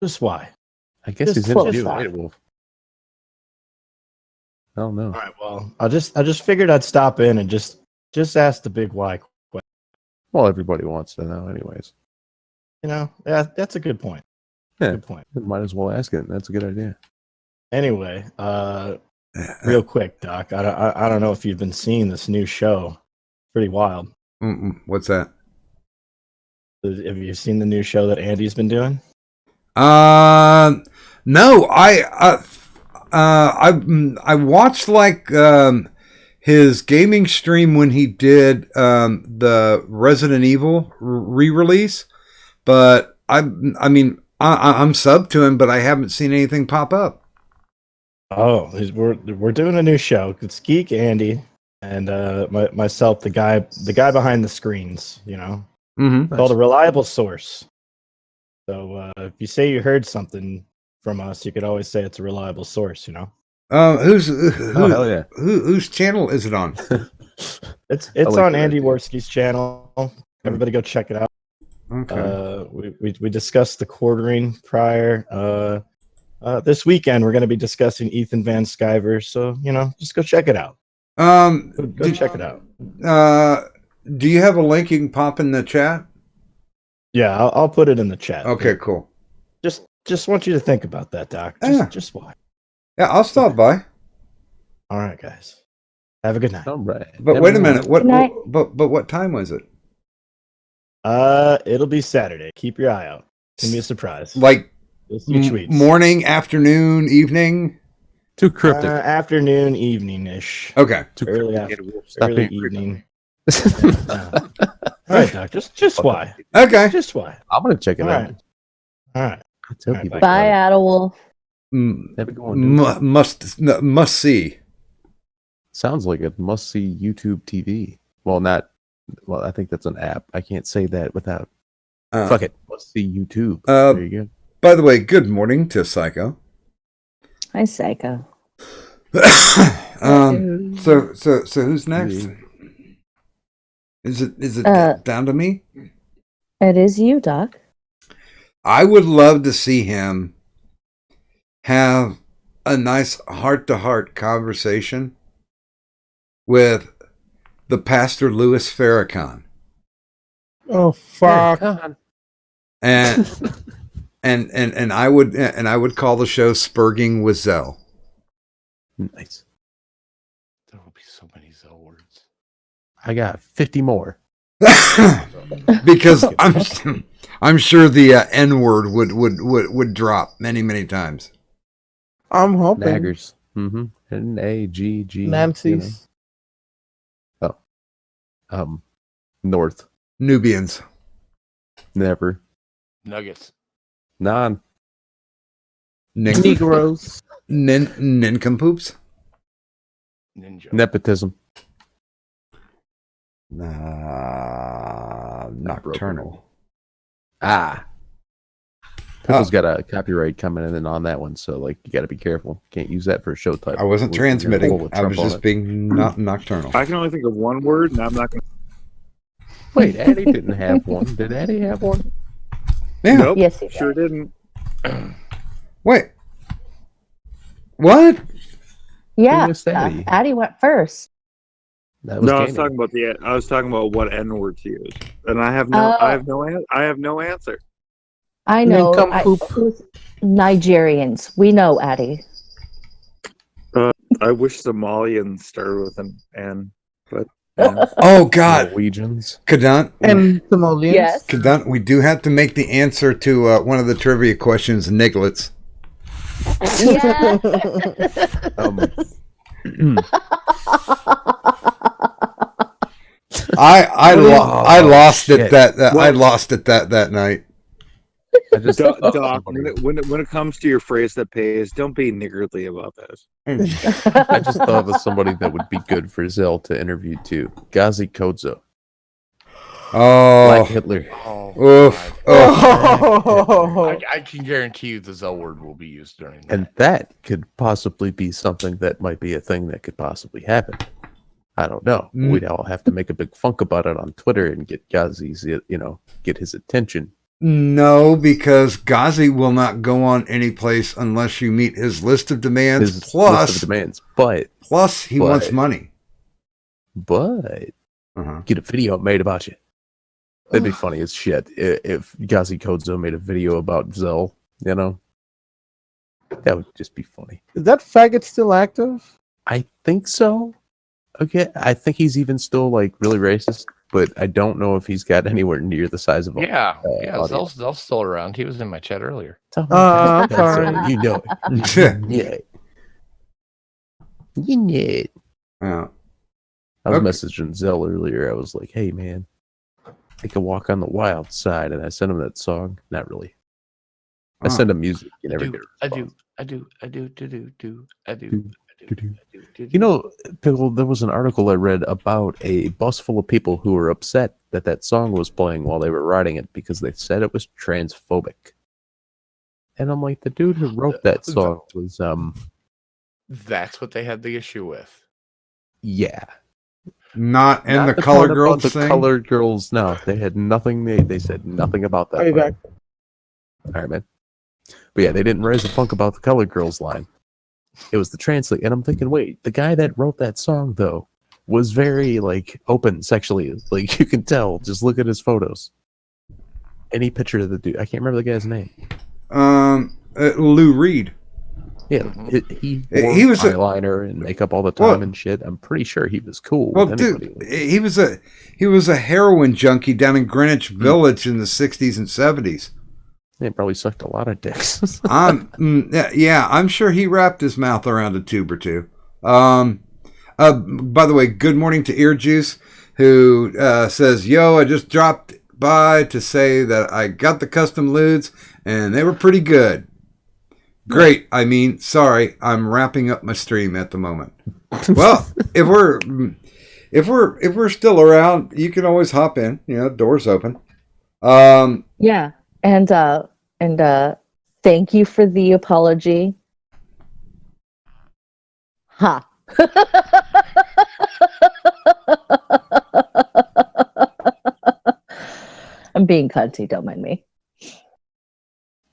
just why? I guess he's interviewing White Wolf. I don't know. All right. Well, I just figured I'd stop in and just ask the big why question. Well, everybody wants to know, anyways. Yeah, that's a good point. Yeah, good point. Might as well ask it. That's a good idea. Anyway, real quick, Doc. I don't know if you've been seeing this new show. Pretty wild. What's that? Have you seen the new show that Andy's been doing? No, I watched like his gaming stream when he did the Resident Evil re-release, but I'm subbed to him, but I haven't seen anything pop up. Oh, we're doing a new show. It's Geek Andy and myself, the guy behind the screens. You know, called A Reliable Source. So if you say you heard something from us, you could always say it's a reliable source. You know. Hell yeah. Whose channel is it on? It's on Andy Worski's channel. Everybody go check it out. Okay. We discussed the quartering prior. This weekend we're going to be discussing Ethan Van Sciver, so just go check it out. Go check it out. Do you have a link you can pop in the chat? Yeah, I'll put it in the chat. Okay, cool. Just want you to think about that, Doc. Just why? Yeah, I'll stop by. All right, guys. Have a good night. All right. But wait a minute. What time was it? It'll be Saturday. Keep your eye out. It's gonna be a surprise. Like tweets. Morning, afternoon, evening. Too cryptic. Afternoon, evening-ish. Okay. Early evening. All right, Doc. Just why? Okay. Just why? I'm gonna check it out. All right. Bye, Adderwolf. Must see. Sounds like a must see YouTube TV. Well, I think that's an app. I can't say that without. Fuck it. Must see YouTube. There you go. By the way, good morning to Psycho. Hi, Psycho. So who's next? Is it down to me? It is you, Doc. I would love to see him have a nice heart-to-heart conversation with the Pastor Louis Farrakhan. Oh fuck! And I would call the show Spurging with Zell. Nice. There will be so many Zell words. I got 50 more. Because I'm sure the N word would drop many times. I'm hoping. Naggers. N-A-G-G. Nancy's. North. Nubians. Never. Nuggets. Non. Negroes. Nincompoops. Ninja. Nepotism. Nocturnal. Pickle's got a copyright coming in on that one, so you got to be careful. Can't use that for a show title. I wasn't transmitting. I was just being nocturnal. I can only think of one word, and I'm not going to. Wait, Addie didn't have one. Did Addie have one? Yeah. Nope, Yes, he sure didn't. Wait. What? Yeah, Addie? Addie went first. That was I was talking about what N word to use, and I have no answer. I know. Nincompoop. Nigerians. We know, Addie. I wish Somalian started with an N, but Oh God, Norwegians. Cadet. And Somalians. Yes. Cadet, we do have to make the answer to one of the trivia questions, Niglets. Yeah. I lost it shit. I lost it that night. I just Doc, somebody- when it comes to your phrase that pays, don't be niggardly about this. I just thought of somebody that would be good for Zell to interview too. Ghazi Kodzo. Oh, Black Hitler. Oh, oof. I can guarantee you the Zell word will be used during that. And that could possibly be something that might be a thing that could possibly happen. I don't know. We'd all have to make a big funk about it on Twitter and get Ghazi's, get his attention. No, because Ghazi will not go on any place unless you meet his list of demands. Plus he wants money. But get a video made about you. That'd be funny as shit if Ghazi Kodzo made a video about Zell. That would just be funny. Is that faggot still active? I think so. Okay, I think he's even still like really racist, but I don't know if he's got anywhere near the size of Zell's still around. He was in my chat earlier. I'm sorry. You know it. You know it. Yeah. I was messaging Zell earlier. I was like, "Hey, man, take a walk on the wild side," and I sent him that song. Not really. I send him music. You never get a response. I do. Pickle, there was an article I read about a bus full of people who were upset that song was playing while they were riding it because they said it was transphobic. And I'm like, the dude who wrote that song was That's what they had the issue with. Yeah. Not the the color part girls about the thing? colored girls. No, they had nothing. They said nothing about that. Are you back? All right, man. But yeah, they didn't raise a funk about the colored girls line. It was the translate, and I'm thinking, wait, the guy that wrote that song though was very open sexually. Like you can tell. Just look at his photos. Any picture of the dude, I can't remember the guy's name. Lou Reed. Yeah, he was eyeliner and makeup all the time and shit. I'm pretty sure he was cool. Well, with dude, anybody. he was a heroin junkie down in Greenwich Village in the 60s and 70s. They probably sucked a lot of dicks. I'm sure he wrapped his mouth around a tube or two. By the way, good morning to Ear Juice, who says, "Yo, I just dropped by to say that I got the custom lewds and they were pretty good." Great. Sorry, I'm wrapping up my stream at the moment. Well, if we're still around, you can always hop in. Doors open. Yeah. And thank you for the apology. Ha. I'm being cunty, don't mind me.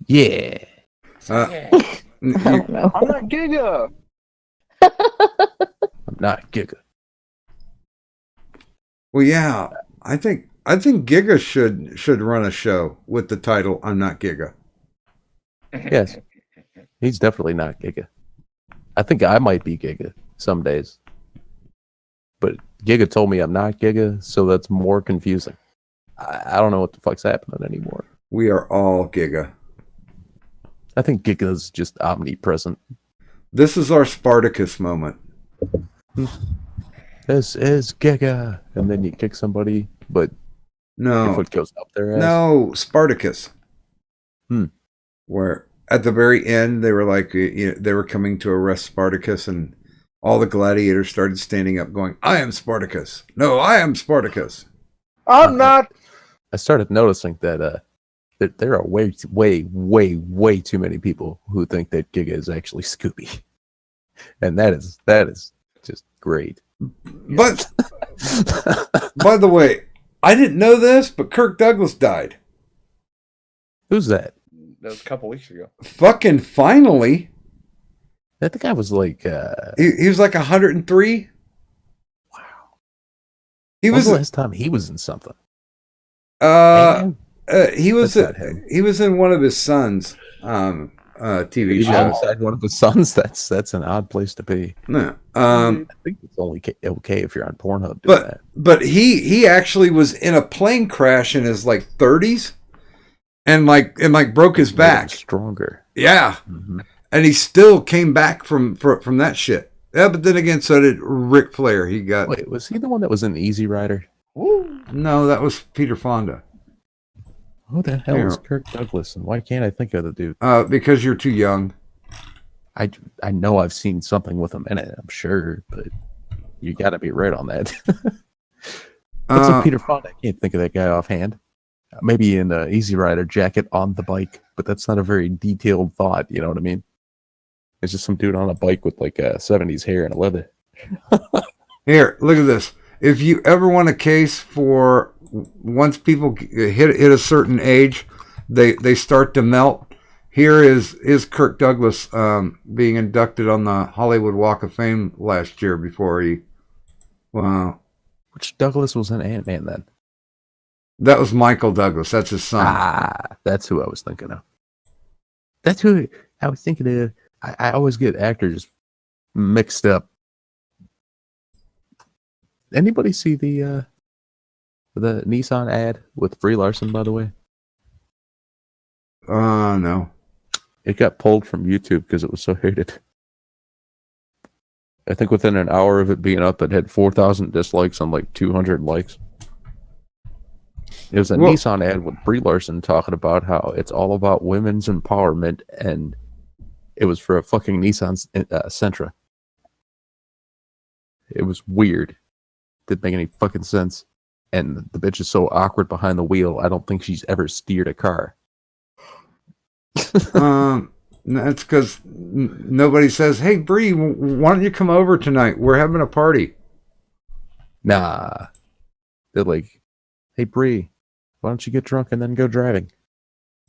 Yeah. I don't know. I'm not Giga. I'm not Giga. Well, yeah, I think Giga should run a show with the title "I'm Not Giga." Yes, he's definitely not Giga. I think I might be Giga some days, but Giga told me I'm not Giga, so that's more confusing. I don't know what the fuck's happening anymore. We are all Giga. I think Giga's just omnipresent. This is our Spartacus moment. This is Giga, and then you kick somebody, but your foot goes up their ass. No, Spartacus. Where at the very end they were like, they were coming to arrest Spartacus, and all the gladiators started standing up, going, "I am Spartacus." No, I am Spartacus. I'm not. I started noticing that there are way too many people who think that Giga is actually Scooby, and that is just great. But by the way, I didn't know this, but Kirk Douglas died. Who's that? That was a couple weeks ago. Fucking finally. I think I was like... he was like 103. Wow. When was the last time he was in something? He was in one of his sons. TV You got shows. inside one of his sons. That's an odd place to be. No. I think it's only okay if you're on Pornhub doing that. But he actually was in a plane crash in his like 30s, and broke his back. Stronger. Yeah, and he still came back from that shit. Yeah, but then again, so did Ric Flair. He got. Wait, was he the one that was in Easy Rider? No, that was Peter Fonda. Who the hell is Kirk Douglas, and why can't I think of the dude? Because you're too young. I know I've seen something with him in it, I'm sure, but you got to be right on that. What's a Peter Fonda? I can't think of that guy offhand. Maybe in an Easy Rider jacket on the bike, but that's not a very detailed thought, you know what I mean? It's just some dude on a bike with like a 70s hair and a leather. Here, look at this. If you ever want a case for once people hit a certain age, they start to melt. Here is Kirk Douglas being inducted on the Hollywood Walk of Fame last year before he. Wow. Which Douglas was in Ant-Man then? That was Michael Douglas. That's his son. That's who I was thinking of. That's who I was thinking of. I always get actors mixed up. Anybody see the Nissan ad with Brie Larson, by the way? No. It got pulled from YouTube because it was so hated. I think within an hour of it being up, it had 4,000 dislikes on like 200 likes. It was a Nissan ad with Brie Larson talking about how it's all about women's empowerment, and it was for a fucking Nissan Sentra. It was weird. Didn't make any fucking sense. And the bitch is so awkward behind the wheel, I don't think she's ever steered a car. That's because nobody says, "Hey, Bree, why don't you come over tonight? We're having a party." Nah. They're like, "Hey, Bree, why don't you get drunk and then go driving?"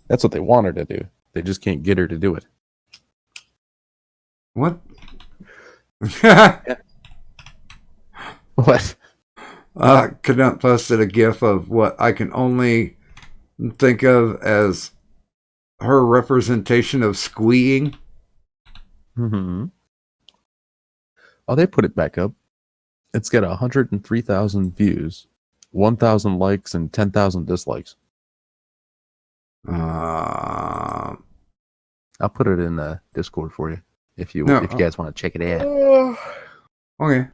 That's what they want her to do. They just can't get her to do it. What? What? Cadet posted a gif of what I can only think of as her representation of squeeing. Mm-hmm. Oh, they put it back up. It's got 103,000 views, 1,000 likes, and 10,000 dislikes. I'll put it in the Discord for you if you guys want to check it out. Okay.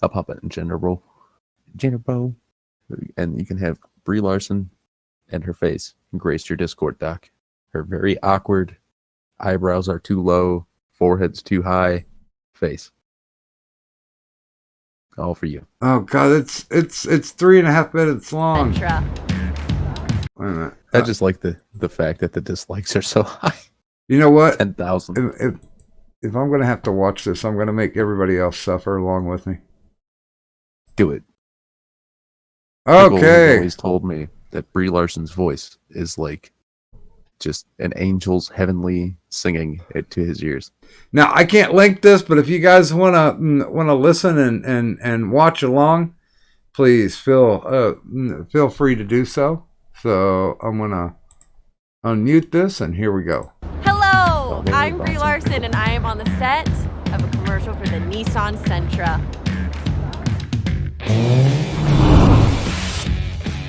I'll pop it in General, and you can have Brie Larson and her face grace your Discord doc. Her very awkward, eyebrows are too low, forehead's too high, face. All for you. Oh God, it's 3.5 minutes long. Wait a minute. I just like the fact that the dislikes are so high. You know what? 10,000. If I'm gonna have to watch this, I'm gonna make everybody else suffer along with me. Do it. Okay. People always told me that Brie Larson's voice is like just an angel's heavenly singing it to his ears. Now I can't link this, but if you guys wanna listen and watch along, please feel free to do so. So I'm gonna unmute this, and here we go. Hello, I'm Brie Larson, and I am on the set of a commercial for the Nissan Sentra.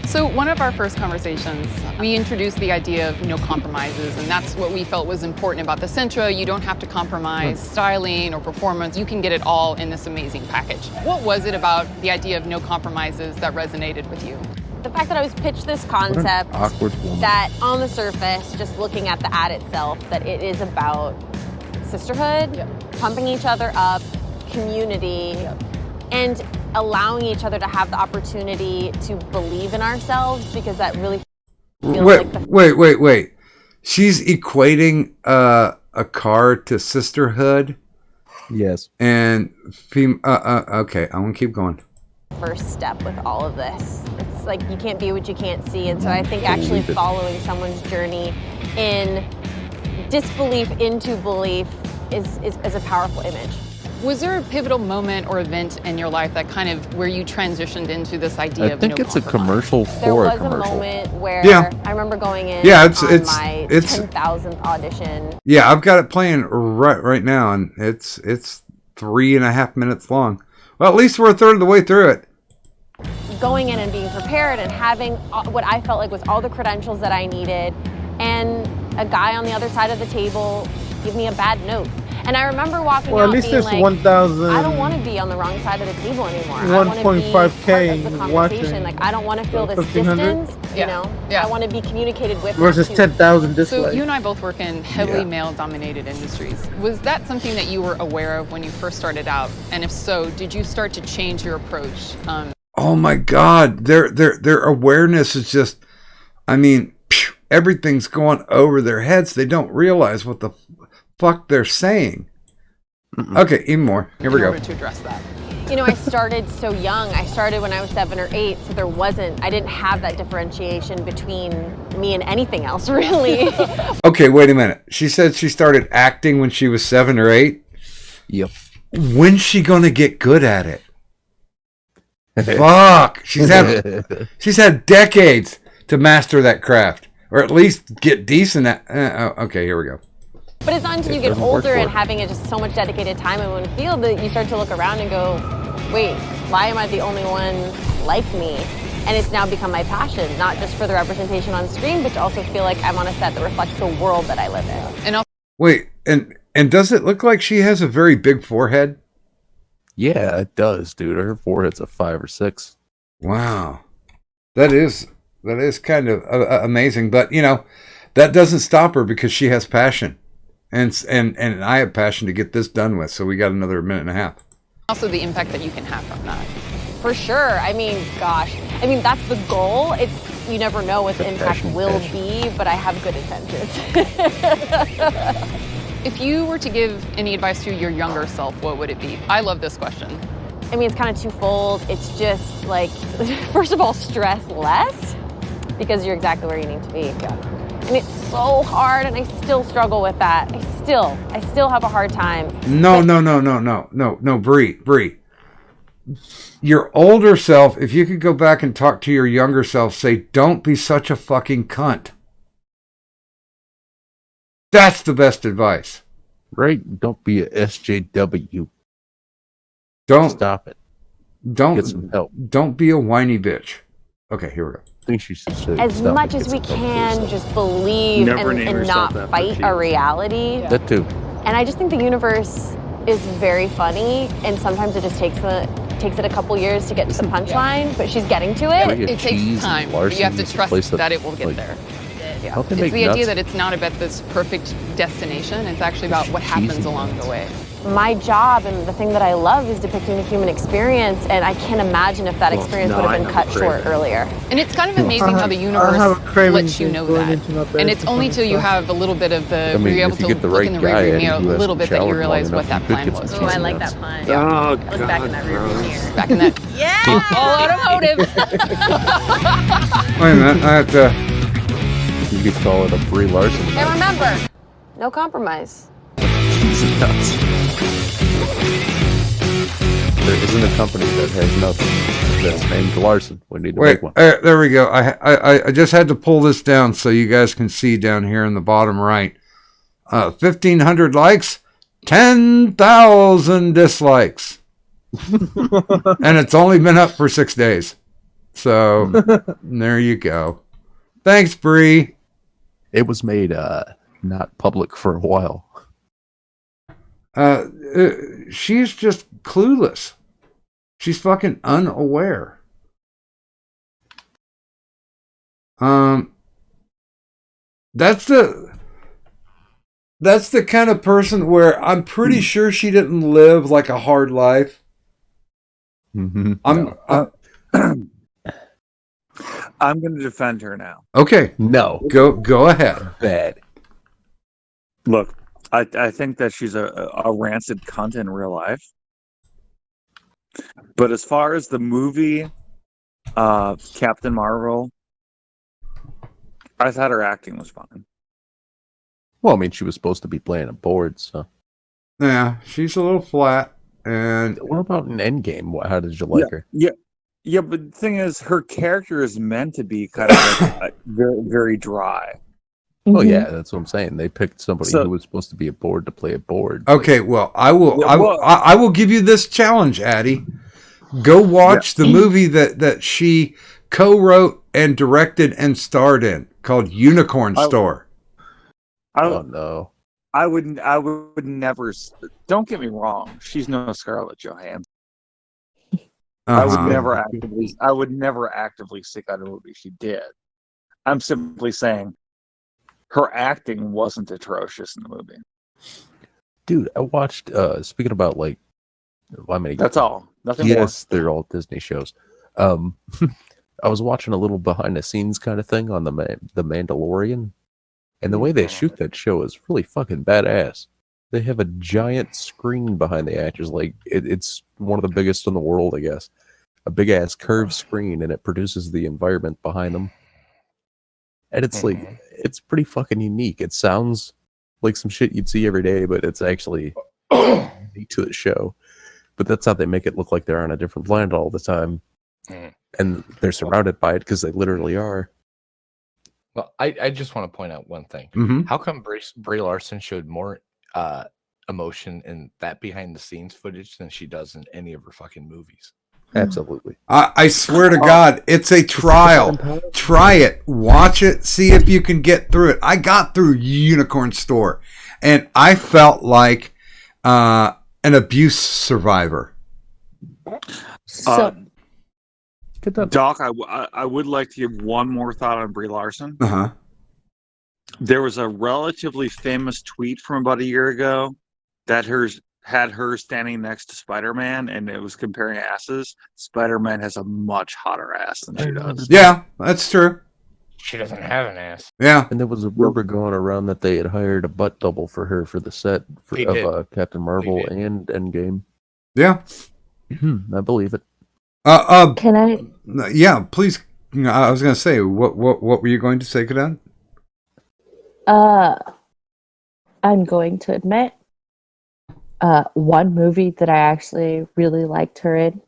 So one of our first conversations, we introduced the idea of no compromises, and that's what we felt was important about the Sentra. You don't have to compromise styling or performance. You can get it all in this amazing package. What was it about the idea of no compromises that resonated with you? The fact that I was pitched this concept that on the surface, just looking at the ad itself, that it is about sisterhood, pumping each other up, community, and allowing each other to have the opportunity to believe in ourselves, because that really feels Wait. She's equating a car to sisterhood. Yes. And okay, I'm gonna keep going. First step with all of this. It's like you can't be what you can't see, and so I think actually following someone's journey in disbelief into belief is a powerful image. Was there a pivotal moment or event in your life that kind of where you transitioned into this idea I think it's a commercial There for was a commercial. a moment where Yeah. I remember going in Yeah, on it's my it's 10,000th audition. yeah. I've got it playing right now, and it's 3.5 minutes long. Well, at least we're a third of the way through it. Going in and being prepared and having what I felt like was all the credentials that I needed, and a guy on the other side of the table give me a bad note. And I remember walking Well, out at least being there's like, 1,000. I don't want to be on the wrong side of the table anymore. I want to be 1.5K part of the conversation. watching. Like, I don't want to feel this 1,500? distance, you know? I want to be communicated with. Versus not to. 10,000 So dislikes. you and I both work in heavily male-dominated industries. Was that something that you were aware of when you first started out? And if so, did you start to change your approach? Oh my God, their awareness is just, I mean, everything's going over their heads. They don't realize what the fuck they're saying. Okay, even more. Here we go. In order to address that. You know, I started so young. I started when I was 7 or 8, so I didn't have that differentiation between me and anything else, really. Okay, wait a minute. She said she started acting when she was 7 or 8? Yep. When's she gonna get good at it? Fuck. She's had decades to master that craft, or at least get decent at. Okay, here we go. But it's not until you get older and having it just so much dedicated time in one field that you start to look around and go, wait, why am I the only one like me? And it's now become my passion, not just for the representation on screen, but to also feel like I'm on a set that reflects the world that I live in. And also, Wait, and does it look like she has a very big forehead? Yeah, it does, dude. Her forehead's a 5 or 6. Wow, that is kind of amazing. But you know, that doesn't stop her because she has passion, and I have passion to get this done with. So we got another minute and a half. also the impact that you can have from that. For sure. I mean, gosh. I mean, that's the goal. You never know what the impact will be, but I have good intentions. If you were to give any advice to your younger self, what would it be? I love this question. I mean, it's kind of twofold. It's just like, first of all, stress less because you're exactly where you need to be. And it's so hard, and I still struggle with that. I still have a hard time. No, Bree. Your older self, if you could go back and talk to your younger self, say, don't be such a fucking cunt. That's the best advice. Right? Don't be a SJW. Don't stop it. Get some help. Don't be a whiny bitch. Okay, here we go. I think she should say As much as we can, just believe and not fight a reality. That too. And I just think the universe is very funny, and sometimes it just takes it a couple years to get to the punchline, but she's getting to it. It takes time, but you have to trust that it will get there. How It's the idea that it's not about this perfect destination. It's actually about what happens along the way. My job and the thing that I love is depicting the human experience, and I can't imagine if that experience would have been cut short earlier. And it's kind of amazing how the universe lets you know that. And it's only till you have a little bit of the, where you're able to look in the rearview mirror a little bit that you realize what that plan was. Oh, I like that plan. Yeah. Oh, Look back in that rearview mirror. Back in that. Yeah! All automotive! Wait a minute, I have to... You could call it a Brie Larson. And remember, no compromise. Nuts. There isn't a company that has nothing that's named Larson. We need to make one. There we go. I just had to pull this down so you guys can see down here in the bottom right. 1,500 likes, 10,000 dislikes. And it's only been up for 6 days. So there you go. Thanks, Bree. It was made not public for a while. She's just clueless. She's fucking unaware. That's the kind of person where I'm pretty sure she didn't live like a hard life. Mm-hmm. I'm going to defend her now. Okay. No. Go ahead. Bad. Look, I think that she's a rancid cunt in real life. But as far as the movie Captain Marvel, I thought her acting was fine. Well, I mean, she was supposed to be playing a board, so. Yeah, she's a little flat. And what about an Endgame? How did you like her? Yeah. But the thing is, her character is meant to be kind of like very, very dry. Oh yeah, that's what I'm saying. They picked somebody who was supposed to be a board to play a board. Okay, well, I will give you this challenge, Addie. Go watch the movie that she co-wrote and directed and starred in, called Unicorn Store. Oh no. I would never. Don't get me wrong. She's no Scarlett Johansson. I would never actively seek out a movie she did. I'm simply saying her acting wasn't atrocious in the movie. Dude, I watched. Speaking about like, that's all. Nothing more. Yes, they're all Disney shows. I was watching a little behind the scenes kind of thing on the Mandalorian, and the way they shoot that show is really fucking badass. They have a giant screen behind the actors, like it's one of the biggest in the world, I guess. A big ass curved screen, and it produces the environment behind them. And it's like, it's pretty fucking unique. It sounds like some shit you'd see every day, but it's actually unique to the show. But that's how they make it look like they're on a different planet all the time. And they're surrounded by it because they literally are. Well, I just want to point out one thing. How come Brie Larson showed more emotion in that behind the scenes footage than she does in any of her fucking movies? Absolutely. I swear to God, it's a trial. Try it. Watch it. See if you can get through it. I got through Unicorn Store, and I felt like an abuse survivor. So, Doc, I would like to give one more thought on Brie Larson. There was a relatively famous tweet from about a year ago that had her standing next to Spider-Man, and it was comparing asses. Spider-Man has a much hotter ass than she does. Yeah, that's true. She doesn't have an ass. Yeah. And there was a rumor going around that they had hired a butt double for her for the set of Captain Marvel and Endgame. Yeah. I believe it. Can I? Yeah, please. I was going to say, what were you going to say, Cadet? I'm going to admit, one movie that I actually really liked her in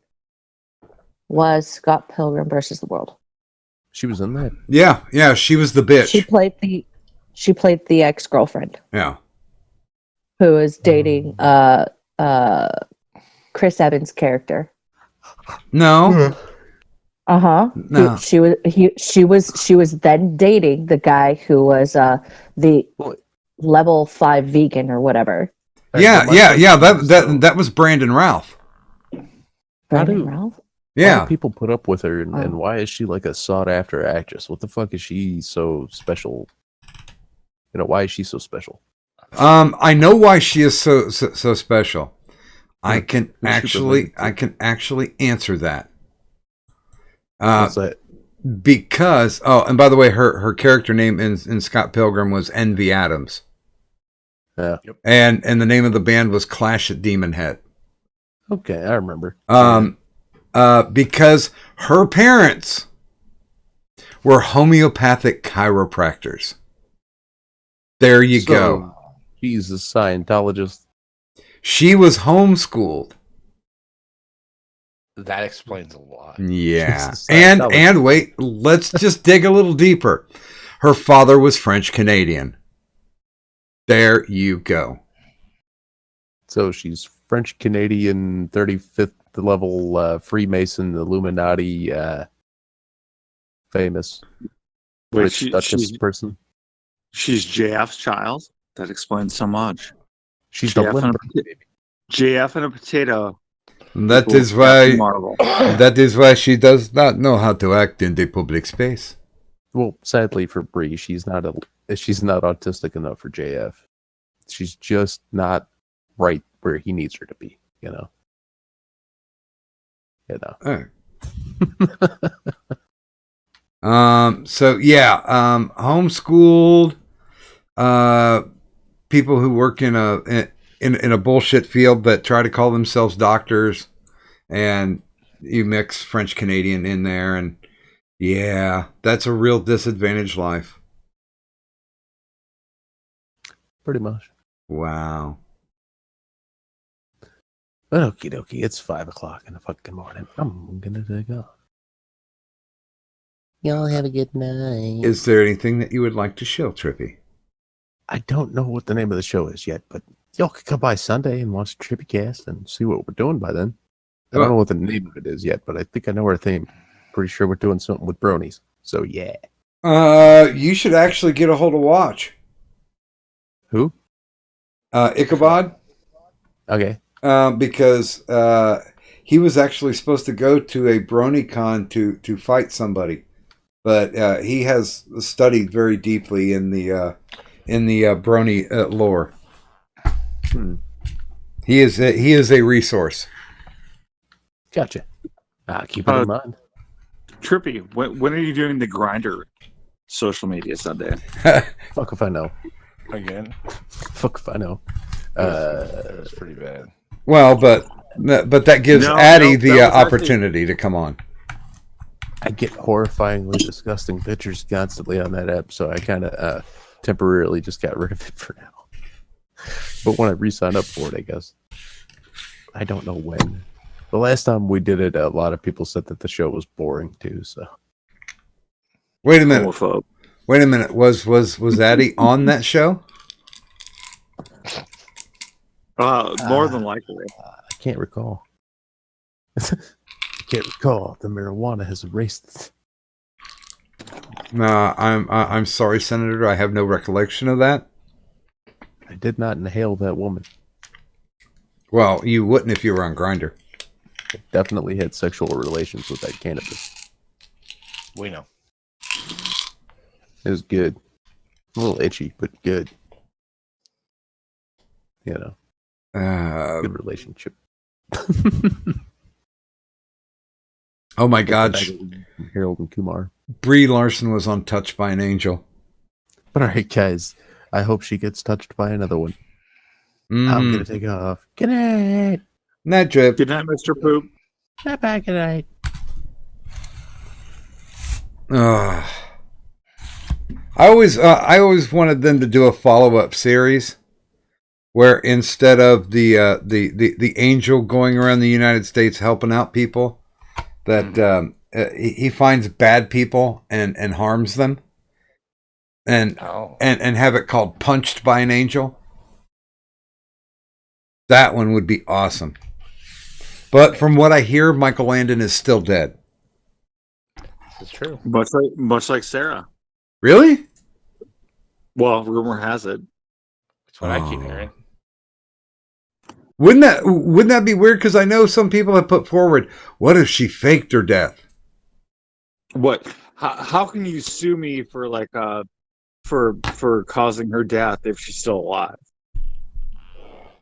was Scott Pilgrim versus the World. She was in that. Yeah, she was the bitch. She played the ex-girlfriend. Yeah. Who was dating Chris Evans' character. No. No. She was then dating the guy who was the level 5 vegan or whatever. Yeah. That was Brandon Ralph. Ralph? Yeah. Why do people put up with her, and why is she like a sought after actress? What the fuck is she so special? You know, why is she so special? I know why she is so special. I can actually answer that. What's that? Because and by the way, her character name in Scott Pilgrim was Envy Adams. Yeah. And the name of the band was Clash at Demon Head. Okay, I remember. Because her parents were homeopathic chiropractors. There you go. She's a Scientologist. She was homeschooled. That explains a lot. Yeah. And wait, let's just dig a little deeper. Her father was French Canadian. There you go. So she's French Canadian, 35th level Freemason, Illuminati, famous rich Duchess person. She's JF's child. That explains so much. She's the limber. JF and a potato. That is why she does not know how to act in the public space. Well, sadly for Bree, she's not autistic enough for JF. She's just not right where he needs her to be, you know. So yeah, homeschooled, people who work in a bullshit field that try to call themselves doctors, and you mix French Canadian in there, and yeah, that's a real disadvantaged life. Pretty much. Wow. But okie dokie, it's 5 o'clock in the fucking morning. I'm gonna take off. Y'all have a good night. Is there anything that you would like to show, Trippy? I don't know what the name of the show is yet, but y'all could come by Sunday and watch Chippy Cast and see what we're doing by then. I don't know what the name of it is yet, but I think I know our theme. Pretty sure we're doing something with bronies. So yeah. You should actually get a hold of Watch. Who? Ichabod. Okay. Because he was actually supposed to go to a BronyCon to fight somebody, but he has studied very deeply in the Brony lore. He is a resource. Gotcha. Keep it in mind. Trippy, when are you doing the Grinder social media Sunday? Fuck if I know. Again? Fuck if I know. It's pretty bad. Well, but that gives Addie the opportunity to come on. I get horrifyingly disgusting pictures constantly on that app, so I kind of temporarily just got rid of it for now. But when I re-signed up for it, I guess. I don't know when. The last time we did it, a lot of people said that the show was boring too. So, wait a minute. Wait a minute. Was Addie on that show? More than likely. I can't recall. I can't recall. The marijuana has erased it. No, I'm sorry, Senator. I have no recollection of that. I did not inhale that woman. Well, you wouldn't if you were on Grindr. I definitely had sexual relations with that cannabis. We know. It was good. A little itchy, but good. You know. Good relationship. Oh my God. Harold and Kumar. Brie Larson was on Touched by an Angel. But all right, guys. I hope she gets touched by another one. I'm going to take off. Good night. Night, Drip. Good night, Mr. Poop. Not back. Good night. I always wanted them to do a follow-up series where instead of the angel going around the United States helping out people, that he finds bad people and harms them, and have it called Punched by an Angel. That one would be awesome. But from what I hear, Michael Landon is still dead. This is true. Much like Sarah. Really? Well, rumor has it. That's what I keep hearing. Wouldn't that be weird? Because I know some people have put forward, what if she faked her death? What? How can you sue me for for causing her death if she's still alive?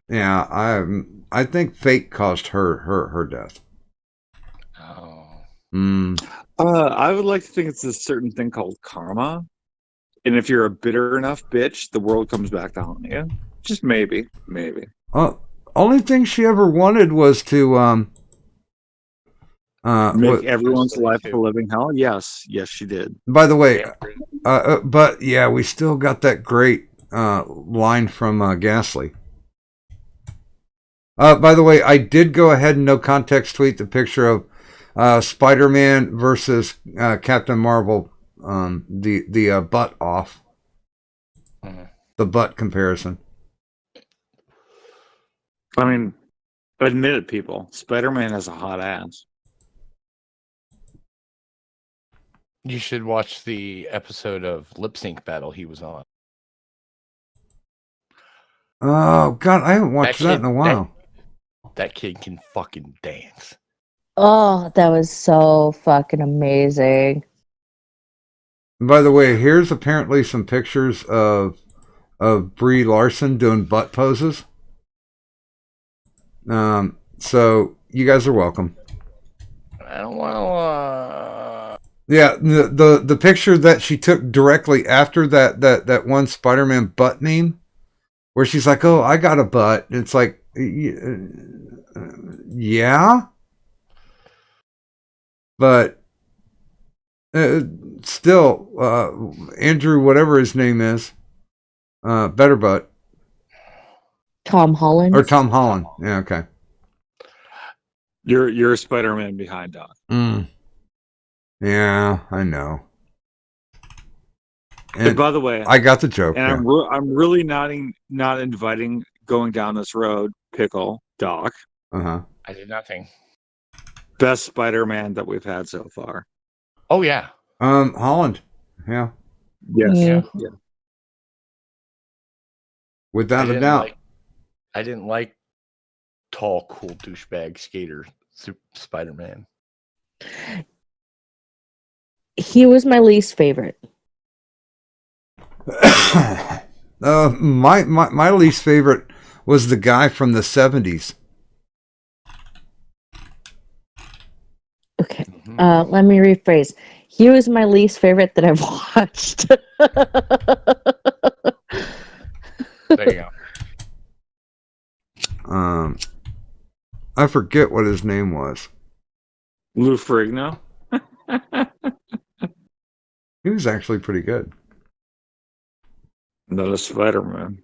Yeah, I think fate caused her death. Oh. I would like to think it's a certain thing called karma, and if you're a bitter enough bitch, the world comes back to haunt you. Just maybe. Only thing she ever wanted was to make everyone's life a living hell. Yes, she did. By the way, but yeah, we still got that great line from Ghastly. By the way, I did go ahead and no context tweet the picture of Spider-Man versus Captain Marvel, the butt off. The butt comparison. I mean, admit it, people. Spider-Man has a hot ass. You should watch the episode of Lip Sync Battle he was on. Oh, God, I haven't watched that in a while. That kid can fucking dance. Oh, that was so fucking amazing. By the way, here's apparently some pictures of Brie Larson doing butt poses. So you guys are welcome. I don't want to. Yeah, the picture that she took directly after that one Spider-Man butt meme, where she's like, "Oh, I got a butt." It's like, yeah, but still, Andrew, whatever his name is, better butt. Tom Holland. Or Tom Holland. Yeah, okay. You're Spider-Man behind Doc. Yeah, I know. And by the way, I got the joke. And yeah. I'm really not inviting going down this road, Pickle, Doc. Uh-huh. I did nothing. Best Spider-Man that we've had so far. Oh yeah. Holland. Yeah. Yes. Yeah. Without a doubt. I didn't like tall, cool douchebag skater Spider-Man. He was my least favorite. My least favorite was the guy from the 70s. Okay. Let me rephrase. He was my least favorite that I've watched. There you go. I forget what his name was. Lou Ferrigno? He was actually pretty good. Not a Spider-Man.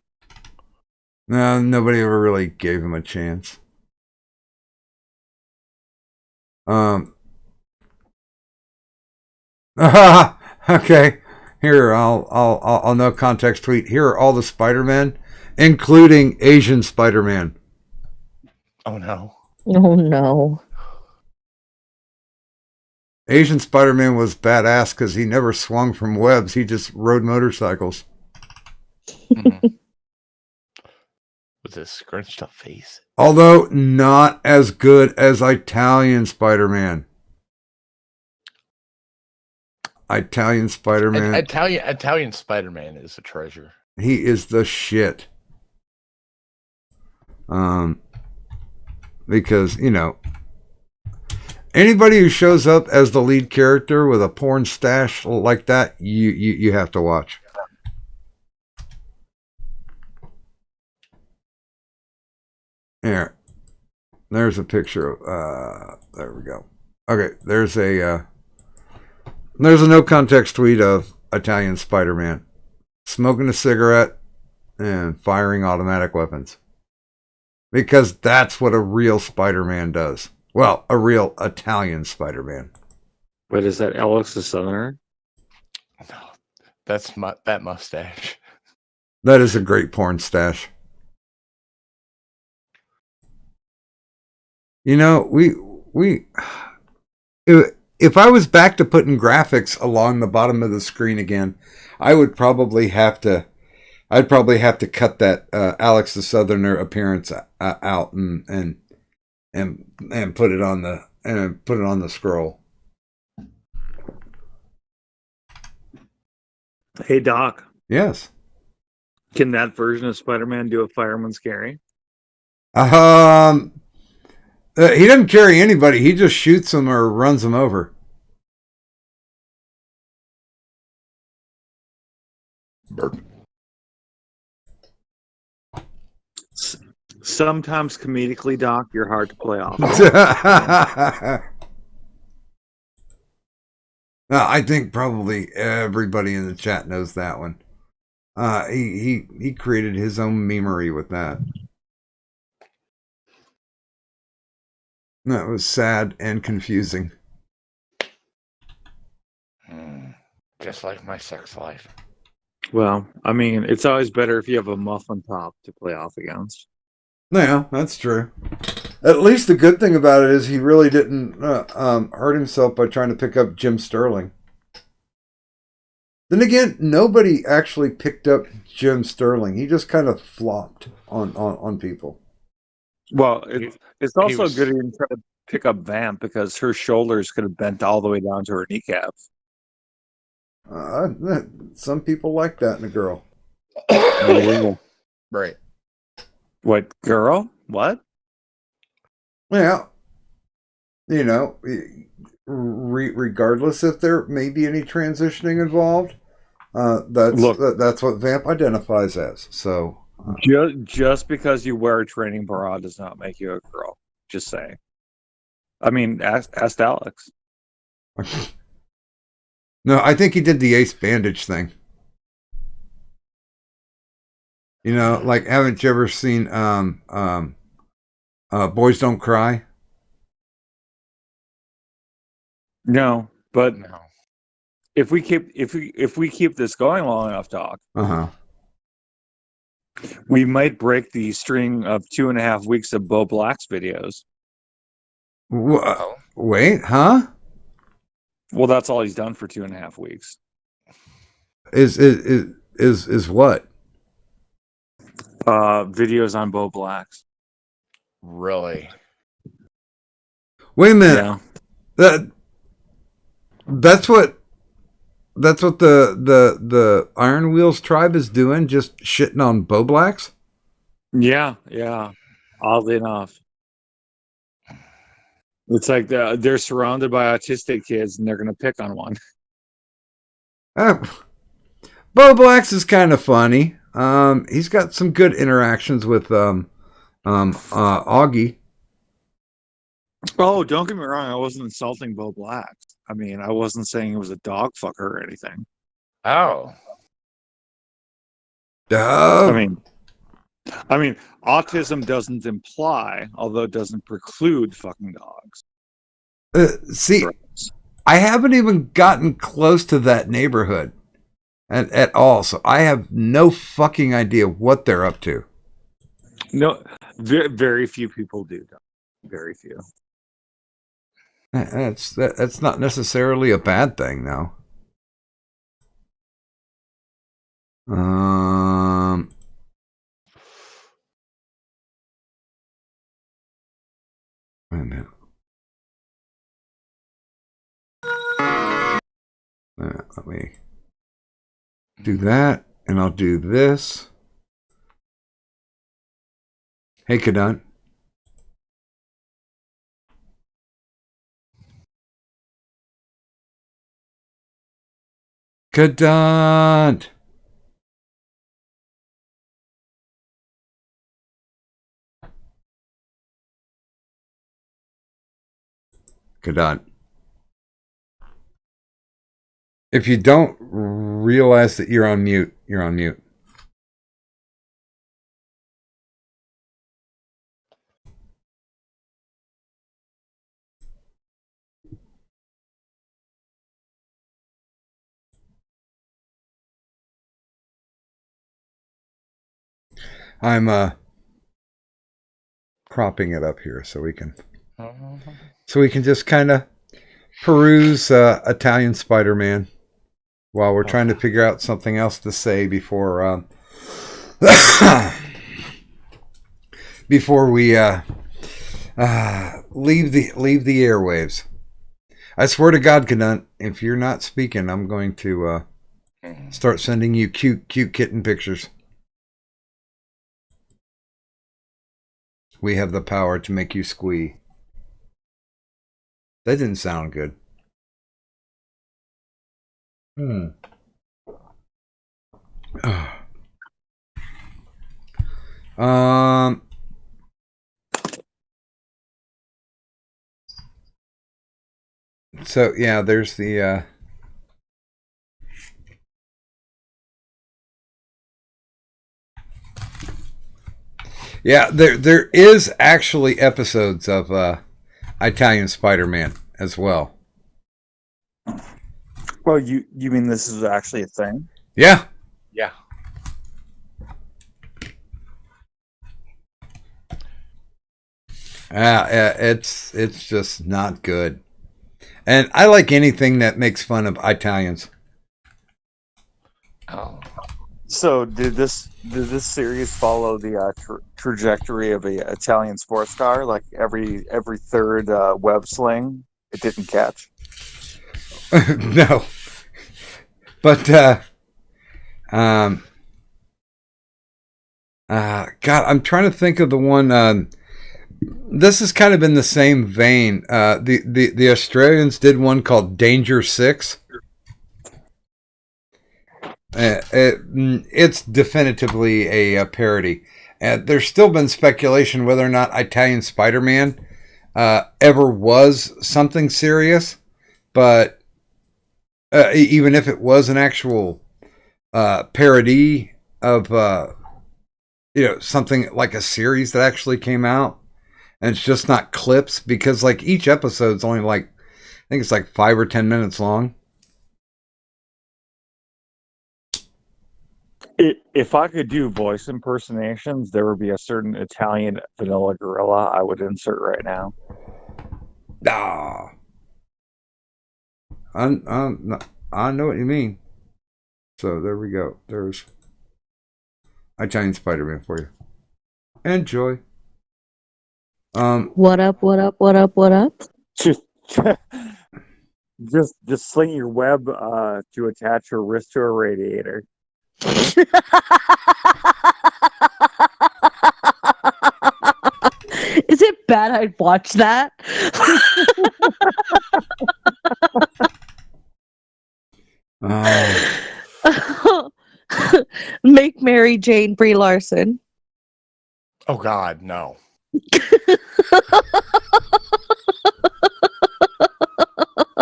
No, nobody ever really gave him a chance. Okay. Here, I'll no context tweet. Here are all the Spider-Men, including Asian Spider-Man. Oh no. Oh no. Asian Spider-Man was badass because he never swung from webs. He just rode motorcycles. With his scrunched up face. Although not as good as Italian Spider-Man. Italian Spider-Man. Italian Spider-Man is a treasure. He is the shit. Because, anybody who shows up as the lead character with a porn stash like that, you have to watch. Here. There's a picture of there we go. Okay, there's a no context tweet of Italian Spider-Man smoking a cigarette and firing automatic weapons. Because that's what a real Spider-Man does. Well, a real Italian Spider-Man. What is that, Alex the Southerner? No, that's that mustache. That is a great porn stash. If I was back to putting graphics along the bottom of the screen again, I'd probably have to cut that Alex the Southerner appearance out and put it on the scroll. Hey Doc. Yes. Can that version of Spider-Man do a fireman's carry? He doesn't carry anybody. He just shoots them or runs them over. Burp. Sometimes comedically, Doc, you're hard to play off. I think probably everybody in the chat knows that one. He created his own memery with that. That was sad and confusing. Just like my sex life. Well, I mean, it's always better if you have a muffin top to play off against. Yeah, that's true. At least the good thing about it is he really didn't hurt himself by trying to pick up Jim Sterling. Then again, nobody actually picked up Jim Sterling. He just kind of flopped on people. Well, it's also good he didn't try to pick up Vamp because her shoulders could have bent all the way down to her kneecaps. Some people like that in a girl. Right. What, girl? What? Yeah. Regardless if there may be any transitioning involved, that's what Vamp identifies as. So just because you wear a training bra does not make you a girl. Just saying. I mean, ask Alex. No, I think he did the ace bandage thing. Like, haven't you ever seen Boys Don't Cry? No, but No. if we keep this going long enough, Doc, we might break the string of 2.5 weeks of Bo Black's videos. Wait, huh? Well, that's all he's done for 2.5 weeks. Is what? Videos on Bo Black's. Really? Wait a minute. Yeah. That's what the Iron Wheels tribe is doing, just shitting on Bo Blacks? Yeah. Oddly enough. It's like they're surrounded by autistic kids and they're going to pick on one. Bo Blacks is kind of funny. He's got some good interactions with Augie. Oh, don't get me wrong. I wasn't insulting Bo Black. I mean, I wasn't saying it was a dog fucker or anything. Oh. I mean, autism doesn't imply, although it doesn't preclude fucking dogs. See, I haven't even gotten close to that neighborhood at all, so I have no fucking idea what they're up to. No, very few people do. Very few. That's not necessarily a bad thing, though. Wait a minute. Let me do that, and I'll do this. Hey, Cadet. Cadet. Cadet. If you don't realize that you're on mute, you're on mute. I'm propping it up here so we can just kind of peruse Italian Spider-Man while we're trying to figure out something else to say before before we leave the airwaves. I swear to God, Cadet, if you're not speaking, I'm going to start sending you cute kitten pictures. We have the power to make you squee. That didn't sound good. So yeah, there's the yeah, there is actually episodes of Italian Spider-Man as well. Well, you mean this is actually a thing? Yeah. Yeah. It's just not good. And I like anything that makes fun of Italians. Oh. So did this series follow the trajectory of a Italian sports car? Like every third web sling, it didn't catch. No, but God, I'm trying to think of the one. This is kind of in the same vein. The Australians did one called Danger 6. It's definitively a parody. There's still been speculation whether or not Italian Spider-Man ever was something serious, but even if it was an actual parody of something like a series that actually came out, and it's just not clips, because like each episode's only like think it's like 5 or 10 minutes long. If I could do voice impersonations, there would be a certain Italian vanilla gorilla I would insert right now. Ah, I know what you mean. So there we go. There's Italian Spider-Man for you. Enjoy. What up? What up? What up? What up? Just sling your web to attach your wrist to a radiator. Is it bad I'd watch that? Make Mary Jane Brie Larson. Oh God, no.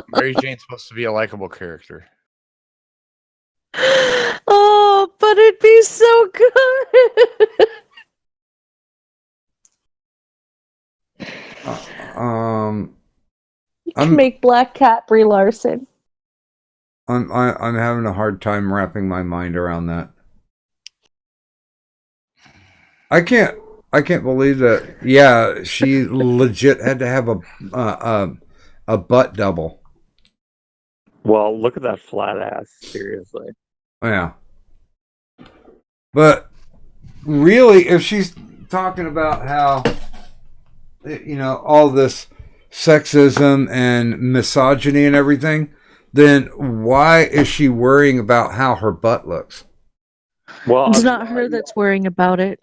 Mary Jane's supposed to be a likable character. Oh, but it'd be so good. You can make Black Cat Brie Larson. I'm having a hard time wrapping my mind around that. I can't believe that. Yeah, she legit had to have a butt double. Well, look at that flat ass. Seriously. Yeah. But really, if she's talking about how, all this sexism and misogyny and everything, then why is she worrying about how her butt looks? Well, It's not her that's worrying about it.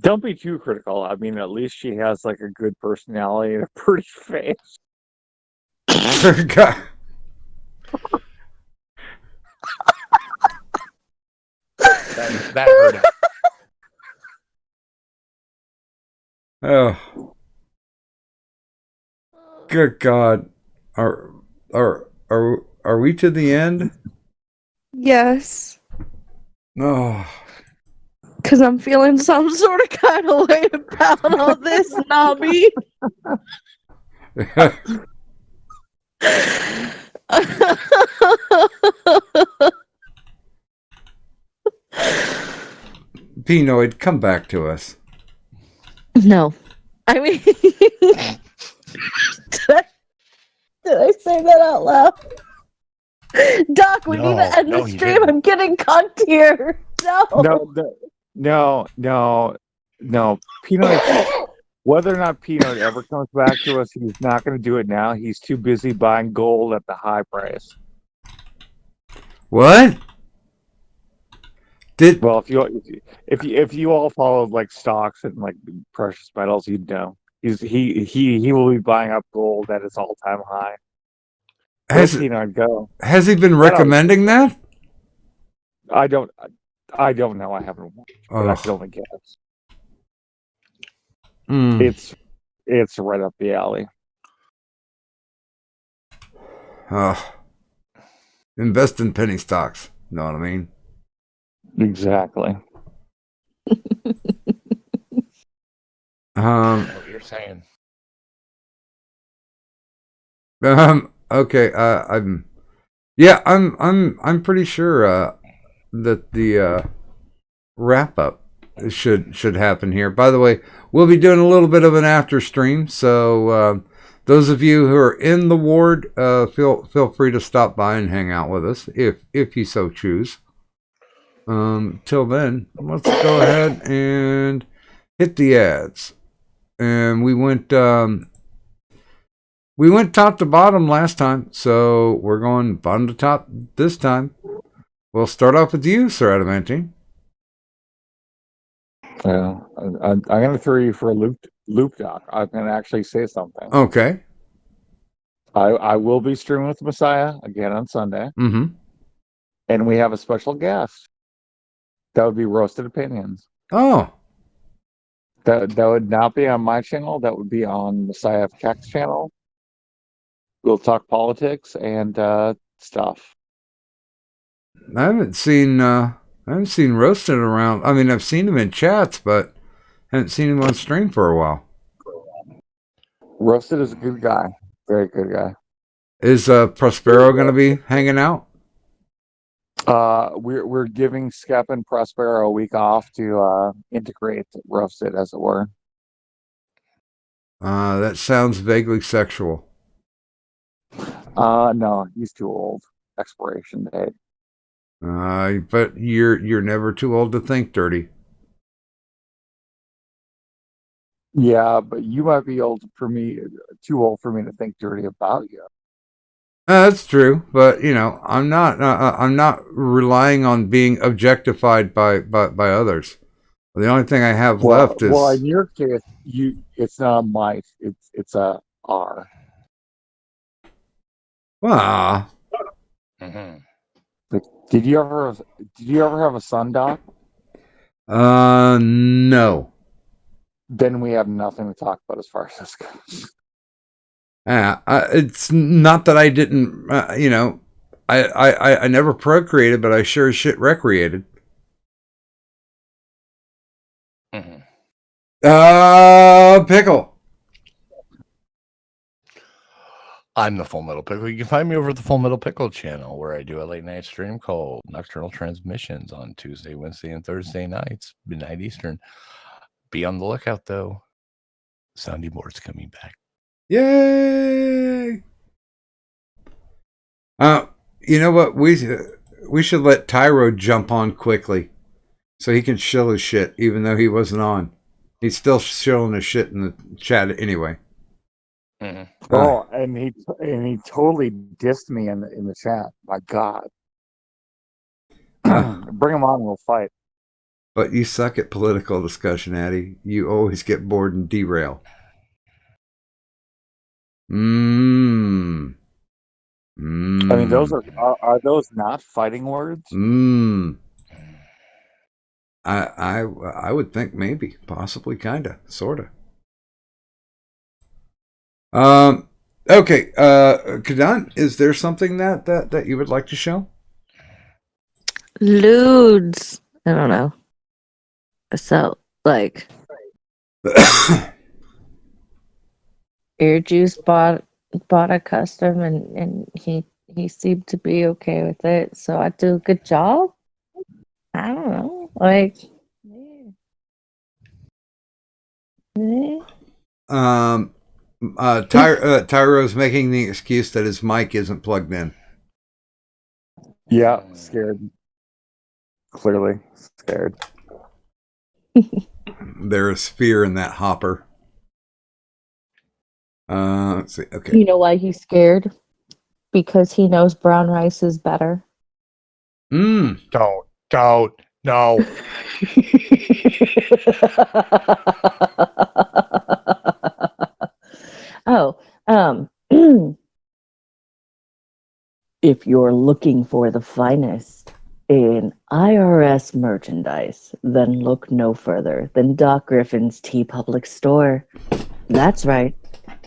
Don't be too critical. I mean, at least she has like a good personality and a pretty face. God. That hurt him. Oh, good God! Are we to the end? Yes. Oh, Because I'm feeling some sort of kind of way about all this, Nobby. Pinoid, come back to us. No. I mean, did I say that out loud? Doc, we need to end the stream. I'm getting cunt here. No. No. Peanut, whether or not Peanut ever comes back to us, he's not going to do it now. He's too busy buying gold at the high price. What? Well, if you all followed like stocks and like precious metals, you'd know. He will be buying up gold at its all-time high. Has he been recommending that? I don't know. I haven't watched, but I can only guess. It's right up the alley. Invest in penny stocks. Know what I mean? Exactly. What you're saying. Okay. I'm pretty sure that the wrap up should happen here. By the way, we'll be doing a little bit of an after stream, so those of you who are in the ward, feel free to stop by and hang out with us if you so choose. Till then, let's go ahead and hit the ads. And we went top to bottom last time, so we're going bottom to top this time. We'll start off with you, Sir Adamantine. Yeah, I'm going to throw you for a loop, Doc. I'm going to actually say something. Okay. I will be streaming with Messiah again on Sunday. Mm-hmm. And we have a special guest. That would be Roasted Opinions. Oh. That would not be on my channel. That would be on Messiah of Keck's channel. We'll talk politics and stuff. I haven't seen Roasted around. I mean, I've seen him in chats, but haven't seen him on stream for a while. Roasted is a good guy. Very good guy. Is Prospero going to be hanging out? We're giving Skep and Prospero a week off to integrate Roasted, as it were. That sounds vaguely sexual. No, he's too old. Expiration date. But you're never too old to think dirty. Yeah, but you might be too old for me to think dirty about you. That's true, but I'm not relying on being objectified by others. The only thing I have left is in your case, it's not a might, it's a R. Wow. But did you ever have a son, Doc? No. Then we have nothing to talk about as far as this goes. It's not that I didn't, I never procreated, but I sure as shit recreated. Pickle. I'm the Full Metal Pickle. You can find me over at the Full Metal Pickle channel, where I do a late night stream called Nocturnal Transmissions on Tuesday, Wednesday, and Thursday nights, midnight Eastern. Be on the lookout, though. Soundy Board's coming back. Yay! You know what? We should let Tyro jump on quickly, so he can shill his shit, even though he wasn't on. He's still shilling his shit in the chat anyway. And he totally dissed me in the chat. My God, bring him on, we'll fight. But you suck at political discussion, Addy. You always get bored and derail. I mean, those are those not fighting words? I would think maybe, possibly, kinda, sorta. Okay. Cadet, is there something that you would like to show? Ludes. I don't know. So, like, Ear Juice bought a custom, and he seemed to be okay with it. So I do a good job. I don't know, like. Tyro's making the excuse that his mic isn't plugged in. Yeah, scared. Clearly scared. There is fear in that hopper. Let's see. Okay. You know why he's scared? Because he knows brown rice is better. Don't, no. If you're looking for the finest in IRS merchandise, then look no further than Doc Griffin's Tea Public Store. That's right,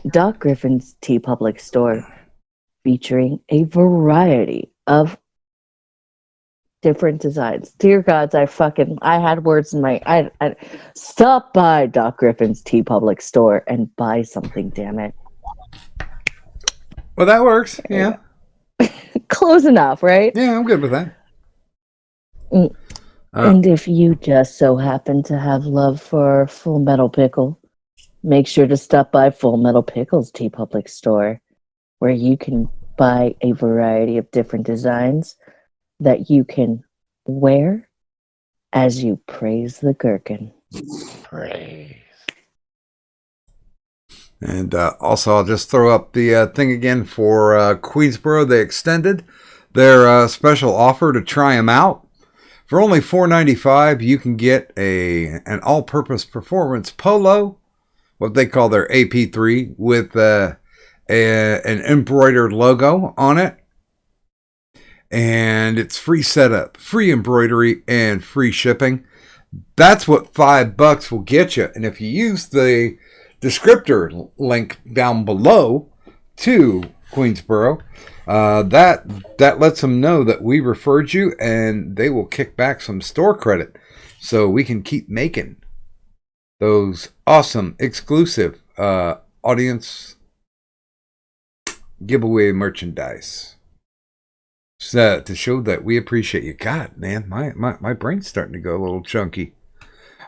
Doc Griffin's Tea Public Store, featuring a variety of different designs. Dear gods, I had words in my. I stop by Doc Griffin's Tea Public Store and buy something. Damn it. Well, that works. Yeah. Close enough, right? Yeah, I'm good with that. And if you just so happen to have love for Full Metal Pickle, make sure to stop by Full Metal Pickle's Tea Public Store, where you can buy a variety of different designs that you can wear as you praise the gherkin. Praise. And also, I'll just throw up the thing again for Queensboro. They extended their special offer to try them out. For only $4.95, you can get an all-purpose performance polo, what they call their AP3, with an embroidered logo on it. And it's free setup, free embroidery, and free shipping. That's what $5 will get you. And if you use the descriptor link down below to Queensboro, that lets them know that we referred you, and they will kick back some store credit so we can keep making those awesome exclusive audience give away merchandise. So, to show that we appreciate you. God, man, my brain's starting to go a little chunky.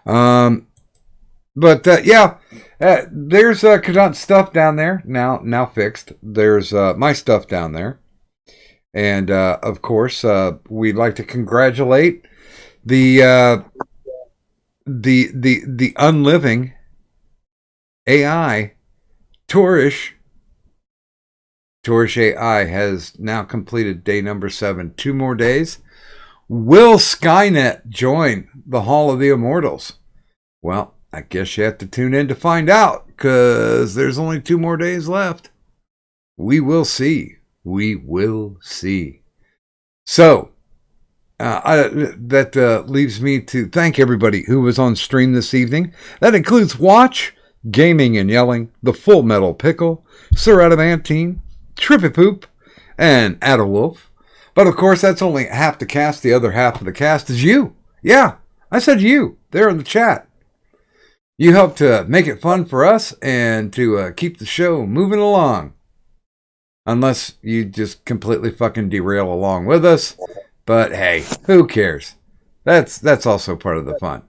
But there's Cadet stuff down there now fixed. There's my stuff down there, and of course we'd like to congratulate the unliving AI Tersh. Tersh AI has now completed day number 7. 2 more days. Will Skynet join the Hall of the Immortals? Well, I guess you have to tune in to find out, because there's only 2 more days left. We will see. We will see. So, that leaves me to thank everybody who was on stream this evening. That includes Watch, Gaming and Yelling, The Full Metal Pickle, Sir Adamantine, Trippy Poop, and Adderwolf. But of course, that's only half the cast. The other half of the cast is you. Yeah, I said you. There in the chat. You help to make it fun for us and to keep the show moving along. Unless you just completely fucking derail along with us. But hey, who cares? That's also part of the fun.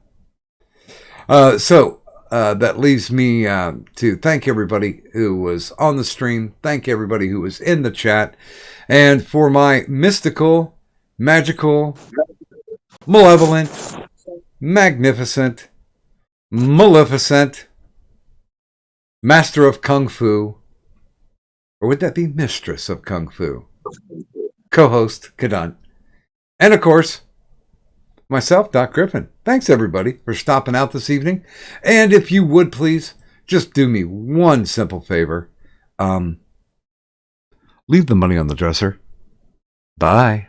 So that leaves me to thank everybody who was on the stream. Thank everybody who was in the chat. And for my mystical, magical, malevolent, magnificent, maleficent, master of Kung Fu, or would that be mistress of Kung Fu? Co-host, Cadet. And of course, myself, Doc Griffin. Thanks everybody for stopping out this evening. And if you would please, just do me one simple favor. Leave the money on the dresser. Bye.